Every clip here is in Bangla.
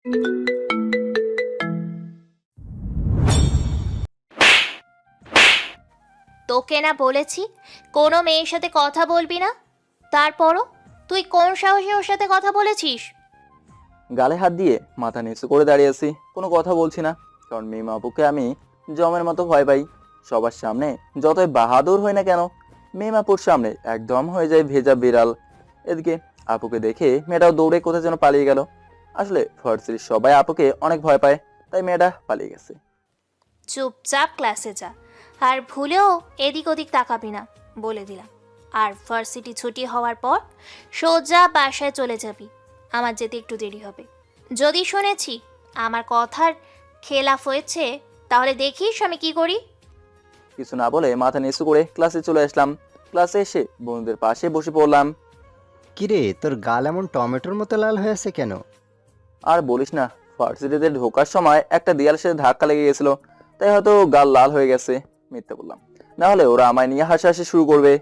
তোকে না বলেছি কোনো মেয়ের সাথে কথা বলবি না? তারপরও তুই কোন সাহসে ওর সাথে কথা বলেছিস? গালে হাত দিয়ে মাথা নিচু করে দাঁড়িয়ে আছি, কোনো কথা বলছি না। কারণ মিম আপুকে আমি জমের মতো ভয় পাই। সবার সামনে যতই বাহাদুর হই না কেন, মিম আপুর সামনে একদম হয়ে যায় ভেজা বিড়াল। এদিকে আপুকে দেখে মেয়েটাও দৌড়ে কোথায় যেন পালিয়ে গেল। আসলে ভার্সিটির সবাই আপুকে অনেক ভয় পায়, তাই মেয়েটা পালিয়ে গেছে। চুপচাপ ক্লাসে যা, আর ভুলেও এদিক ওদিক তাকাবি না, বলে দিলাম। আর ভার্সিটি ছুটি হওয়ার পর সোজা বাসায় চলে যাবি। আমার যেতে একটু দেরি হবে। যদি শুনেছি আমার কথার খেলাফ হয়েছে, তাহলে দেখিস আমি কি করি। কিছু না বলে মাথা নিচু করে ক্লাসে চলে আসলাম। ক্লাসে এসে বন্ধুদের পাশে বসে পড়লাম। কিরে, তোর গাল এমন টমেটোর মতো লাল হয়ে আছে কেন? আর বলিস না, ভার্সিটিতে ঢোকার সময় একটা দেয়ালের সাথে ধাক্কা লেগে গেছিল, তাই হয়তো গাল লাল হয়ে গেছে। মিথ্যে বললাম, না হলে ওরা আমায় নিয়ে হাসাহাসি শুরু করবে।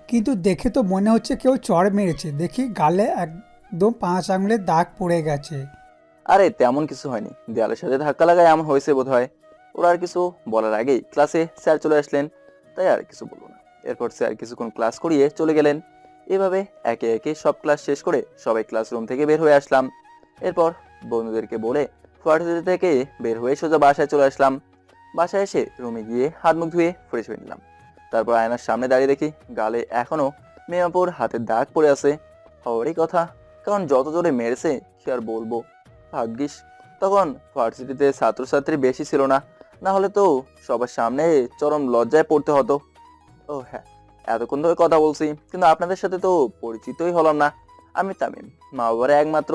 কিন্তু দেখে তো মনে হচ্ছে কেউ চড় মেরেছে। দেখি গালে একদম 5 আঙুলের দাগ পড়ে গেছে। আরে তেমন কিছু হয়নি, দেয়ালের সাথে ধাক্কা লাগায় এমন হয়েছে বোধহয়। ওরা আর কিছু বলার আগেই ক্লাসে স্যার চলে আসলেন, তাই আর কিছু বলবো না। এরপর স্যার কিছুক্ষণ ক্লাস করিয়ে চলে গেলেন। এভাবে একে একে সব ক্লাস শেষ করে সবাই ক্লাসরুম থেকে বের হয়ে আসলাম। এরপর বন্ধুদেরকে বলে ভার্সিটি থেকে বের হয়ে সোজা বাসায় চলে আসলাম। বাসায় এসে রুমে গিয়ে হাত মুখ ধুয়ে ফ্রেশ হয়ে নিলাম। তারপর আয়নার সামনে দাঁড়িয়ে দেখি গালে এখনো মেয়াপুর হাতের দাগ পড়ে আছে। হওয়ারই কথা, কারণ যত জোরে মেরেছে কি আর বলবো। ভাগ্যিস তখন ভার্সিটিতে ছাত্রছাত্রী বেশি ছিল না, না হলে তো সবার সামনে চরম লজ্জায় পড়তে হতো। ও হ্যাঁ, এতক্ষণ ধরে কথা বলছি কিন্তু আপনাদের সাথে তো পরিচিতই হলাম না। আমি তামিম, মা বাবার একমাত্র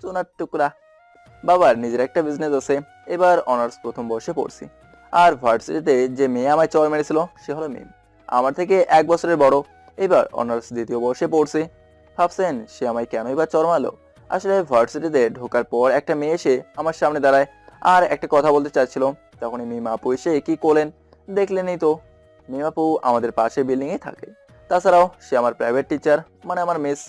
সোনার টুকরা। বাবার নিজের একটা বিজনেস আছে। এবার অনার্স প্রথম বর্ষে পড়ছি। আর ভার্সিটিতে যে মেয়ে আমায় চর মেরেছিল সে হলো মিম, আমার থেকে 1 বছরের বড়। এবার অনার্স দ্বিতীয় বর্ষে পড়ছে। ভাবছেন সে আমায় কেনই বা চর মারলো? আসলে ভার্সিটিতে ঢোকার পর একটা মেয়ে এসে আমার সামনে দাঁড়ায় আর একটা কথা বলতে চাচ্ছিল। তখনই মিম আপু এসে কি করলেন দেখলেনই তো। মিম আপু আমাদের পাশে বিল্ডিং এ থাকে। তাছাড়াও সে আমার প্রাইভেট টিচার, মানে আমার মেস।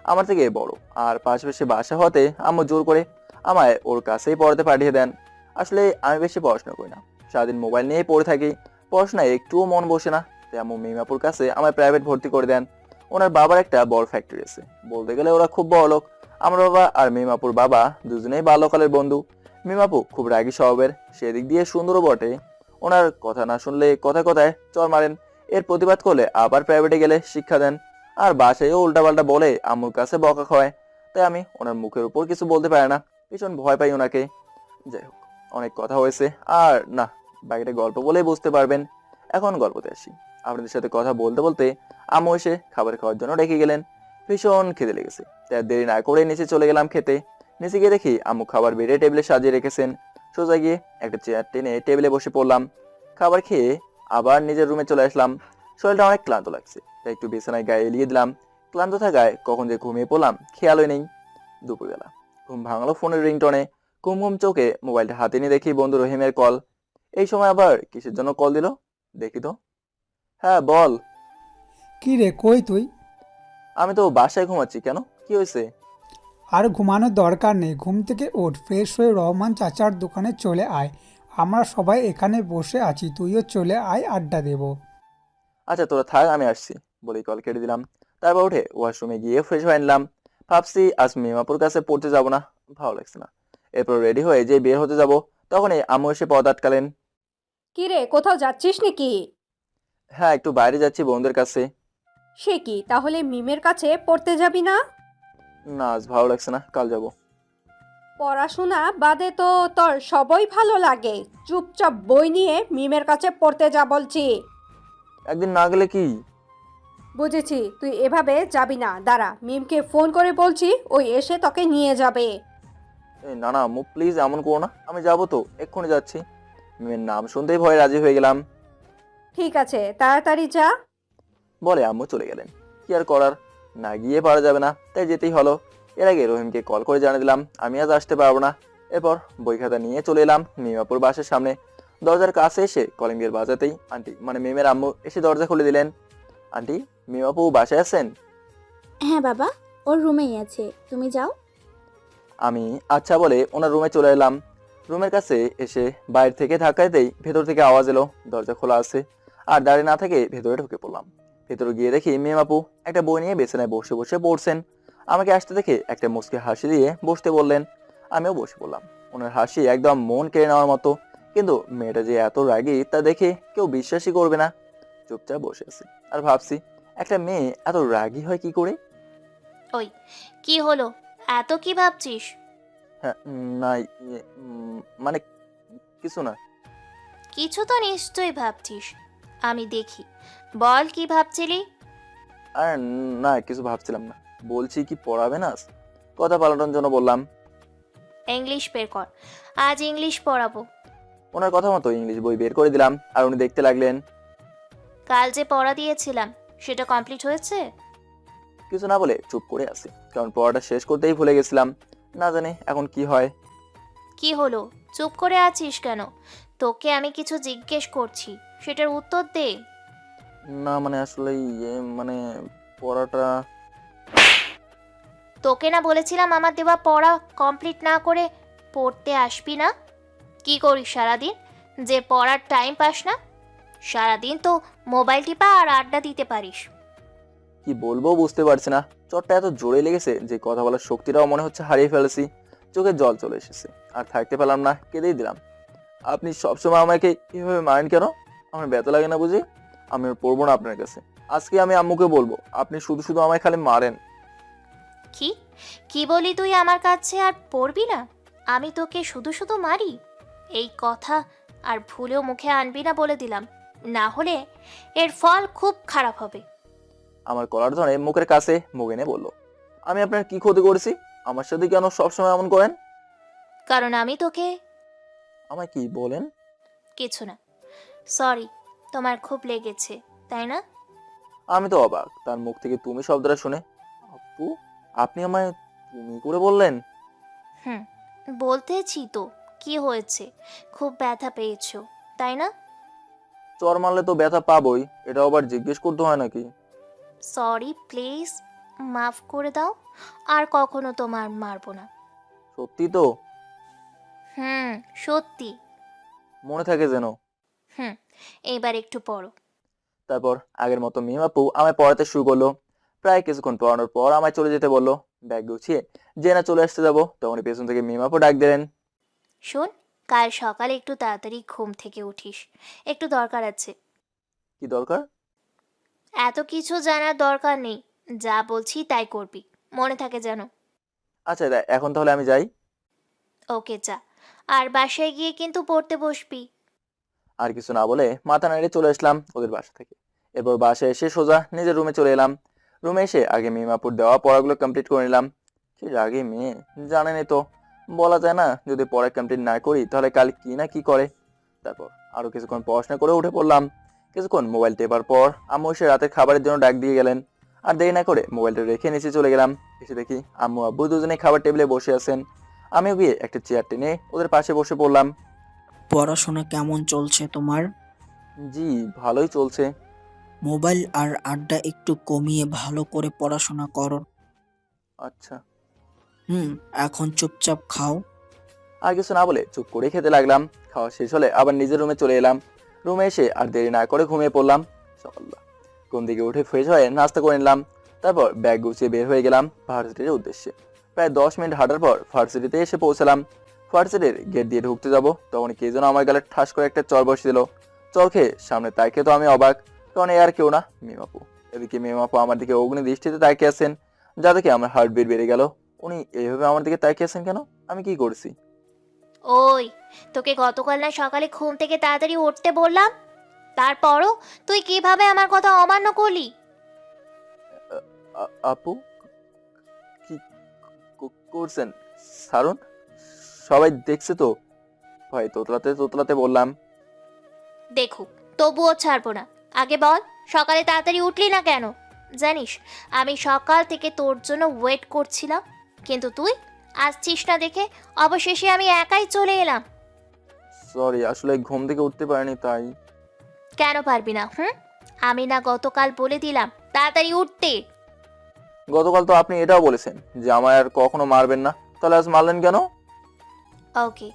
আমার থেকে বড়, আর পাশাপাশি বাসা হতে আম্মু জোর করে আমায় ওর কাছেই পড়াতে পাঠিয়ে দেন। আসলে আমি বেশি পড়াশোনা করি না, সারাদিন মোবাইল নিয়েই পড়ে থাকি। পড়াশোনায় একটুও মন বসে না, তাই আম্মু মিমাপুর কাছে আমায় প্রাইভেট ভর্তি করে দেন। ওনার বাবার একটা বড় ফ্যাক্টরি আছে, বলতে গেলে ওরা খুব বড় লোক। আমার বাবা আর মিমাপুর বাবা দুজনেই বাল্যকালের বন্ধু। মিমাপু খুব রাগী স্বভাবের, সেদিক দিয়ে সুন্দরও বটে। ওনার কথা না শুনলে কথায় কথায় চর মারেন, এর প্রতিবাদ করলে আবার প্রাইভেটে গেলে শিক্ষা দেন। আর বাসায়ও উল্টাপাল্টা বলে আম্মুর কাছে বকা খাওয়ায়। তাই আমি ওনার মুখের উপর কিছু বলতে পারি না, ভীষণ ভয় পাই ওনাকে। যাই হোক, অনেক কথা হয়েছে, আর না, বাকিটা গল্প বলেই বুঝতে পারবেন। এখন গল্পতে আসি। আপনাদের সাথে কথা বলতে বলতে আম্মু এসে খাবার খাওয়ার জন্য ডেকে গেলেন। ভীষণ খেতে লেগেছে, তাই আর দেরি না করে নিচে চলে গেলাম খেতে। নিচে গিয়ে দেখি আম্মু খাবার বেড়ে টেবিলে সাজিয়ে রেখেছেন। সোজা গিয়ে একটা চেয়ার টেনে টেবিলে বসে পড়লাম। খাবার খেয়ে আবার নিজের রুমে চলে আসলাম। শরীরটা অনেক ক্লান্ত লাগছে, তাই একটু বিছানায় গায়ে এলিয়ে দিলাম। ক্লান্ত থাকায় কখন যে ঘুমিয়ে পড়লাম খেয়ালই নেই। দুপুরবেলা ঘুম ভাঙলো ফোনের রিংটনে। ঘুম ঘুম চোখে মোবাইলটা হাতে নিয়ে দেখি বন্ধু রহিমের কল। এই সময় আবার কিসের জন্য কল দিল দেখি তো। হ্যাঁ বল। কি রে, কই তুই? আমি তো বাসায় ঘুমাচ্ছি, কেন, কি হয়েছে? আর ঘুমানোর দরকার নেই, ঘুম থেকে ওঠ, ফ্রেশ হয়ে রহমান চাচার দোকানে চলে আয়। আমরা সবাই এখানে বসে আছি, তুইও চলে আয়, আড্ডা দেব। আচ্ছা তোরা থাক, আমি আসছি বলেই কল কেটে দিলাম। তারপর উঠে ওয়াশরুমে গিয়ে ফ্রেশ হয়ে নিলাম। ভাবছি আজ মিমাপুর কাছে পড়তে যাব না, ভালো লাগছে না। এরপর রেডি হয়ে যে বের হতে যাব, তখনই আম্মু এসে পথ আটকালেন। কি রে, কোথাও যাচ্ছিস নাকি? হ্যাঁ, একটু বাইরে যাচ্ছি বন্ধুদের কাছে। সে কি, তাহলে মিমের কাছে পড়তে যাবি না? না, আজ ভালো লাগছে না, কাল যাব। পড়াশোনা বাদে তো তোর সবই ভালো লাগে। চুপচাপ বই নিয়ে মিমের কাছে পড়তে যা বলছি। একদিন না গেলে কি? বুঝেছি, তুই এভাবে যাবি না। দাঁড়া, মিমকে ফোন করে বলছি, ওই এসে তোকে নিয়ে যাবে। এই না না আম্মু, প্লিজ এমন করো না, আমি যাবো তো, এক্ষুনি যাচ্ছি। মেয়ের নাম শুনতেই ভয়ে রাজি হয়ে গেলাম। ঠিক আছে, তাড়াতাড়ি যা। বলে আম্মু চলে গেলেন। কি আর করার, না গিয়ে পারা যাবে না, তাই যেতেই হলো। এর আগে রহিমকে কল করে জানিয়ে দিলাম আমি আজ আসতে পারবো না। এরপর বই খাতা নিয়ে চলে এলাম মিমাপুর বাসার সামনে। দরজার কাছে এসে কলিং বেল বাজাতেই আন্টি, মানে মেমের আম্মু এসে দরজা খুলে দিলেন। আন্টি, মিমাপু বাসায় আছেন? হ্যাঁ বাবা, ওর রুমেই আছে, তুমি যাও। আমি আচ্ছা বলে ওনার রুমে চলে এলাম। রুমের কাছে এসে বাইরে থেকে ধাক্কা দিতেই ভেতর থেকে আওয়াজ এলো দরজা খোলা আছে। আর দাঁড়িয়ে না থেকে ভেতরে ঢুকে পড়লাম। ভেতরে গিয়ে দেখি মেম আপু একটা বই নিয়ে বিছানায় বসে বসে পড়ছেন। আমাকে আসতে দেখে একটা মুচকি হাসি দিয়ে বসতে বললেন। আমিও বসে পড়লাম। ওনার হাসি একদম মন কেড়ে নেওয়ার মতো, কিন্তু মেয়েটা যে এত রাগী তা দেখে কেউ বিশ্বাসই করবে না। চুপচাপ বসে আছি আর ভাবছি একটা মেয়ে এত রাগী হয় কি করে। ওই, কি হলো? এত কি ভাবছিস? হ্যাঁ, না মানে কিছু না। কিছু তো নিশ্চয়ই ভাবছিস, আমি দেখি। বল, কি ভাবছিলি? আর না, কিছু ভাবছিলাম না। বলছি কি পড়াবে না আজ? কথা পাল্টানোর জন্য বললাম। ইংলিশ বের কর, আজ ইংলিশ পড়াবো। ওনার কথা মতো ইংলিশ বই বের করে দিলাম আর উনি দেখতে লাগলেন। কাল যে পড়া দিয়েছিলাম সেটা কমপ্লিট হয়েছে? কিছু না বলে চুপ করে আছি, কারণ পড়াটা শেষ করতেই ভুলে গেছিলাম। না জানি এখন কি হয়। কি হলো, চুপ করে আছিস কেন? তোকে আমি কিছু জিজ্ঞেস করছি, সেটার উত্তর দে। না মানে আসলে মানে পড়াটা। তোকে না বলেছিলাম আমার দেওয়া পড়া কমপ্লিট না করে পড়তে আসবি না? কি করিস সারাদিন, যে পড়ার টাইম পাস না? সারাদিন তো মোবাইল টিপা আর আড্ডা দিতে পারিস। কি বলবো বুঝতে পারছি না। চোটটা এত জোরে লেগেছে যে কথা বলার শক্তিটাও মনে হচ্ছে হারিয়ে ফেলেছি। চোখে জল চলে এসেছে, আর থাকতে পেলাম না, কেঁদেই দিলাম। আপনি সবসময় আমাকে এভাবে মারেন কেন? আমার ব্যথা লাগে না বুঝি? আমি আর পড়বো না আপনার কাছে। আজকে আমি আম্মুকে বলবো আপনি শুধু শুধু আমায় খালি মারেন। কি কি বলি তুই আমার কাছে আর পড়বি না? আমি তোকে শুধু শুধু মারি? এই কথা আর ভুলেও মুখে আনবি না বলে দিলাম, না হলে এর ফল খুব খারাপ হবে। আমার কলার ধরে মুখের কাছে মুখ এনে বললো, আমি আপনার কি ক্ষতি করেছি? আমার সাথে কেন সবসময় এমন করেন? কারণ আমি তোকে। আমায় কি বলেন? কিছু না, সরি। তোমার খুব লেগেছে, তাই না? আমি তো অবাক তার মুখ থেকে তুমি শব্দটা শুনে। আপু, আপনি আমায় তুমি করে বললেন? হুম, বলতেছি তো। কি হয়েছে, খুব ব্যথা পেয়েছো তাই না? চর মারলে তো ব্যথা পাবোই, এটা আবার জিজ্ঞেস করতে হয় নাকি? সরি, প্লিজ মাফ করে দাও। আর কখনো তোমার মারবো না। সত্যি তো? হুম, সত্যি। মনে থাকে যেন। হুম, এবার একটু পড়ো। তারপর আগের মতো মিম আপু আমায় পড়াতে শুরু করলো। প্রায় কিছুক্ষণ পড়ানোর পর আমায় চলে যেতে বললো। ব্যাগ গুছিয়ে যে না চলে আসতে যাবো, তখনই পেছন থেকে মিম আপু ডাক দিলেন। শোন, কাল সকালে একটু তাড়াতাড়ি ঘুম থেকে উঠিস, একটু দরকার আছে। কি দরকার? এত কিছু জানার দরকার নেই, যা বলছি তাই করবি, মনে থাকে যেন। আচ্ছা এখন তাহলে আমি যাই। ওকে, যা। আর বাসায় গিয়ে কিন্তু পড়তে বসবি। আর কিছু না বলে মাথা নেড়ে চলে আসলাম ওদের বাসা থেকে। এরপর বাসায় এসে সোজা নিজের রুমে চলে এলাম। রুমে এসে আগে মিমাপুর দেওয়া পড়াগুলো কমপ্লিট করে নিলাম। কি রাগে মেয়ে, জানেনই তো। বলা যায় না, যদি পড়া কমপ্লিট না করি তাহলে কাল কি না কি করে। তারপর আরো কিছুক্ষণ পড়াশোনা করে উঠে পড়লাম। কিছুক্ষণ মোবাইল টেপার পর আম্মু এসে রাতের খাবারের জন্য ডাক দিয়ে গেলেন। আর দেরি না করে মোবাইলটা রেখে নিচে চলে গেলাম। এসে দেখি আম্মু আব্বু দুজনে খাবার টেবিলে বসে আছেন। আমিও গিয়ে একটা চেয়ার টেনে ওদের পাশে বসে পড়লাম। পড়াশোনা কেমন চলছে তোমার? জি, ভালোই চলছে। মোবাইল আর আড্ডা একটু কমিয়ে ভালো করে পড়াশোনা করো। আচ্ছা। এখন চুপচাপ খাও। আর কিছু না বলে চুপ করে খেতে লাগলাম। খাওয়া শেষ হলে আবার নিজের রুমে চলে এলাম। রুমে এসে আর দেরি না করে ঘুমিয়ে পড়লাম। সকালবেলা ঘুম থেকে উঠে ফ্রেশ হয়ে নাস্তা করে নিলাম। তারপর ব্যাগ গুছিয়ে বের হয়ে গেলাম ভার্সিটির উদ্দেশ্যে। প্রায় 10 মিনিট হাঁটার পর ভার্সিটিতে এসে পৌঁছালাম। ভার্সিটির গেট দিয়ে ঢুকতে যাব, তখন কে যেন আমার গালে ঠাস করে একটা চর বসিয়ে দিল। চর খেয়ে সামনে তাকিয়ে তো আমি অবাক, কারণ এ আর কেউ না, মিমাপু। এদিকে মিমাপু আমার দিকে অগ্নি দৃষ্টিতে তাকিয়ে আছেন, যা দেখে আমার হার্টবিট বেড়ে গেল। উনি এইভাবে আমার দিকে তাকিয়ে আছেন কেন? আমি কি করেছি? ওই, তোকে গতকাল না সকালে ঘুম থেকে তাড়াতাড়ি উঠতে বললাম, তারপরও তুই কিভাবে আমার কথা অমান্য করলি? আপু, কি করছেন? সারুন, সবাই দেখছে তো। ভাই তোতলাতে তোতলাতে বললাম। দেখুক, তবুও ছাড়বো না। আগে বল, সকালে তাড়াতাড়ি উঠলি না কেন? জানিস, আমি সকাল থেকে তোর জন্য ওয়েট করছিলাম, কিন্তু তুই আসছিস না দেখে অবশেষে আমি একাই চলে এলাম। সরি, আসলে ঘুম থেকে উঠতে পারিনি তাই। কেন পারবি না? আমি না গতকাল বলে দিলাম তাড়াতাড়ি উঠতে? গতকাল তো আপনি এটাও বলেছেন যে আমায় আর কখনো মারবেন না, তাহলে আজ মারলেন কেন? ওকে,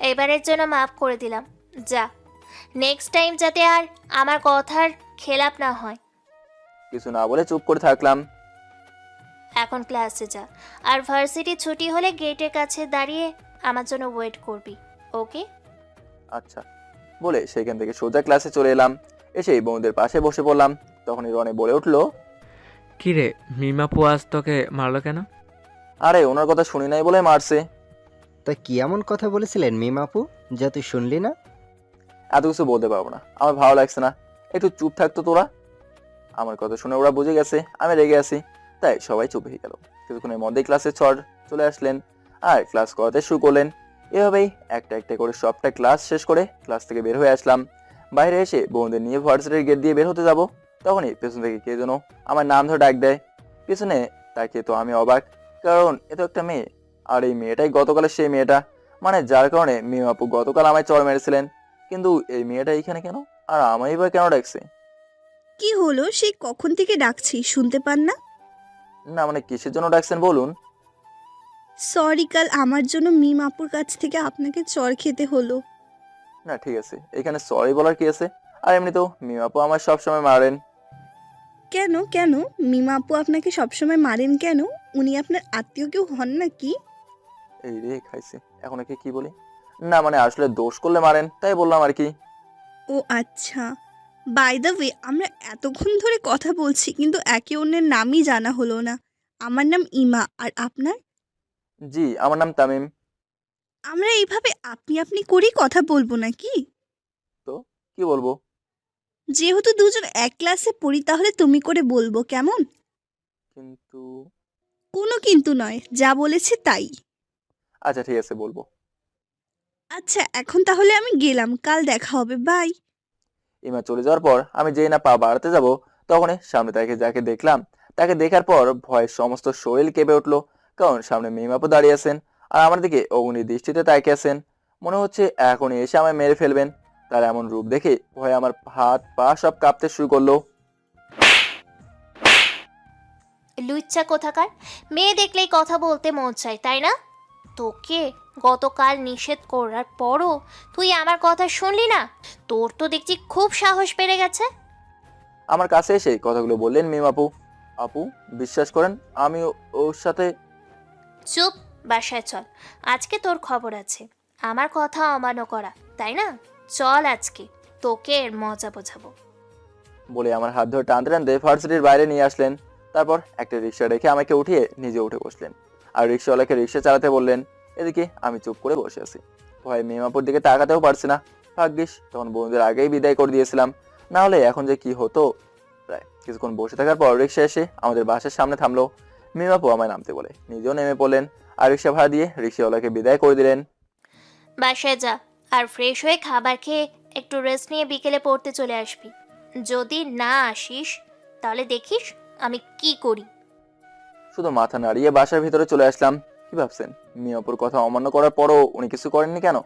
এবারের জন্য মাফ করে দিলাম। যা, নেক্সট টাইম যাতে আর আমার কথার খেলাপ না হয়। কিছু না বলে চুপ করে থাকলাম। এখন ক্লাসে যা, আর ভার্সিটি ছুটি হলে গেটের কাছে দাঁড়িয়ে আমার জন্য ওয়েট করবি, ওকে? আচ্ছা বলে সেখান থেকে সোজা ক্লাসে চলে এলাম। এসেই বন্ধুদের পাশে বসে পড়লাম। তখনই রনে বলে উঠলো, কি রে, মিমাপু আজ তোকে মারলো কেন? আরে ওনার কথা শুনি নাই বলে মারছে। তা কি এমন কথা বলেছিলেন মিম আপু যা তুই শুনলি না? এত কিছু বলতে পারবো না, আমার ভালো লাগছে না, একটু চুপ থাকতো তোরা। আমার কথা শুনে ওরা বুঝে গেছে আমি রেগে আছি, তাই সবাই চুপ হয়ে গেল। কিছুক্ষণের মধ্যেই ক্লাসে স্যার চলে আসলেন আর ক্লাস করাতে শুরু করলেন। এভাবেই একটা একটা করে সবটা ক্লাস শেষ করে ক্লাস থেকে বের হয়ে আসলাম। বাইরে এসে বন্ধুদের নিয়ে ভার্সিটির গেট দিয়ে বের হতে যাব, তখনই পেছন থেকে কে যেন আমার নাম ধরে ডাক দেয়। পিছনে তাকে তো আমি অবাক, কারণ এ তো একটা মেয়ে, আর এই মেয়েটাই গতকালের সেই মেয়েটা, মানে যার কারণে মিম আপু গতকাল আমায় চড় মেরেছিলেন। কিন্তু এই মেয়েটা এখানে কেন, আর আমায় বা কেন ডাকছে? কি হলো, সেই কখন থেকে ডাকছি শুনতে পান না? না মানে কিসের জন্য ডাকছেন বলুন। সরি, কাল আমার জন্য মিম আপুর কাছ থেকে আপনাকে চড় খেতে হলো। না ঠিক আছে, এখানে সরি বলার কি আছে? আর এমনি তো মিম আপু আমার সবসময় মারেন। কেন কেন মিম আপু আপনাকে সবসময় মারেন কেন? উনি আপনার আত্মীয় কেউ হন নাকি? এই রে খাইছে, এখন একে কি বলি? না মানে আসলে দোষ করলে মারেন, তাই বললাম আর কি। ও আচ্ছা, বাই দ্য ওয়ে, আমরা এতক্ষণ ধরে কথা বলছি কিন্তু একে অন্যের নামই জানা হলো না। আমার নাম ইমা, আর আপনার? জি আমার নাম তামিম। আমরা এইভাবে আপনি আপনি করেই কথা বলবো নাকি? তো কি বলবো? যেহেতু দুজন এক ক্লাসে পড়ি তাহলে তুমি করে বলবো, কেমন? কিন্তু কোনো কিন্তু নয়, যা বলেছে তাই। আচ্ছা ঠিক আছে বলবো। আচ্ছা এখন তাহলে আমি গেলাম, কাল দেখা হবে, বাই। ইমা চলে যাওয়ার পর আমি যেই না পা বাড়াতে যাব, তখনই সামনে তাকে যাকে দেখলাম, তাকে দেখার পর ভয়ে সমস্ত শরীর কেঁপে উঠলো। কারণ সামনে মিম আপু দাঁড়িয়ে আছেন আর আমার দিকে অগ্নি দৃষ্টিতে তাকিয়ে আছেন। মনে হচ্ছে এখনই এসে আমায় মেরে ফেলবেন। তার এমন রূপ দেখে ভয়ে আমার হাত পা সব কাঁপতে শুরু করলো। লুচ্চা কোথাকার, মেয়ে দেখলেই কথা বলতে মন চায়, তাই না? তোকে গতকাল নিষেধ করার পরও তুই আমার কথা শুনলি না? তোর তো দেখছি খুব সাহস বেড়ে গেছে। আমার কাছে এসে কথাগুলো বললেন মিম আপু। আপু বিশ্বাস করেন আমি ওর সাথে। চুপ, বাসায় চল, আজকে তোর খবর আছে। আমার কথা অমান্য করা, তাই না? চল আজকে তোকে এর মজা বোঝাবো। বলে আমার হাত ধরে টানতে টানতে ভার্সিটির বাইরে নিয়ে আসলেন। তারপর একটা রিক্সা রেখে আমাকে উঠিয়ে নিজে উঠে বসলেন আর রিক্সাওয়ালাকে রিক্সা চালাতে বললেন। এদিকে আমি চুপ করে বসে আছি, ভয়ে মিমাপুর দিকে তাকাতেও পারছি না। ভাগ্যিস তখন বন্ধুদের আগেই বিদায় করে দিয়েছিলাম, না হলে এখন যে কি হতো। প্রায় কিছুক্ষণ বসে থাকার পর রিক্সা এসে আমাদের বাসার সামনে থামলো। মিমাপু আমায় নামতে বলে নিজেও নেমে পড়লেন আর রিক্সা ভাড়া দিয়ে রিক্সাওয়ালাকে বিদায় করে দিলেন। বাসায় যা, আর ফ্রেশ হয়ে খাবার খেয়ে একটু রেস্ট নিয়ে বিকেলে পড়তে চলে আসবি। যদি না আসিস তাহলে দেখিস আমি কি করি। শুধু মাথা নাড়িয়ে বাসার ভিতরে চলে আসলাম। কি ভাবছেন, মিয়াপুর কথা অমান্য করার পরও উনি কিছু করেননি কেন?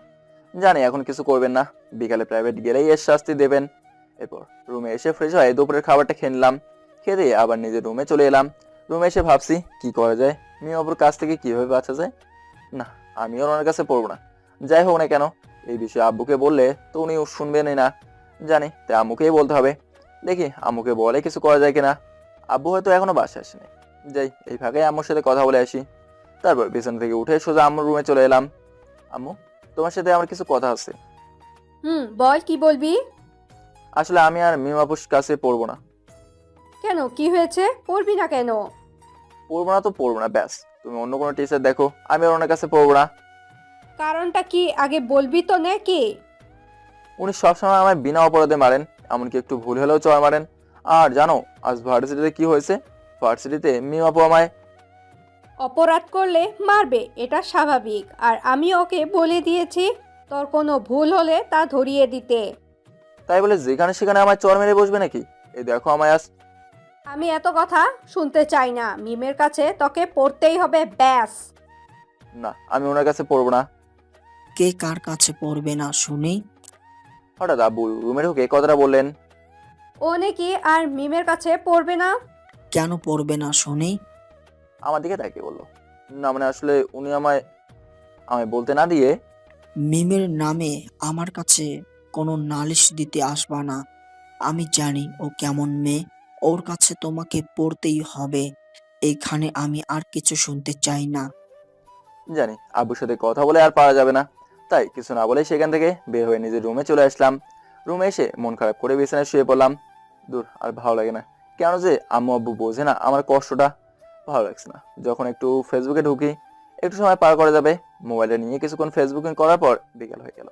জানি এখন কিছু করবেন না, বিকালে প্রাইভেট গেলেই এর শাস্তি দেবেন। এরপর রুমে এসে ফ্রেশ হয়ে দুপুরের খাবারটা খেয়ে নিলাম। খেয়ে দিয়ে আবার নিজের রুমে চলে এলাম। রুমে এসে ভাবছি কি করা যায়, মিয়াপুর কাছ থেকে কিভাবে বাঁচা যায়। না, আমিও ওনার কাছে পড়বো না। যাই হোক না কেন, এই বিষয়ে আব্বুকে বললে তো উনি শুনবেনই না, জানি, তাই আম্মুকেই বলতে হবে। দেখি আম্মুকে বলে কিছু করা যায় কিনা। আব্বু হয়তো এখনো বাসায় আসেনি। যাই, এই ফাঁকে আম্মুর সাথে কথা বলে আসি। তারপর বিছানা থেকে উঠে সোজা আম্মুর রুমে চলে এলাম। আম্মু, তোমার সাথে আমার কিছু কথা আছে। বল, কি বলবি? আসলে আমি আর মিমাপুর কাছে পড়বো না। কেন, কি হয়েছে? পড়বি না কেন? পড়বো না তো পড়বো না, ব্যাস। তুমি অন্য কোনো টিচার দেখো, আমি আর ওনার কাছে পড়বো না। কারণটা কি আগে বলবি তো নাকি? উনি সবসময় আমায় বিনা অপরাধে মারেন, এমনকি একটু ভুল হলেও চড় মারেন। আর জানো আজ ভার্সিটিতে কি হয়েছে? ভার্সিটিতে মিমাপু আমায়। অপরাধ করলে মারবে, এটা স্বাভাবিক। আর আমি ওকে বলে দিয়েছি তোর কোনো ভুল হলে তা ধরিয়ে দিতে। তাই বলে যেখানে সেখানে আমায় চড় মেরে বসবে নাকি? এই দেখো আমায় আজ। আমি এত কথা শুনতে চাই না, মিমের কাছে তোকে পড়তেই হবে, ব্যাস। না, আমি ওনার কাছে পড়বো না। কে কার কাছে পড়বে না শুনি? হঠাৎ আব্বু রুমে ঢুকে কথাটা বললেন। ও নাকি আর মিমের কাছে পড়বে না? কেন পড়বে না শুনি? আমার দিকে তাকিয়ে বললো, না মানে আসলে উনি আমায় আমায় বলতে না দিয়ে মিমের নামে আমার কাছে কোনো নালিশ দিতে আসবা না। আমি জানি ও কেমন মেয়ে, ওর কাছে তোমাকে পড়তেই হবে। এখানে আমি আর কিছু শুনতে চাই না। জানি আব্বুর সাথে কথা বলে আর পারা যাবে না, তাই কিছু না বলে সেখান থেকে বের হয়ে নিজের রুমে চলে আসলাম। রুমে এসে মন খারাপ করে বিছানায় শুয়ে পড়লাম। দূর, আর ভালো লাগে না। কেন যে আম্মু আব্বু বোঝে না আমার কষ্টটা। ভালো লাগছে না। যখন একটু ফেসবুকে ঢুকি, একটু সময় পার করা যাবে, মোবাইলটা নিয়ে কিছুক্ষণ ফেসবুকিং করার পর বিকেল হয়ে গেল।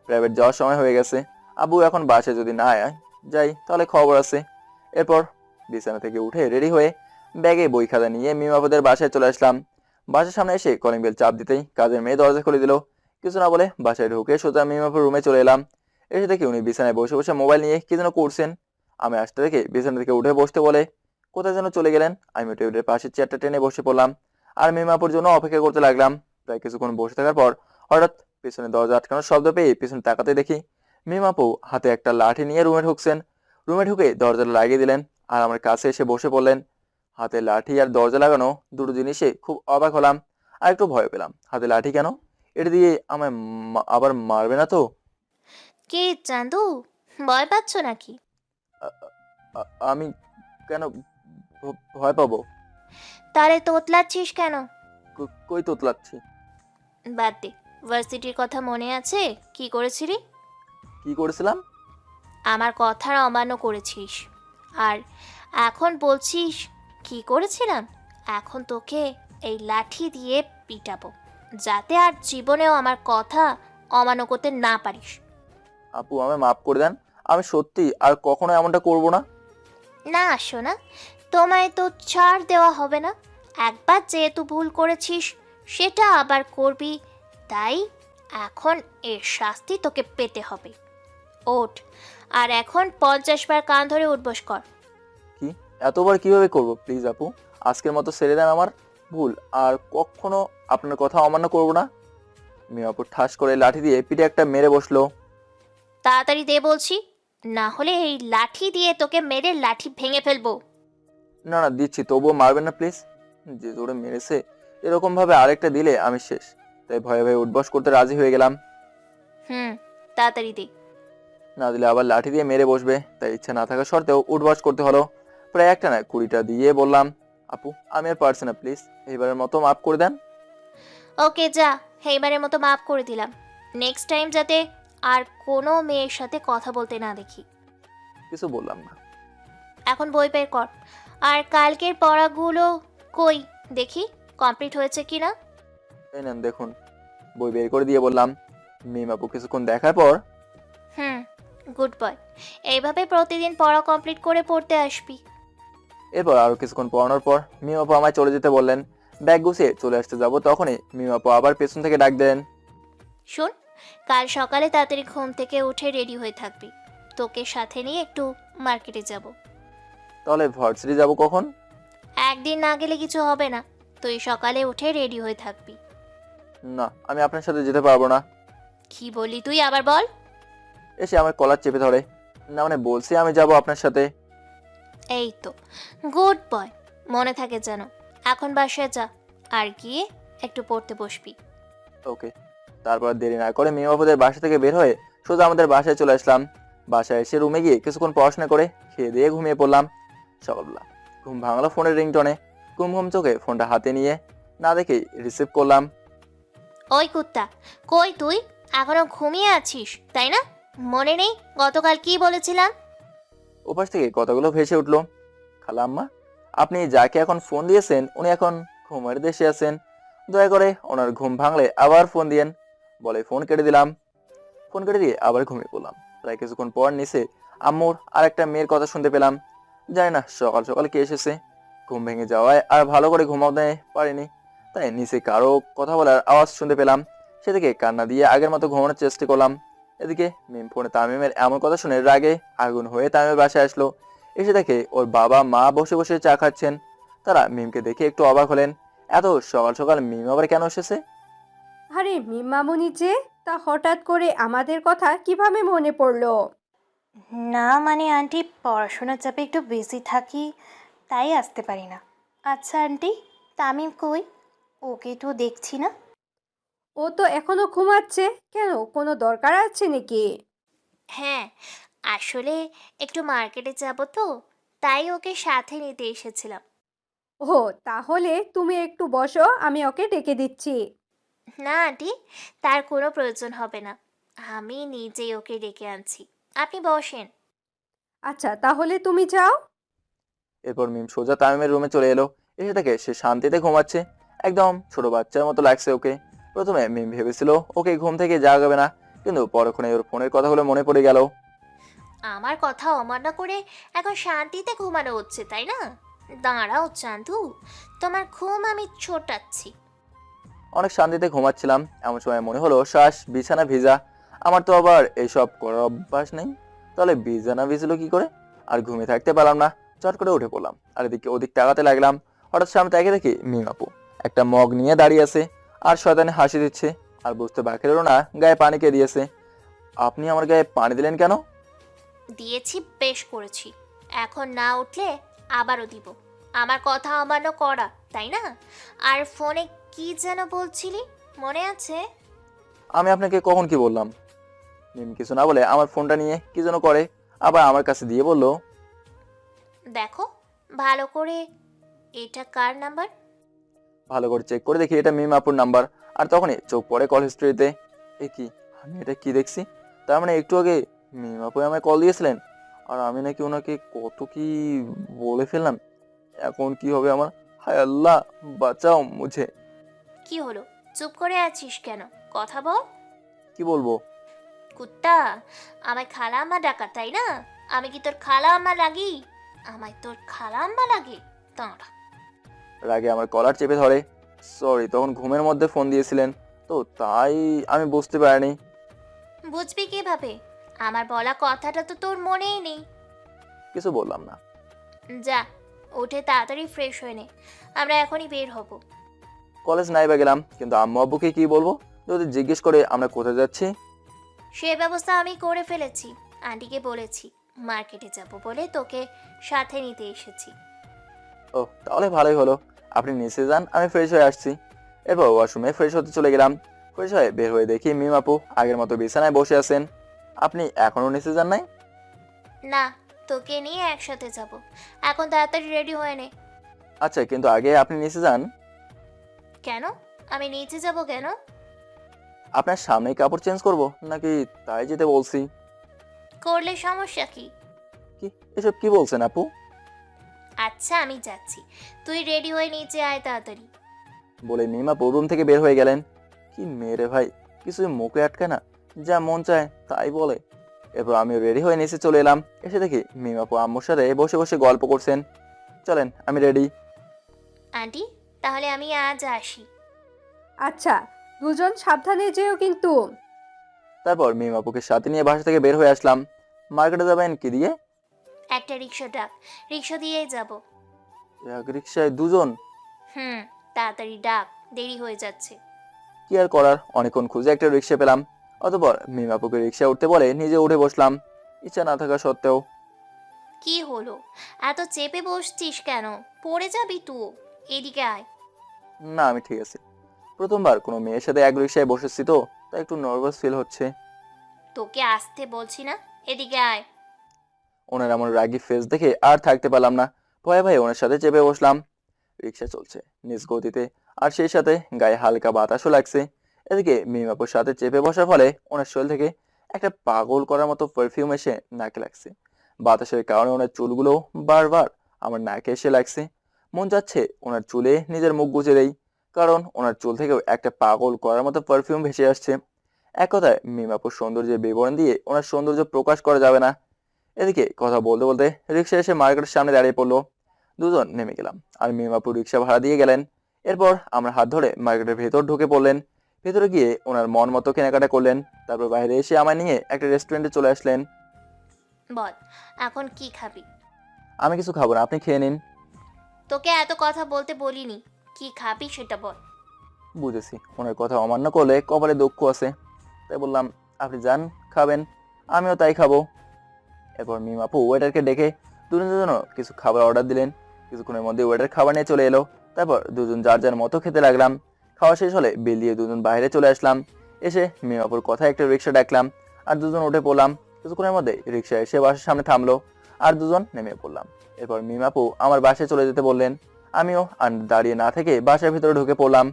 প্রাইভেট যাওয়ার সময় হয়ে গেছে। আব্বু এখন বাসায় যদি না যাই তাহলে খবর আছে। এরপর বিছানা থেকে উঠে রেডি হয়ে ব্যাগে বই খাতা নিয়ে মিমাপুদের বাসায় চলে আসলাম। বাসার সামনে এসে কলিং বেল চাপ দিতেই কাজের মেয়ে দরজা খুলে দিল। কিছু না বলে বাসায় ঢুকে সোজা মিমাপুর রুমে চলে এলাম। এসে দেখি উনি বিছানায় বসে বসে মোবাইল নিয়ে কি যেন করছেন। আমি আসতে দেখে বিছানা থেকে উঠে বসতে বলে কোথায় যেন চলে গেলেন। আমি টেবিলের পাশে চেয়ারটা টেনে বসে পড়লাম আর মিমাপুর জন্য অপেক্ষা করতে লাগলাম। প্রায় কিছুক্ষণ বসে থাকার পর হঠাৎ পিছনে দরজা আটকানোর শব্দ পেয়ে পিছনে তাকাতে দেখি মিমাপু হাতে একটা লাঠি নিয়ে রুমে ঢুকছেন। রুমে ঢুকে দরজাটা লাগিয়ে দিলেন আর আমার কাছে এসে বসে পড়লেন। হাতে লাঠি আর দরজা লাগানো দুটো জিনিসে খুব অবাক হলাম আর একটু ভয় পেলাম। হাতে লাঠি কেন? এটা দিয়ে আমায় আবার মারবে না তো? কি চান্দু, ভয় পাচ্ছ নাকি? আ- আমি কেন ভয় পাবো? তাহলে তোতলাচ্ছিস কেন? কই তোতলাচ্ছি? বাদ দে, ভার্সিটির কথা মনে আছে কি করেছিলি? কি করেছিলাম? আমার কথার অমান্য করেছিস আর এখন বলছিস কি করেছিলাম? এখন তোকে এই লাঠি দিয়ে পিটাবো, যাতে আর জীবনেও আমার কথা অমান্য করতে না পারিস। আপু আমায় মাফ করে দেন, আমি সত্যি আর কখনো এমনটা করব না। না শোনা, তোমায় তো ছাড় দেওয়া হবে না। একবার যেহেতু ভুল করেছিস সেটা আবার করবি, তাই এখন এর শাস্তি তোকে পেতে হবে। ওঠ, আর এখন 50 বার কান ধরে উঠবস কর। কি এতবার কিভাবে করব? প্লিজ আপু, আজকের মতো ছেড়ে দেন আমার ভুল, আর কখনো আপনার কথা অমান্য করব না। মিয়াপুর ঠাস করে লাঠি দিয়ে পিঠে একটা মেরে বসলো। তাড়াতাড়ি দে বলছি, না হলে এই লাঠি দিয়ে তোকে মেরে লাঠি ভেঙে ফেলবো। না না দিচ্ছি, তবুও মারবেন না প্লিজ। যে জোরে মেরেছে, এরকম ভাবে আরেকটা দিলে আমি শেষ। তাই ভয়ে ভয়ে উঠবস করতে রাজি হয়ে গেলাম। তাড়াতাড়ি দে। না দিলে আবার লাঠি দিয়ে মেরে বসবে, তাই ইচ্ছা না থাকা সত্ত্বেও উঠবস করতে হলো। প্রায় একটা না 20টা দিয়ে বললাম, আপু আমি আর পারছি না, প্লিজ এইবারের মতো মাফ করে দেন। ওকে যা, এইবারের মতো মাফ করে দিলাম। নেক্সট টাইম যাতে আর কোনো মেয়ের সাথে কথা বলতে না দেখি। কিছু বললাম না। এখন বই বের কর, আর কালকের পড়াগুলো কই দেখি কমপ্লিট হয়েছে কি না। এই নেন দেখুন। বই বের করে দিয়ে বললাম। মিম আপু কিছুক্ষণ দেখার পর গুড বয়, এইভাবে প্রতিদিন পড়া কমপ্লিট করে পড়তে আসবি। এরপর আরো কিছুক্ষণ পড়ানোর পর মিম আপু আমায় চলে যেতে বললেন। ব্যাগ গুছিয়ে চলে আসতে যাব তখনই মিম আপু আবার পেছন থেকে ডাক দেন। শোন, কাল সকালে তাড়াতাড়ি ঘুম থেকে উঠে রেডি হয়ে থাকবি, তোকে সাথে নিয়ে একটু মার্কেটে যাব। তাহলে ভার্সিটি যাব কখন? একদিন না গেলে কিছু হবে না, তুই সকালে উঠে রেডি হয়ে থাকবি। না আমি আপনার সাথে যেতে পারবো না। কি বললি তুই, আবার বল। এসে আমার কলার চেপে ধরে। না মানে বলছি আমি যাব আপনার সাথে। এই তো, গুড বয়, মনে থাকে যেন। এখন বাসায় যা, আর গিয়ে একটু পড়তে বসবি। ওকে। তারপর দেরি না করে মিম আপুদের বাসা থেকে বের হয়ে সোজা আমাদের বাসায় চলে আসলাম। বাসায় এসে রুমে গিয়ে কিছুক্ষণ পড়াশোনা করে খেয়ে দিয়ে ঘুমিয়ে পড়লাম। সকালবেলা ঘুম ভাঙলো ফোনের রিংটনে। ঘুম ঘুম চোখে ফোনটা হাতে নিয়ে না দেখেই রিসিভ করলাম। ওই কুত্তা, কই তুই? এখনো ঘুমিয়ে আছিস তাই না? মনে নেই গতকাল কি বলেছিলাম? ওপাশ থেকে কথাগুলো ভেসে উঠলো। খালাম্মা, আপনি যাকে এখন ফোন দিয়েছেন উনি এখন ঘুমের দেশে আছেন। দয়া করে ওনার ঘুম ভাঙলে আবার ফোন দিয়েন, বলে ফোন কেটে দিলাম। ফোন কেটে দিয়ে আবার ঘুমিয়ে পড়লাম। প্রায় কিছুক্ষণ পর নিচে আম্মুর আর একটা মেয়ের কথা শুনতে পেলাম। জানি না সকাল সকাল কে এসেছে। ঘুম ভেঙে যাওয়ায় আর ভালো করে ঘুমাতে পারিনি, তাই নিচে কারো কথা বলার আওয়াজ শুনতে পেলাম। সেদিকে কান্না দিয়ে আগের মতো ঘুমানোর চেষ্টা করলাম। এদিকে মিম ফোনে তামিমের এমন কথা শুনে রাগে আগুন হয়ে তামিমের বাসায় আসলো। এসে দেখে ওর বাবা মা বসে বসে চা খাচ্ছেন। তারা মিমকে দেখে একটু অবাক হলেন। এত সকাল সকাল মিম আবার কেন এসেছে? আরে মিমামুনি যে, তা হঠাৎ করে আমাদের কথা কিভাবে মনে পড়লো? না মানে আন্টি, পড়াশোনার চাপে একটু বিজি থাকি, তাই আসতে পারি না। আচ্ছা আন্টি, তামিম কই? ওকে তো দেখছি না। ও তো এখনো ঘুমাচ্ছে। কেন, কোনো দরকার আছে নাকি? হ্যাঁ, আসলে একটু মার্কেটে যাব তো, তাই ওকে সাথে নিতে এসেছিলাম। ও, তাহলে তুমি একটু বসো, আমি ওকে ডেকে দিচ্ছি। না আন্টি, তার কোনো প্রয়োজন হবে না। আমি নিজেই ওকে ডেকে আনছি। আপনি বসেন। আচ্ছা, তাহলে তুমি যাও। এরপর মিম সোজা তামিমের রুমে চলে এলো। এসে দেখে সে শান্তিতে ঘুমাচ্ছে, একদম ছোট বাচ্চার মতো লাগছে ওকে। প্রথমে মিম ভেবেছিল ওকে ঘুম থেকে জাগাবে না, কিন্তু পরক্ষণে ওর ফোনের কথাগুলো মনে পড়ে গেল। আমার কথা অমান্য করে এখন শান্তিতে ঘুমানো হচ্ছে, তাই না? দাঁড়াও চান্দু, তোমার ঘুম আমি ছোটাচ্ছি। অনেক শান্তিতে ঘুমাচ্ছিলাম, এমন সময় মনে হলো শ্বাস বিছানা ভিজা। আমার তো আবার এইসব করার অভ্যাস নেই, তাহলে বিছানা ভিজলো কি করে? আর ঘুমিয়ে থাকতে পারলাম না, চট করে উঠে পড়লাম। আর এদিকে ওদিক তাকাতে লাগলাম। হঠাৎ সামনে তাকিয়ে দেখি মিম আপু একটা মগ নিয়ে দাঁড়িয়ে আছে আর শয়তানে হাসি দিচ্ছে। আর বুঝতে বাকি রইল না গায়ে পানি কে দিয়েছে। আপনি আমার গায়ে পানি দিলেন কেন? দিয়েছি, বেশ করেছি। এখন না উঠলে আবারও দিব। আমার কথা অমান্য করা, তাই না? আর ফোনে কি যেন বলছিলি, মনে আছে? আমি আপনাকে কখন কি বললাম? মিম কিছু না বলে আমার ফোনটা নিয়ে কি যেন করে, আবার আমার কাছে দিয়ে বলল, দেখো ভালো করে, এটা কার নাম্বার? ভালো করে চেক করে দেখি এটা মিম আপুর নাম্বার। আর তখনই চোখ পড়ে কল হিস্ট্রিতে। এ কি, আমি এটা কি দেখছি? তার মানে একটু আগে মিম আপু আমায় কল দিয়েছিলেন, আর আমি নাকি ওনাকে কত কি বলে ফেললাম। এখন কি হবে আমার? হায় আল্লাহ, বাঁচাও মুঝে। কি হলো, চুপ করে আছিস কেন? কথা বল। কি বলবো? কুত্তা, আমায় খালা আম্মা ডাকা, তাই না? আমি কি তোর খালা আম্মা লাগি? আমায় তোর খালা আম্মা লাগে? দাঁড়া। রাগে আমার কলার চেপে ধরে। সরি, তখন ঘুমের মধ্যে ফোন দিয়েছিলেন তো, তাই আমি বুঝতে পারিনি। বুঝবি কিভাবে? আমার বলা কথাটা তো তোর মনেই নেই। কিছু বললাম না। যা, উঠে তাড়াতাড়ি ফ্রেশ হয়ে নে, আমরা এখনই বের হব। কলেজ নাই বা গেলাম, কিন্তু আম্মু আব্বুকে কি বলবো যদি জিজ্ঞেস করে আমরা কোথায় যাচ্ছি? সে ব্যবস্থা আমি করে ফেলেছি। আন্টিকে বলেছি মার্কেটে যাব বলে তোকে সাথে নিতে এসেছি। ও, তাহলে ভালোই হলো। আপনি নিচে যান, আমি ফ্রেশ হয়ে আসছি। এরপর ওয়াশরুমে ফ্রেশ হতে চলে গেলাম। ফ্রেশ হয়ে বের হয়ে দেখি মিম আপু আগের মতো বিছানায় বসে আছেন। আপনি এখনো নিচে যান নাই? না, তোকে নিয়ে একসাথে যাব। এখন তাড়াতাড়ি রেডি হয়ে নে। আচ্ছা, কিন্তু আগে আপনি নিচে যান। কেন? আমি নিচে যাব কেন? আপনার সামনেই কাপড় চেঞ্জ করব নাকি, তাই যেতে বলছি। করলে সমস্যা কি? কি এসব কি বলছেন আপু? আচ্ছা আমি যাচ্ছি, তুই রেডি হয়ে নিচে আয় তাড়াতাড়ি। বলে মিম আপু রুম থেকে বের হয়ে গেলেন। কি মেরে ভাই, কিছু মুখে আটকায় না, যা মন চায় তাই বলে। এরপর আমি রেডি হয়ে নিচে চলে এলাম। এসে দেখি মিম আপু আম্মুর সাথে বসে বসে গল্প করছেন। চলেন, আমি রেডি। আন্টি, তাহলে আমি আজ আসি। আচ্ছা, দুজন সাবধানে যেও কিন্তু। তারপর মিম আপুকে সাথে নিয়ে বাসা থেকে বের হয়ে আসলাম। মার্কেটে যাবেন কি দিয়ে? একটা রিক্সা ডাক, রিক্সা দিয়েই যাব। এক রিক্সায় দুজন? তাড়াতাড়ি ডাক, দেরি হয়ে যাচ্ছে। কি আর করার, অনেকক্ষণ খুঁজে একটা রিক্সা পেলাম। অতঃপর মিম আপুকে রিক্সায় উঠতে বলে নিজে উঠে বসলাম, ইচ্ছা না থাকা সত্ত্বেও। কি হলো, এত চেপে বসছিস কেন? পড়ে যাবি তুই। এদিকে আয়। না, আমি ঠিক আছে। প্রথমবার কোনো মেয়ের সাথে এক রিক্সায় বসেছি তো, তাই একটু নার্ভাস ফিল হচ্ছে। তোকে আসতে বলছি না, এদিকে আয়। ওনার এমন রাগী ফেস দেখে আর থাকতে পারলাম না, ভয়ে ভয়ে ওনার সাথে চেপে বসলাম। রিক্সা চলছে নিজ গতিতে, আর সেই সাথে গায়ে হালকা বাতাসও লাগছে। এদিকে মিমাপুর সাথে চেপে বসার ফলে ওনার শরীর থেকে একটা পাগল করার মতো পারফিউম এসে নাকে লাগছে। বাতাসের কারণে ওনার চুলগুলো বারবার আমার নাকে এসে লাগছে। মন যাচ্ছে ওনার চুলে নিজের মুখ গুজে দেই, কারণ ওনার চুল থেকেও একটা পাগল করার মতো পারফিউম ভেসে আসছে। এক কথায় মিমাপুর সৌন্দর্যের বিবরণ দিয়ে ওনার সৌন্দর্য প্রকাশ করা যাবে না। এদিকে কথা বলতে বলতে রিক্সা এসে মার্কেটের সামনে দাঁড়িয়ে পড়লো। দুজন নেমে গেলাম, আর মিমাপু রিক্সা ভাড়া দিয়ে গেলেন। এরপর আমরা হাত ধরে মার্কেটের ভেতর ঢুকে পড়লেন। ভেতরে গিয়ে ওনার মন মতো কেনাকাটা করলেন। তারপর বাইরে এসে আমায় নিয়ে একটা রেস্টুরেন্টে চলে আসলেন। বল, এখন কি খাবি? আমি কিছু খাবো না, আপনি খেয়ে নিন। তোকে এত কথা বলতে বলিনি, কি খাবি সেটা বল। বুঝেছি, ওনার কথা অমান্য করলে কপালে দুঃখ আছে, তাই বললাম আপনি যান, খাবেন, আমিও তাই খাবো। এরপর মিমাপু ওয়েটারকে ডেকে দুজনের জন্য কিছু খাবার অর্ডার দিলেন। কিছুক্ষণের মধ্যে ওয়েটার খাবার নিয়ে চলে এলো। তারপর দুজন যার যার মতো খেতে লাগলাম। খাওয়া শেষ হলে বিল দিয়ে দুজন বাইরে চলে আসলাম। এসে মিমাপুর কথায় একটা রিক্সা ডাকলাম আর দুজন উঠে পড়লাম। কিছুক্ষণের মধ্যে রিক্সা এসে বাসার সামনে থামলো আর দুজন নেমে পড়লাম। এরপর মিমাপু আমার বাসায় চলে যেতে বললেন। আমিও আর দাঁড়িয়ে না থেকে বাসার ভিতরে ঢুকে পড়লাম।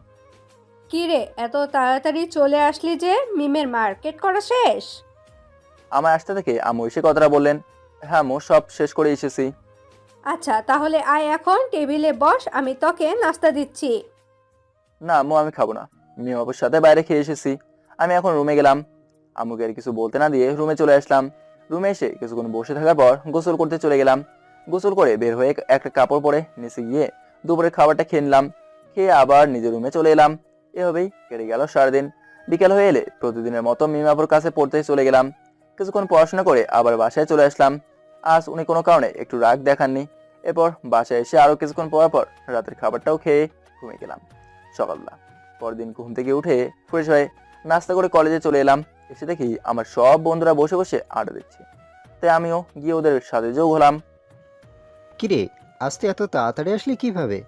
কি রে, এত তাড়াতাড়ি চলে আসলি যে? মিমের মার্কেট করা শেষ? আমার আসতে থেকে আম্মু এসে কথাটা বললেন। হ্যাঁ আম্মু, সব শেষ করে এসেছি। আচ্ছা, তাহলে আয় এখন টেবিলে বস, আমি তোকে নাস্তা দিচ্ছি। না আম্মু, আমি খাবো না। মিমাপুর সাথে বাইরে খেয়ে এসেছি। আমি এখন রুমে গেলাম। আম্মুকে আর কিছু বলতে না দিয়ে রুমে চলে আসলাম। রুমে এসে কিছুক্ষণ বসে থাকার পর গোসল করতে চলে গেলাম। গোসল করে বের হয়ে একটা কাপড় পরে নিচে গিয়ে দুপুরের খাবারটা খেয়ে নিলাম। খেয়ে আবার নিজের রুমে চলে এলাম। এভাবেই কেটে গেল সারাদিন। বিকেল হয়ে এলে প্রতিদিনের মতো মিমাপুর কাছে পড়তে চলে গেলাম। কিছুক্ষণ পড়াশোনা করে আবার বাসায় চলে আসলাম। আজ উনি কোনো কারণে একটু রাগ দেখাননি। এরপর বাসায় এসে আরো কিছুক্ষণ পর পর রাতের খাবারটাও খেয়ে ঘুমিয়ে গেলাম। সকালবেলা পরদিন ঘুম থেকে উঠে ফ্রেশ হয়ে নাস্তা করে কলেজে চলে এলাম। এসে দেখি আমার সব বন্ধুরা বসে বসে আড্ডা দিচ্ছে, তাই আমিও গিয়ে ওদের সাথে যোগ হলাম। কিরে, আজ তুই এত তাড়াতাড়ি আসলি কিভাবে?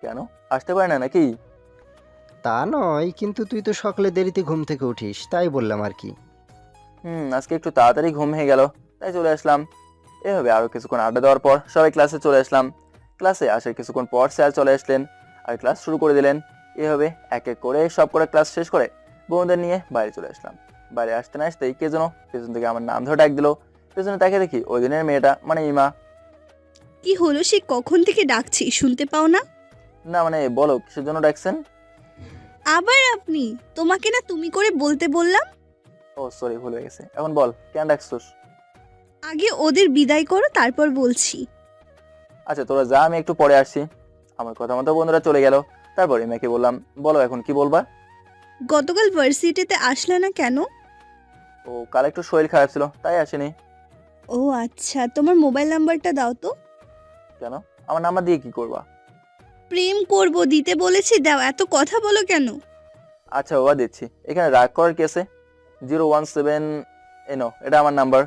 কেন, আসতে পারে না নাকি? তা নয়, কিন্তু তুই তো সকালে দেরিতে ঘুম থেকে উঠিস, তাই বললাম আর কি। আজকে একটু তাড়াতাড়ি ঘুম ভেঙে গেল, তাই চলে আসলাম। এভাবে আরো কিছুক্ষণ আড্ডা দেওয়ার পর সবাই ক্লাসে চলে আসলাম। ক্লাসে আসার কিছুক্ষণ পর স্যার চলে আসলেন আর ক্লাস শুরু করে দিলেন। এভাবে এক এক করে সব করে ক্লাস শেষ করে বন্ধুদের নিয়ে বাইরে চলে আসলাম। বাইরে আসতে না আসতেই কে যেন পেছন থেকে আমার নাম ধরে ডাক দিল। পেছনে তাকে দেখি ওই দিনের মেয়েটা, মানে ইমা। কি হলো, সে কখন থেকে ডাকছি, শুনতে পাও না? না মানে বলো, কিসের জন্য ডাকছেন? আবার আপনি? তোমাকে না তুমি করে বলতে বললাম। ও সরি, ভুল হয়ে গেছে। এখন বল, কেন ডাকছোস? আগে ওদের বিদায় করো, তারপর বলছি। আচ্ছা তোরা যা, আমি একটু পরে আসছি। আমার কথা মতো বন্ধুরা চলে গেল। তারপর ইমাকে বললাম, বলো এখন কি বলবা? গতকাল ভার্সিটিতে আসলে না কেন? ও কাল একটু শরীর খারাপ ছিল, তাই আসেনি। ও আচ্ছা, তোমার মোবাইল নাম্বারটা দাও তো। কেন, আমার নাম্বার দিয়ে কি করবা? প্রেম করব, দিতে বলেছি, দাও, এত কথা বলো কেন? আচ্ছা বাবা, দিচ্ছি। এখানে রাগ করার কেসে 017, এনো, এটা আমার নাম্বার।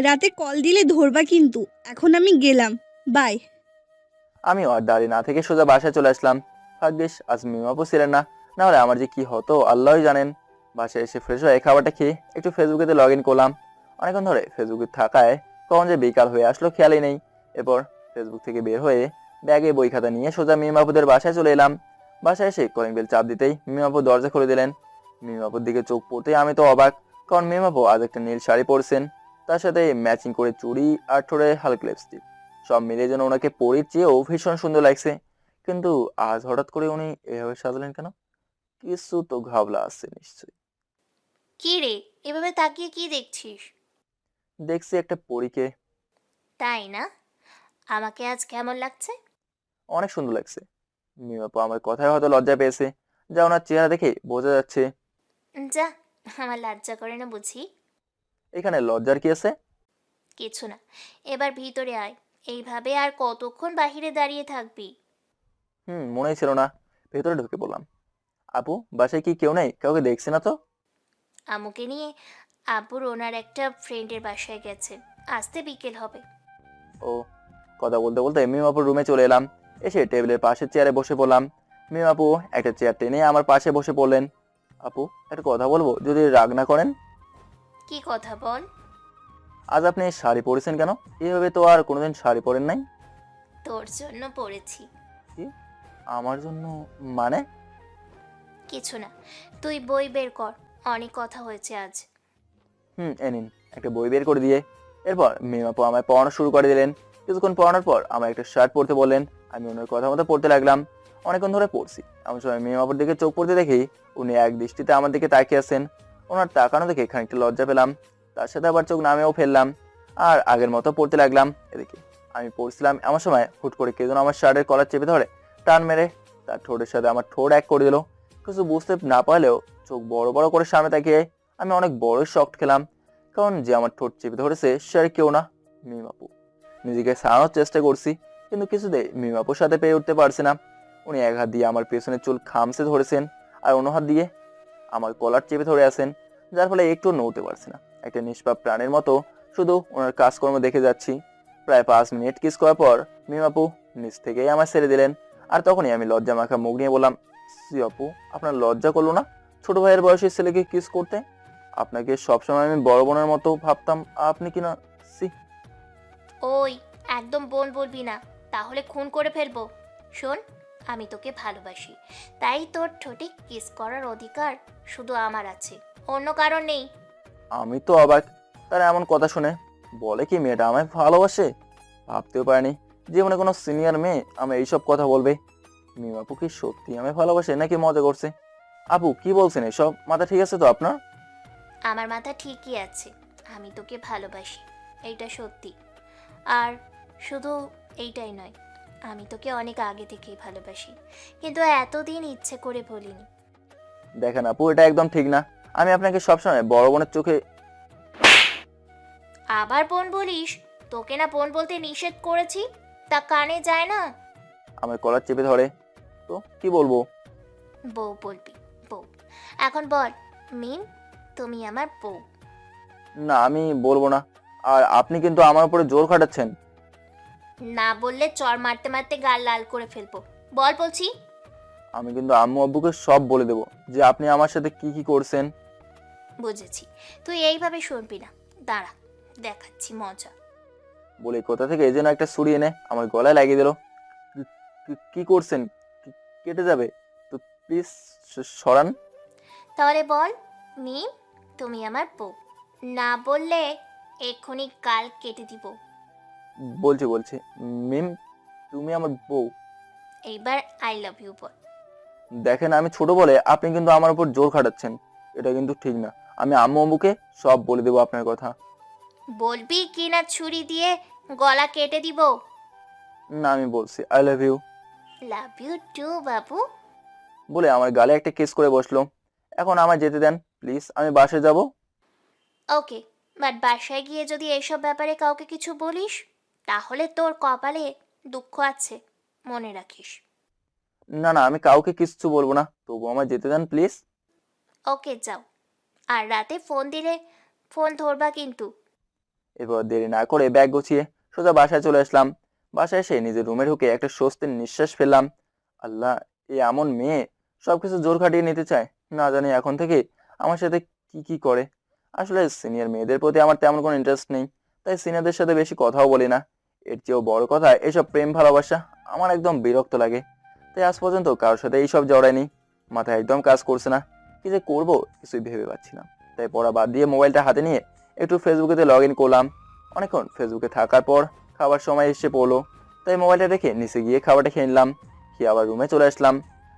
রাতে কল দিলে ধরবা কিন্তু। এখন আমি গেলাম, বাই। আমি আর দাঁড়িয়ে না থেকে সোজা বাসায় চলে আসলাম। ভাগ্যিস আজ মিমাপু ছিলেন না, না হলে আমার যে কি হতো আল্লাহই জানেন। বাসায় এসে ফ্রেশ হয়ে খাবারটা খেয়ে একটু ফেসবুকেতে লগ ইন করলাম। অনেকক্ষণ ধরে ফেসবুকে থাকায় কখন যে বিকাল হয়ে আসলো খেয়ালই নেই। এরপর ফেসবুক থেকে বের হয়ে ব্যাগে বই খাতা নিয়ে সোজা মিমাপুদের বাসায় চলে এলাম। বাসায় এসে কলিং বেল চাপ দিতেই মিমাপু দরজা খুলে দিলেন। মিমাপুর দিকে চোখ পড়তেই আমি তো অবাক, কারণ মিমাপু আজ একটা নীল শাড়ি পরছেন, তার সাথে ম্যাচিং করে চুড়ি আর ঠোঁটে হালকা লিপস্টিক। সব মিলে যেন ওনাকে পরীর চেয়েও ভীষণ সুন্দর লাগছে। কিন্তু আজ হঠাৎ করে উনি এভাবে সাজলেন কেন? কিছু তো ঘাবলা আছে নিশ্চয়ই। কি রে, এভাবে তাকিয়ে কি দেখছিস? দেখছি একটা পরীকে। তাই না? আমাকে আজ কেমন লাগছে? অনেক সুন্দর লাগছে। মিমাপু আমার কথায় হয়তো লজ্জা পেয়েছে, যা ওনার চেহারা দেখে বোঝা যাচ্ছে। যা, আমার লজ্জা করে না বুঝি? এখানে লজ্জার কি আছে? কিছু না, এবার ভিতরে আয়। এইভাবে আর কতক্ষণ বাহিরে দাঁড়িয়ে থাকবি? মনেই ছিল না। ভেতরে ঢুকে পড়লাম। আপু, বাসায় কি কেউ নেই? কাউকে দেখছি না তো। আম্মুকে নিয়ে আব্বুর ওনার একটা ফ্রেন্ডের বাসায় গেছে, আসতে বিকেল হবে। ও, কথা বলতে বলতে মিমাপুর রুমে চলে এলাম। এসে টেবিলের পাশের চেয়ারে বসে পড়লাম। মিমাপু একটা চেয়ার টেনে আমার পাশে বসে পড়লেন। আপু, একটা কথা বলবো, যদি রাগ না করেন? কি কথা বল? আজ আপনি শাড়ি পরেছেন কেন? এভাবে তো আর কোনোদিন শাড়ি পরেন নাই। তোর জন্য পড়েছি। কি? আমার জন্য? মানে? কিছু না, তুই বই বের কর, অনেক কথা হয়েছে আজ। এ নিন একটা বই বের করে দিয়ে এরপর মিমাপু আমায় পড়ানো শুরু করে দিলেন। কিছুক্ষণ পড়ানোর পর আমার একটা শার্ট পরতে বললেন। আমি ওনার কথা মতো পড়তে লাগলাম। অনেকক্ষণ ধরে পড়ছি। এমন সময় মিমাপুর দিকে চোখ পড়তে দেখি উনি এক দৃষ্টিতে আমার দিকে তাকিয়ে আছেন। ওনার তাকানো দেখে খানিকটা লজ্জা পেলাম, তার সাথে আবার চোখ নামেও ফেললাম আর আগের মতো পড়তে লাগলাম। এদিকে আমি পড়ছিলাম, এমন সময় হুট করে কে যেন আমার শার্টের কলার চেপে ধরে টান মেরে তার ঠোঁটের সাথে আমার ঠোঁট এক করে দিল। কিছু বুঝতে না পারলেও চোখ বড় বড় করে সামনে তাকিয়ে আমি অনেক বড় শক খেলাম, কারণ যে আমার ঠোঁট চেপে ধরেছে সে আর কেউ না, মিমাপু। নিজেকে সারানোর চেষ্টা করছি, কিন্তু কিছুতেই মিমাপুর সাথে পেয়ে উঠতে পারছি না। উনি এক হাত দিয়ে আমার পেছনের চুল খামসে ধরেছেন আর অন্য হাত দিয়ে আমার কলার চেপে ধরে আছেন, যার ফলে একটু নড়তে পারছি না। একটা নিষ্পাপ প্রাণের মতো শুধু ওনার কাজকর্ম দেখে যাচ্ছি। প্রায় 5 মিনিট কিস করার পর মিমাপু নিচ থেকেই আমার ছেড়ে দিলেন। আর তখনই আমি লজ্জা মাখা মুখ নিয়ে বললাম, জি আপু, আপনার লজ্জা করলো না ছোট ভাইয়ের বয়সী ছেলেকে কিস করতে? আপনাকে সবসময় আমি বড় বোনের মতো ভাবতাম, আপনি কিনা সি। ওই, একদম বোন বলবি না, তাহলে খুন করে ফেলবো। শোন, আমি তোকে ভালোবাসি, তাই তোর ঠোঁটে কিস করার অধিকার শুধু আমার আছে, অন্য কারণ নেই। আমি তো অবাক তার এমন কথা শুনে। বলে কি মেয়েটা আমায় ভালোবাসে? ভাবতেও পারিনি জীবনে কোনো সিনিয়র মেয়ে আমায় এইসব কথা বলবে। মিম আপু কি সত্যি আমায় ভালোবাসে নাকি মজা করছে? আপু কি বলছেন এসব? মাথা ঠিক আছে তো আপনার? আমার মাথা ঠিকই আছে, আমি তোকে ভালোবাসি, এইটা সত্যি। আর শুধু এইটাই নয়, আমি তোকে অনেক আগে থেকেই ভালোবাসি, কিন্তু এতদিন ইচ্ছে করে বলিনি। দেখেন আপু, এটা একদম ঠিক না। আমি আপনাকে সবসময় বড় বোনের চোখে। আবার বোন বলিস? তোকে না বোন বলতে নিষেধ করেছি, তা কানে যায় না? আমার কলার চেপে ধরে। তো কি বলবো? বউ বলবি, বউ। এখন বল, মিম, তুমি আমার বউ। না, আমি বলবো না। আর আপনি কিন্তু আমার উপরে জোর খাটাচ্ছেন। না বললে চর মারতে মারতে গাল লাল করে ফেলবো। বল বলছি। আমি কিন্তু আম্মু আব্বুকে সব বলে দেবো যে আপনি আমার সাথে কি কি করছেন। বুঝেছি, তুই এইভাবে শুনবি না, দাঁড়া, দেখাচ্ছি মজা। বলে কোথা থেকে এই যেন একটা ছুরি এনে আমার গলায় লাগিয়ে দিল। কি করছেন? কেটে যাবে তো, প্লিজ সরান। তাহলে বল, মিম, তুমি আমার বউ। না বললে এক্ষুনি গাল কেটে দিব। বলছি মিম, তুমি আমার বউ। এইবার আই লাভ ইউ বল। দেখেন, আমি ছোট বলে আপনি কিন্তু আমার উপর জোর খাটাচ্ছেন, এটা কিন্তু ঠিক না। আমি আম্মু আব্বুকে সব বলে দেবো আপনার কথা। বলবি কি না ছুরি দিয়ে গলা কেটে দিব? না, আমি বলছি I love you. Love you too বাবু। বলে আমার গালে একটা কিস করে বসলো। এখন আমায় যেতে দেন প্লিজ, আমি বাসে যাব। ওকে, বাট বাসায় গিয়ে যদি এইসব ব্যাপারে কাউকে কিছু বলিস, তাহলে তোর কপালে দুঃখ আছে, মনে রাখিস। না না, আমি কাউকে কিচ্ছু বলবো না, তবু আমায় যেতে দেন প্লিজ। ওকে, যাও। আর রাতে ফোন দিলে ফোন ধরবা কিন্তু। এবার দেরি না করে ব্যাগ গুছিয়ে সোজা বাসায় চলে আসলাম। বাসায় এসে নিজের রুমে ঢুকে একটা স্বস্তির নিঃশ্বাস ফেললাম। আল্লাহ, এই এমন মেয়ে সবকিছু জোর খাটিয়ে নিতে চায়। না জানি এখন থেকে আমার সাথে কি কি করে। আসলে সিনিয়র মেয়েদের প্রতি আমার তেমন কোনো ইন্টারেস্ট নেই, তাই সিনিয়রদের সাথে বেশি কথাও বলি না। এর চেয়েও বড় কথা, এসব প্রেম ভালোবাসা আমার একদম বিরক্ত লাগে। তাই আজ পর্যন্ত কারোর সাথে এইসব জড়ায়নি। মাথায় একদম কাজ করছে না, কি যে করবো কিছুই ভেবে পাচ্ছি না। তাই পড়া বাদ দিয়ে মোবাইলটা হাতে নিয়ে একটু ফেসবুকেতে লগ ইন করলাম। অনেকক্ষণ ফেসবুকে থাকার পর খাবার সময় এসে পড়লো, তাই মোবাইলটা রেখে নিচে গিয়ে খাবারটা খেয়ে নিলাম। খেয়ে আবার রুমে চলে আসলাম।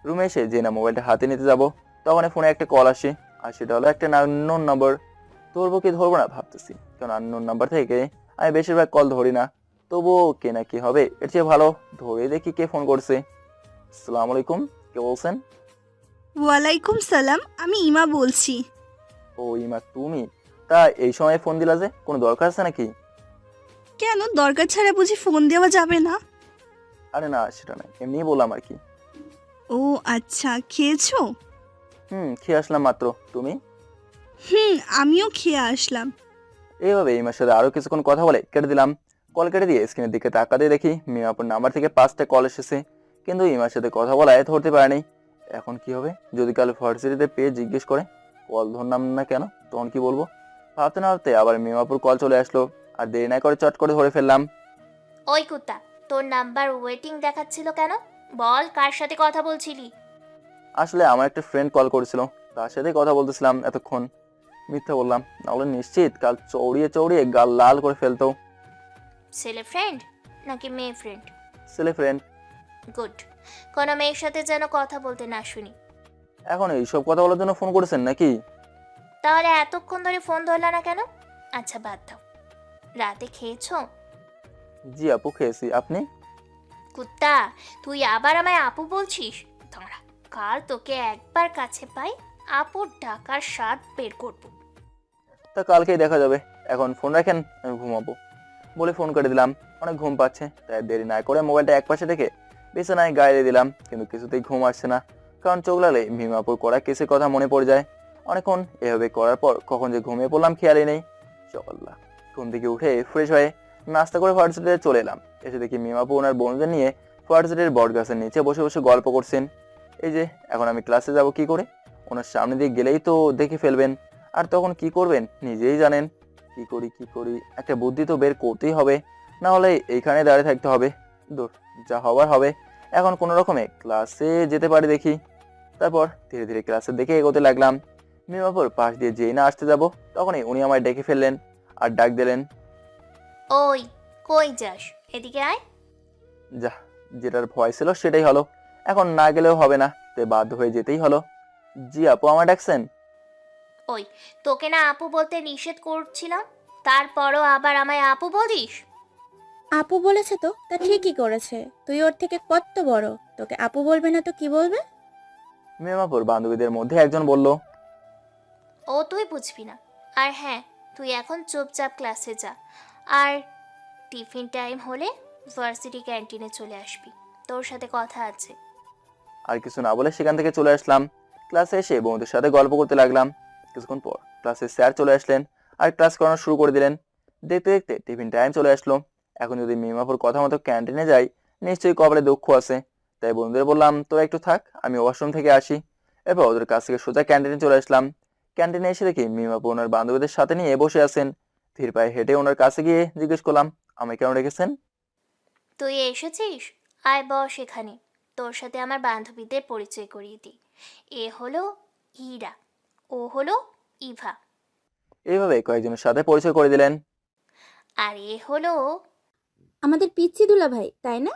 রুমে এসে যে না মোবাইলটা হাতে নিতে যাব, তখন ফোনে একটা কল আসে। আর সেটা হলো একটা আননোন নাম্বার। ধরবো কি ধরবো না ভাবতেছি, কারণ আননোন নাম্বার থেকে আমি বেশিরভাগ কল ধরি না। তবুও কে না কি হবে, এর চেয়ে ভালো ধরে দেখি কে ফোন করছে। আসসালামু আলাইকুম, কে বলছেন? ওয়ালাইকুম সালাম, আমি ইমা বলছি। ও ইমা, তুমি? তা এই সময় ফোন দিলা যে, কোনো দরকার আছে নাকি? কেন, দরকার ছাড়া বুঝি ফোন দেওয়া যাবে না? আরে না, সেটা নয়, এমনিই বললাম আর কি। ও আচ্ছা, খেয়েছো? খেয়ে আসলাম মাত্র। তুমি? আমিও খেয়ে আসলাম। এইভাবে ইমার সাথে আরো কিছুক্ষণ কথা বলে কেটে দিলাম। কল কেটে দিয়ে স্ক্রিনের দিকে তাকাতে দেখি মিমাপুর নাম্বার থেকে 5টা কল এসেছে, কিন্তু ইমার সাথে কথা বলায় ধরতে পারেনি। এখন কি হবে যদি কাল ভার্সিটিতে পেয়ে জিজ্ঞেস করে কল ধরলাম না কেন, তখন কি বলবো? ভাবতে না ভাবতে আবার মিমাপুর কল চলে আসলো। আর দেরি না করে চট করে ধরে ফেললাম। ওই কুত্তা, তোর নাম্বার ওয়েটিং দেখাচ্ছিল কেন? বল, কার সাথে কথা বলছিলি? আসলে আমার একটা ফ্রেন্ড কল করেছিল, তার সাথে কথা বলতেছিলাম এতক্ষণ। মিথ্যা বললাম, নাহলে নিশ্চিত কাল চৌড়িয়ে চৌড়িয়ে গাল লাল করে ফেলতো। ছেলে ফ্রেন্ড নাকি মেয়ে ফ্রেন্ড? ছেলে ফ্রেন্ড। গুড, কোনো মেয়ের সাথে যেন কথা বলতে না শুনি। এখন এইসব কথা বলার জন্য ফোন করেছেন নাকি? তাহলে এতক্ষণ ধরে ফোন ধরলা না কেন? আচ্ছা বাদ দাও, রাতে খেয়েছো? জি আপু, খেয়েছি। আপনি? কুত্তা, তুই আবার আমায় আপু বলছিস? দাঁড়া, কাল তোকে একবার কাছে পাই, আপুর ডাকার স্বাদ বের করবো। তা কালকেই দেখা যাবে, এখন ফোন রাখেন, আমি ঘুমাবো। বলে ফোন করে দিলাম। অনেক ঘুম পাচ্ছে, তাই দেরি না করে মোবাইলটা একপাশে রেখে বিছানায় গায়ে দিয়ে দিলাম। কিন্তু কিছুতেই ঘুম আসছে না, কারণ চোখ লাগলে মিমাপুর করা কেসের কথা মনে পড়ে যায়। অনেকক্ষণ এভাবে করার পর কখন যে ঘুমিয়ে পড়লাম খেয়ালই নেই। চল্লা, ঘুম থেকে উঠে ফ্রেশ হয়ে নাস্তা করে ভার্সিটিতে চলে এলাম। এসে দেখি মিমাপু ওনার বন্ধুদের নিয়ে ভার্সিটির বট গাছের নিচে বসে বসে গল্প করছেন। এই যে এখন আমি ক্লাসে যাব কি করে? ওনার সামনে দিয়ে গেলেই তো দেখে ফেলবেন, আর তখন কি করবেন নিজেই জানেন। কি করি একটা বুদ্ধি তো বের করতেই হবে, না হলে এইখানে দাঁড়িয়ে থাকতে হবে। দূর, যা হবার হবে। এখন কোনো রকমে ক্লাসে যেতে পারি দেখি। তারপর ধীরে ধীরে ক্লাসের দিকে এগোতে লাগলাম। মিমাপুর পাশ দিয়ে যেই না আসতে যাব, তখনই উনি আমায় ডেকে ফেললেন আর ডাক দিলেন। ওই, কই যাস? এদিকে আয়। যা, যেটার ভয় ছিল সেটাই হলো। এখন না গেলেও হবে না, তাই বাধ্য হয়ে যেতেই হলো। জি আপু, আমায় ডাকছেন? ওই, তোকে না আপু বলতে নিষেধ করছিলাম, তারপরও আবার আমায় আপু বলিস? আপু বলেছে তো, তা ঠিকই করেছে। তুই ওর থেকে কত বড়, তোকে আপু বলবে না তো কি বলবে? মিমাপুর বান্ধবীদের মধ্যে একজন বলল। ও তুই বুঝবি না। আর হ্যাঁ, তুই এখন চুপচাপ ক্লাসে যা, আর টিফিন টাইম হলে ভার্সিটি ক্যান্টিনে চলে আসবি, তোর সাথে কথা আছে। আর কিছু না বলে সেখান থেকে চলে আসলাম। ক্লাসে এসে বন্ধুদের সাথে গল্প করতে লাগলাম। কিছুক্ষণ পর ক্লাসে স্যার চলে আসলেন আর ক্লাস করানো শুরু করে দিলেন। দেখতে দেখতে টিফিন টাইম চলে আসলো। এখন যদি মিমাপুর কথা মতো ক্যান্টিনে যাই, নিশ্চয়ই কপালে দুঃখ আছে। তাই বন্ধুদের বললাম, তোরা একটু থাক, আমি ওয়াশরুম থেকে আসি। এরপর ওদের কাছ থেকে সোজা ক্যান্টিনে চলে আসলাম। ক্যান্টিনে এসে দেখি মিমাপু ওনার বান্ধবীদের সাথে নিয়ে বসে আছেন। ধীর পায়ে হেঁটে ওনার কাছে গিয়ে জিজ্ঞেস করলাম, আমায় কেন রেখেছেন? তুই এসেছিস, আয় বস এখানে, তোর সাথে আমার বান্ধবীদের পরিচয় করিয়ে দিই। এ হলো ইরা, ও হলো ইভা, এইভাবে কয়েকজনের সাথে পরিচয় করে দিলেন। আর এ হলো। আমাদের পিচ্ছি দুলা ভাই, তাই না?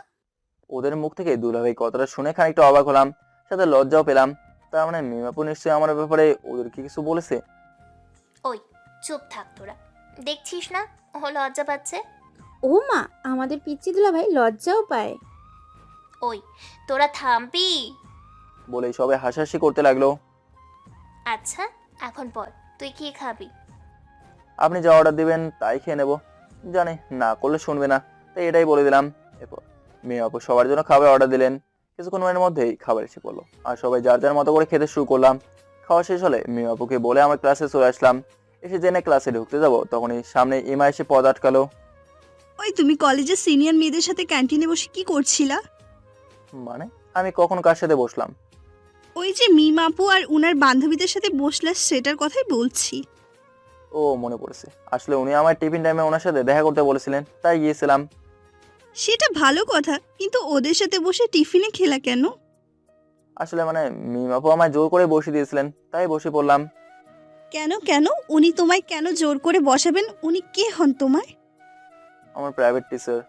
ওদের মুখ থেকে দুলাভাই কথাটা শুনে খানিকটা অবাক হলাম, সাথে লজ্জাও পেলাম। তার মানে মিমাপু নিশ্চয়ই আমার ব্যাপারে ওদেরকে কিছু বলেছে। ওই, চুপ থাক তোরা, দেখছিস না ও লজ্জা পাচ্ছে? ও মা, আমাদের পিচ্ছি দুলা ভাই লজ্জাও পায়। ওই, তোরা থামবি? বলেই সবাই হাসাহাসি করতে লাগলো। আচ্ছা, এখন বল তুই কি খাবি? আপনি যা অর্ডার দিবেন তাই খেয়ে নেব, জানি না করলে শুনবে না, তাই এটাই বলে দিলাম। এরপর মিমাপু সবার জন্য খাবার অর্ডার দিলেন। কিছুক্ষণের মধ্যেই খাবার এসে পড়লো আর সবাই যার যার মতো করে খেতে শুরু করলাম। খাওয়া শেষ হলে মিমাপুকে বলে আমার ক্লাসে চলে আসলাম। এসে জেনে ক্লাসে ঢুকতে যাব, তখনই সামনে ইমা এসে পদ আটকালো। ওই, তুমি কলেজের সিনিয়র মেয়েদের সাথে ক্যান্টিনে বসে কি করছিলা? মানে আমি কখন কার সাথে বসলাম? ওই যে মিম আপু আর উনার বান্ধবীদের সাথে বসলা, সেটার কথাই বলছি। ও মনে পড়েছে, আসলে উনি আমার টিফিন টাইমে ওনার সাথে দেখা করতে বলেছিলেন, তাই গিয়েছিলাম। সেটা ভালো কথা, কিন্তু ওদের সাথে বসে টিফিনে খেলা কেন? আসলে মানে মিমাপু আমায় জোর করে বসিয়ে দিয়েছিলেন, তাই বসে পড়লাম। কেন কেন উনি তোমায় কেন জোর করে বসাবেন? উনি কে হন তোমার? আমার প্রাইভেট টিচার।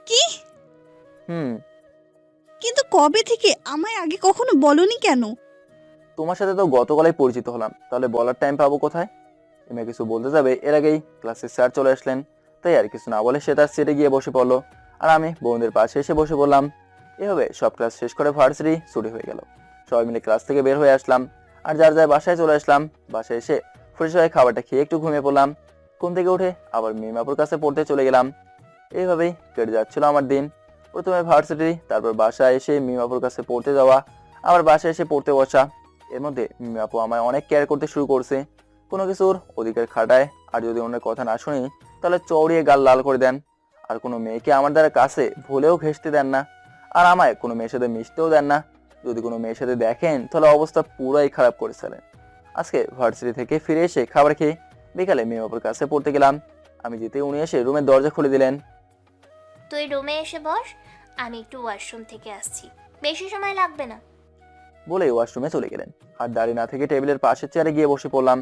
কি? হুম। কিন্তু কবে থেকে? আমায় আগে কখনো বলনি কেন? তোমার সাথে তো গতকালই পরিচিত হলাম, তাহলে বলার টাইম পাবো কোথায়? ইমা কিছু বলতে যাবে এর আগেই ক্লাসের স্যার চলে আসলেন। তাই আর কিছু না বলে সে তার সিটে গিয়ে বসে পড়লো, আর আমি বোনদের পাশে এসে বসে পড়লাম। এভাবে সব ক্লাস শেষ করে ভার্সিটি ছুটি হয়ে গেল। সবাই মিলে ক্লাস থেকে বের হয়ে আসলাম আর যার যার বাসায় চলে আসলাম। বাসায় এসে ফ্রেশ হয়ে খাবারটা খেয়ে একটু ঘুমিয়ে পড়লাম। ঘুম থেকে উঠে আবার মিমাপুর কাছে পড়তে চলে গেলাম। এইভাবেই কেটে যাচ্ছিল আমার দিন। প্রথমে ভার্সিটি, তারপর বাসায় এসে মিমাপুর কাছে পড়তে যাওয়া, আবার বাসায় এসে পড়তে বসা। এর মধ্যে মিমাপু আমায় অনেক কেয়ার করতে শুরু করছে, কোনো কিছুর অধিকার খাটায়। আর যদি অন্যের কথা না শুনি তাহলে চৌড়িয়ে গাল লাল করে দেন। আর কোনো মেয়েকে আমার দ্বারা কাছে ভুলেও ঘেঁষতে দেন না, আর আমায় কোনো মেয়ের সাথে মিশতেও দেন না। যদি কোনো মেয়ের সাথে দেখেন তাহলে অবস্থা পুরাই খারাপ করে ফেলেন। আজকে ভার্সিটি থেকে ফিরে এসে খাবার খেয়ে বিকালে মিমাপুর কাছে পড়তে গেলাম। আমি যেতে উনি এসে রুমের দরজা খুলে দিলেন। তুই রুমে এসে বস, আমি একটু ওয়াশরুম থেকে আসছি, বেশি সময় লাগবে না। বলে ওয়াশরুমে চলে গেলেন। আর দাঁড়িয়ে না থেকে টেবিলের পাশের চেয়ারে গিয়ে বসে পড়লাম।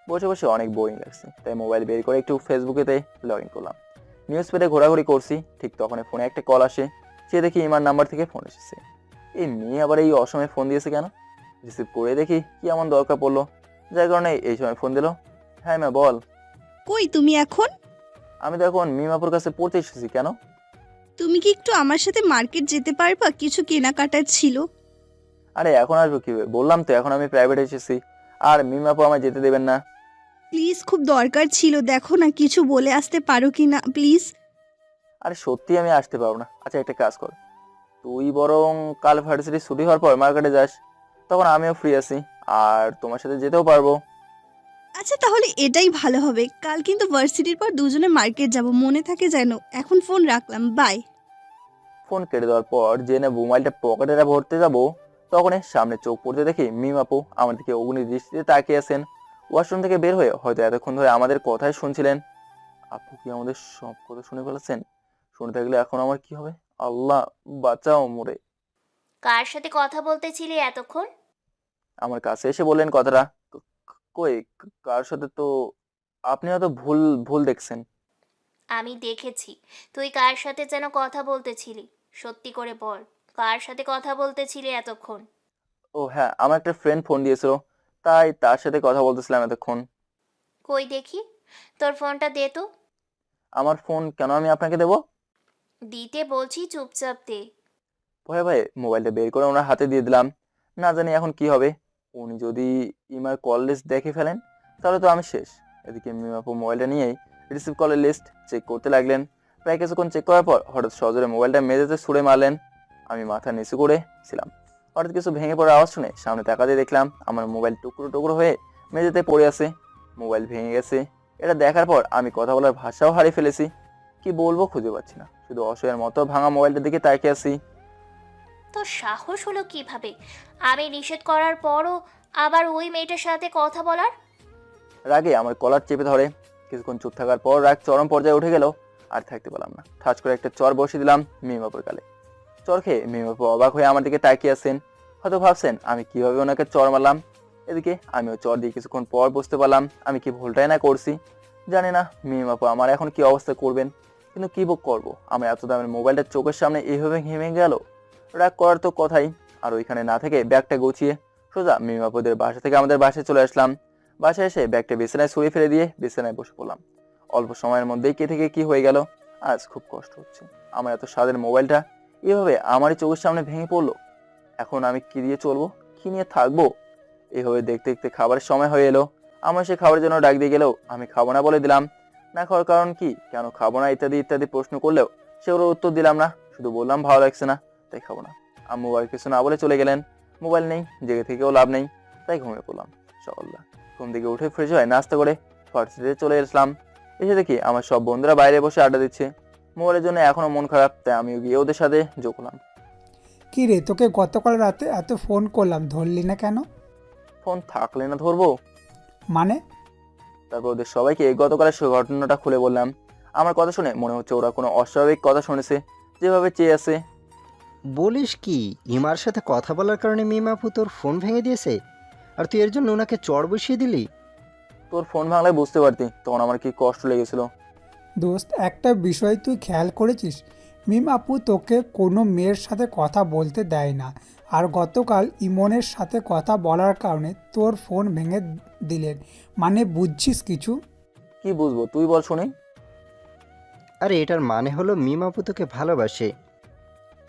বসে বসে অনেক বোরিং লাগছে, তাই মোবাইল বের করে একটু ফেসবুকেতে লগ ইন করলাম। নিউজ পেতে ঘোরাঘুরি করছি, ঠিক তখন ফোনে একটা কল আসে। সে দেখি ইমার নাম্বার থেকে ফোন এসেছে। এই মেয়ে আবার এই অসময়ে ফোন দিয়েছে কেন? রিসিভ করে দেখি কি এমন দরকার পড়লো, যার কারণে এই সময় ফোন দিল। হ্যাঁ মা বল। কই তুমি এখন? আমি তো এখন মিমাপুর কাছে পড়তে এসেছি। কেন? তুমি কি একটু আমার সাথে মার্কেট যেতে পারবা? কিছু কেনাকাটার ছিল। আরে এখন আসবো কিভাবে? বললাম তো এখন আমি প্রাইভেট এসেছি, আর মিমাপু আমায় যেতে দেবেন না। প্লিজ, খুব দরকার ছিল, দেখো না কিছু বলে আসতে পারো কি না প্লিজ। আরে সত্যি আমি আসতে পারবো না। আচ্ছা একটা কাজ কর, তুই বরং কাল ভার্সিটি ছুটি হওয়ার পর মার্কেটে যাস, তখন আমিও ফ্রি আছি আর তোমার সাথে যেতেও পারবো। আচ্ছা তাহলে এটাই ভালো হবে, কাল কিন্তু ভার্সিটির পর দুজনে মার্কেট যাব, মনে থাকে যেন। এখন ফোন রাখলাম, বাই। ফোন কেটে দেওয়ার পর জেনে মোবাইলটা পকেটে ভরতে যাবো, তখনই সামনে চোখ পড়তে দেখি মিম আপু আমার দিকে অগ্নি দৃষ্টিতে তাকিয়ে আছেন। ওয়াশরুম থেকে বের হয়ে হয়তো এতক্ষণ ধরে আমাদের কথাই শুনছিলেন। আপু কি আমাদের সব কথা শুনে ফেলেছেন? শুনে থাকলে এখন আমার কি হবে? আল্লাহ বাঁচাও মোরে। কার সাথে কথা বলতেছিলি এতক্ষণ? আমার কাছে এসে বললেন কথাটা। কই, কার সাথে তো? আপনি হয়তো ভুল ভুল দেখছেন। আমি দেখেছি তুই কার সাথে যেন কথা বলতেছিলি। সত্যি করে বল, কার সাথে কথা বলতেছিলি এতক্ষণ? ও হ্যাঁ, আমার একটা ফ্রেন্ড ফোন দিয়েছিল, তাই তার সাথে কথা বলতেছিলাম এতক্ষণ। কই দেখি, তোর ফোনটা দে তো। আমার ফোন কেন আমি আপনাকে দেবো? দিতে বলছি, চুপচাপ দে। ভয়ে ভয়ে মোবাইলটা বের করে ওনার হাতে দিয়ে দিলাম। না জানি এখন কি হবে। উনি যদি ইমার কল লিস্ট দেখে ফেলেন তাহলে তো আমি শেষ। এদিকে মিমাপু মোবাইলটা নিয়েই রিসিভ কলের লিস্ট চেক করতে লাগলেন। প্রায় কিছুক্ষণ চেক করার পর হঠাৎ সজোরে মোবাইলটা মেঝেতে ছুঁড়ে মারলেন। আমি মাথা নিচু করে ছিলাম। হঠাৎ কিছু ভেঙে পড়ার আওয়াজ শুনে সামনে তাকাতে দেখলাম আমার মোবাইল টুকরো টুকরো হয়ে মেঝেতে পড়ে আছে। মোবাইল ভেঙে গেছে। এটা দেখার পর আমি কথা বলার ভাষাও হারিয়ে ফেলেছি। কি বলবো খুঁজে পাচ্ছি না, শুধু অসহায়ের মতো ভাঙা মোবাইলটার দিকে তাকিয়ে আছি। তো সাহস হলো কিভাবে আমি নিষেধ করার পরও আবার ওই মেয়েটার সাথে কথা বলার? রাগে আমার কলার চেপে ধরে। কিছুক্ষণ চুপ থাকার পর রাগ চরম পর্যায়ে উঠে গেল। আর থাকতে পারলাম না, ঠাস করে একটা চর বসিয়ে দিলাম মিমাপুর গালে। চর খেয়ে মিমাপু অবাক হয়ে আমার দিকে তাকিয়ে আছেন। হয়তো ভাবছেন আমি কিভাবে ওনাকে চর মারলাম। এদিকে আমিও চর দিয়ে কিছুক্ষণ পর বুঝতে পারলাম আমি কি ভুলটাই না করছি। জানি না মিমাপু আমার এখন কি অবস্থা করবেন, কিন্তু কি করবো, আমার এত দামের মোবাইলটা চোখের সামনে এইভাবে ভেঙে গেল। রাগ করার তো কথাই। আর ওইখানে না থেকে ব্যাগটা গুছিয়ে সোজা মিমাপুদের বাসা থেকে আমাদের বাসায় চলে আসলাম। বাসায় এসে ব্যাগটা বিছানায় ছড়িয়ে ফেলে দিয়ে বিছানায় বসে পড়লাম। অল্প সময়ের মধ্যেই কে থেকে কি হয়ে গেল। আজ খুব কষ্ট হচ্ছে। আমার এত স্বাদের মোবাইলটা এভাবে আমারই চোখের সামনে ভেঙে পড়লো। এখন আমি কি দিয়ে চলবো, কি নিয়ে থাকবো? এভাবে দেখতে দেখতে খাবারের সময় হয়ে এলো। আমার সে খাবারের জন্য ডাক দিয়ে গেলেও আমি খাবো না বলে দিলাম। না খাওয়ার কারণ কি, কেন খাবো না ইত্যাদি ইত্যাদি প্রশ্ন করলেও সেগুলোর উত্তর দিলাম না, শুধু বললাম ভালো লাগছে না তাই খাবো না। আম্মু আর কিছু না বলে চলে গেলেন। মোবাইল নেই, জেগে থেকেও লাভ নেই, তাই ঘুমিয়ে পড়লাম। সকালবেলা ঘুম থেকে উঠে ফ্রেশ হয়ে নাস্তা করে ভার্সিটিতে চলে আসলাম। এসে দেখি আমার সব বন্ধুরা বাইরে বসে আড্ডা দিচ্ছে। মোবাইলের জন্য এখনো মন খারাপ, তাই আমিও গিয়ে ওদের সাথে যোগ হলাম। কি রে, তোকে গতকাল রাতে এত ফোন করলাম, ধরলি না কেন? ফোন থাকলে না ধরবো? মানে? তারপর ওদের সবাইকে গতকালের সে ঘটনাটা খুলে বললাম। আমার কথা শুনে মনে হচ্ছে ওরা কোনো অস্বাভাবিক কথা শুনেছে, যেভাবে চেয়ে আছে। বলিস কি, ইমার সাথে কথা বলার কারণে মিমাপু তোর ফোন ভেঙে দিয়েছে? আর তুই এর জন্য ওনাকে চড় বসিয়ে দিলি? তোর ফোন ভাঙলায় বুঝতে পারতি তখন আমার কি কষ্ট লেগেছিল। দোস্ত, একটা বিষয় তুই খেয়াল করেছিস? মিম আপু তোকে কোনো মেয়ের সাথে কথা বলতে দেয় না, আর গতকাল ইমনের সাথে কথা বলার কারণে তোর ফোন ভেঙে দিলেন। মানে বুঝছিস কিছু? কি বুঝবো, তুই বল শুনি। আরে এটার মানে হলো মিমাপু তোকে ভালোবাসে।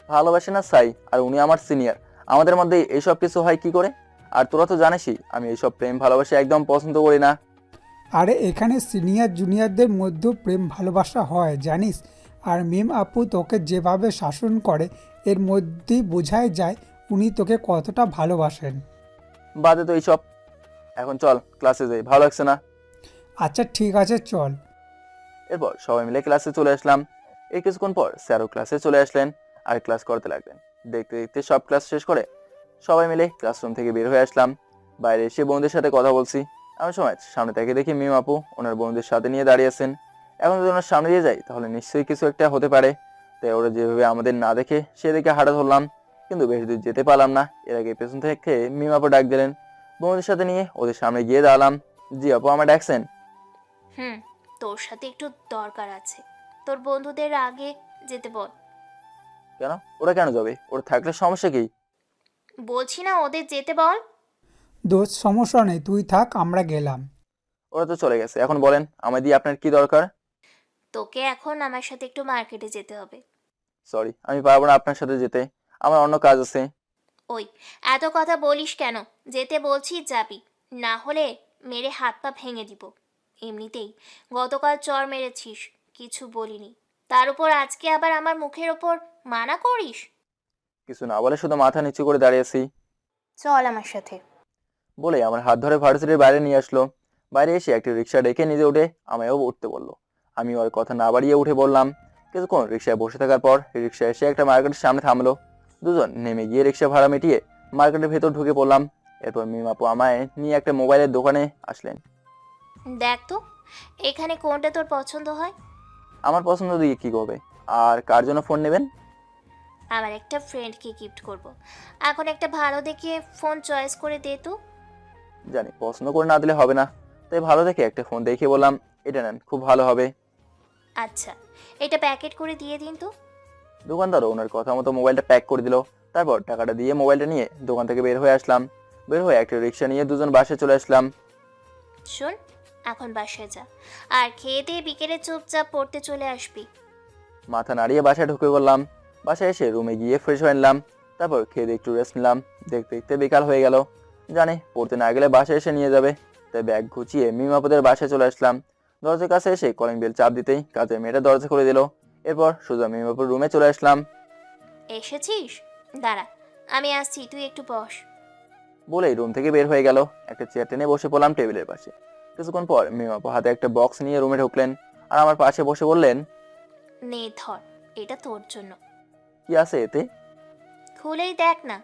ভালোবাসে না চাই, আর উনি আমার সিনিয়র, আমাদের মধ্যে এইসব কিছু হয় কি করে? আর তোরা তো জানিসই আমি এইসব প্রেম ভালোবাসা একদম পছন্দ করি না। আরে এখানে সিনিয়র জুনিয়রদের মধ্যেও প্রেম ভালোবাসা হয় জানিস। আর মিম আপু তোকে যেভাবে শাসন করে এর মধ্যেই বোঝাই যায় উনি তোকে কতটা ভালোবাসেন। বাদে তো এইসব, এখন চল ক্লাসে যাই, ভালো লাগছে না। আচ্ছা ঠিক আছে, চল। এরপর সবাই মিলে ক্লাসে চলে আসলাম। এর কিছুক্ষণ পর স্যারও ক্লাসে চলে আসলেন আর ক্লাস করতে লাগলেন। দেখতে দেখতে সব ক্লাস শেষ করে সবাই মিলে ক্লাসরুম থেকে বের হয়ে আসলাম। বাইরে এসে বন্ধুদের সাথে কথা বলছি। এমন সময় সামনে থেকে দেখি মিম আপু ওনার বন্ধুদের সাথে নিয়ে দাঁড়িয়ে আছেন। এখন যদি ওনার সামনে দিয়ে যাই তাহলে নিশ্চয়ই কিছু একটা হতে পারে, তাই ওরা যেভাবে আমাদের না দেখে সেদিকে হাঁটা ধরলাম, কিন্তু বেশি দূর যেতে পারলাম না। এর আগে পেছন থেকে মিম আপু ডাক দিলেন। বন্ধুদের সাথে নিয়ে ওদের সামনে গিয়ে দাঁড়ালাম। জি আপু, আমার ডাকছেন? হুম, তোর সাথে একটু দরকার আছে। তোর বন্ধুদের আগে যেতে বল। কেন, ওরা কেন যাবে? ওরা থাকলে সমস্যা কি? বলছি না ওদের যেতে বল। দোস্ত সমস্যা নেই, তুই থাক, আমরা গেলাম। ওরা তো চলে গেছে, এখন বলেন আমায় দিয়ে আপনার কি দরকার? তোকে এখন আমার সাথে একটু মার্কেটে যেতে হবে। সরি, আমি পারবো না আপনার সাথে যেতে, আমার অন্য কাজ আছে। ওই, এত কথা বলিস কেন? যেতে বলছি যাবি, না হলে মেরে হাত পা ভেঙে দিব। এমনিতেই গতকাল চর মেরেছিস, কিছু বলিনি, তার উপর আজকে আবার আমার মুখের ওপর মানা করিস। কিছু না বলে শুধু মাথা নিচু করে দাঁড়িয়েছি। চল আমার সাথে। বলে আমার হাত ধরে ভার্সিটির বাইরে নিয়ে আসলো। বাইরে এসে একটি রিক্সা ডেকে নিজে উঠে আমায়ও উঠতে বললো। আমি ওর কথা না বাড়িয়ে উঠে বললাম। কিছুক্ষণ রিক্সায় বসে থাকার পর রিক্সা এসে একটা মার্কেটের সামনে থামলো। দুজন নেমে গিয়ে রিক্সা ভাড়া মিটিয়ে মার্কেটের ভেতর ঢুকে পড়লাম। এরপর মিম আপু আমায় নিয়ে একটা মোবাইলের দোকানে আসলেন। দেখ তো এখানে কোনটা তোর পছন্দ হয়। আমার পছন্দ দিয়ে কী করবে? আর কার জন্য ফোন নেবেন? আমার একটা ফ্রেন্ডকে গিফট করব। এখন একটা ভালো দেখে ফোন চয়েস করে দে তো। জানি পছন্দ করে না দিলে হবে না, তাই ভালো দেখে একটা ফোন দেখে বললাম, এটা নেন, খুব ভালো হবে। আচ্ছা, এটা প্যাকেট করে দিয়ে দিন তো। দোকানদারও ওনার কথা মতো মোবাইলটা প্যাক করে দিল। তারপর টাকাটা দিয়ে মোবাইলটা নিয়ে দোকান থেকে বের হয়ে আসলাম। বের হয়ে একটা রিক্সা নিয়ে দুজন বাসে চলে আসলাম। শোন, এখন বাসায় যা, আর খেয়ে দিয়ে বিকেলে চুপচাপ পড়তে চলে আসবি। মাথা নাড়িয়ে বাসায় ঢুকে পড়লাম। বাসায় এসে রুমে গিয়ে ফ্রেশ হয়ে নিলাম। তারপর খেয়ে দিয়ে একটু রেস্ট নিলাম। দেখতে দেখতে বিকাল হয়ে গেল। জানি পড়তে না গেলে বাসায় এসে নিয়ে যাবে, তাই ব্যাগ গুছিয়ে মিম আপুদের বাসায় চলে আসলাম। দরজার কাছে এসে কলিং বেল চাপ দিতেই কাজের মেয়েটা দরজা খুলে দিল। এরপর সোজা মিম আপুর রুমে চলে আসলাম। এসেছিস? দাঁড়া, আমি আসছি, তুই একটু বস। বলেই রুম থেকে বের হয়ে গেল। একটা চেয়ার টেনে বসে পড়লাম টেবিলের পাশে। কিছুক্ষণ পর মিম আপু হাতে একটা বক্স নিয়ে রুমে ঢুকলেন আর আমার পাশে বসে বললেন, নে ধর, এটা তোর জন্য। কি আছে এতে? খুলেই দেখ না।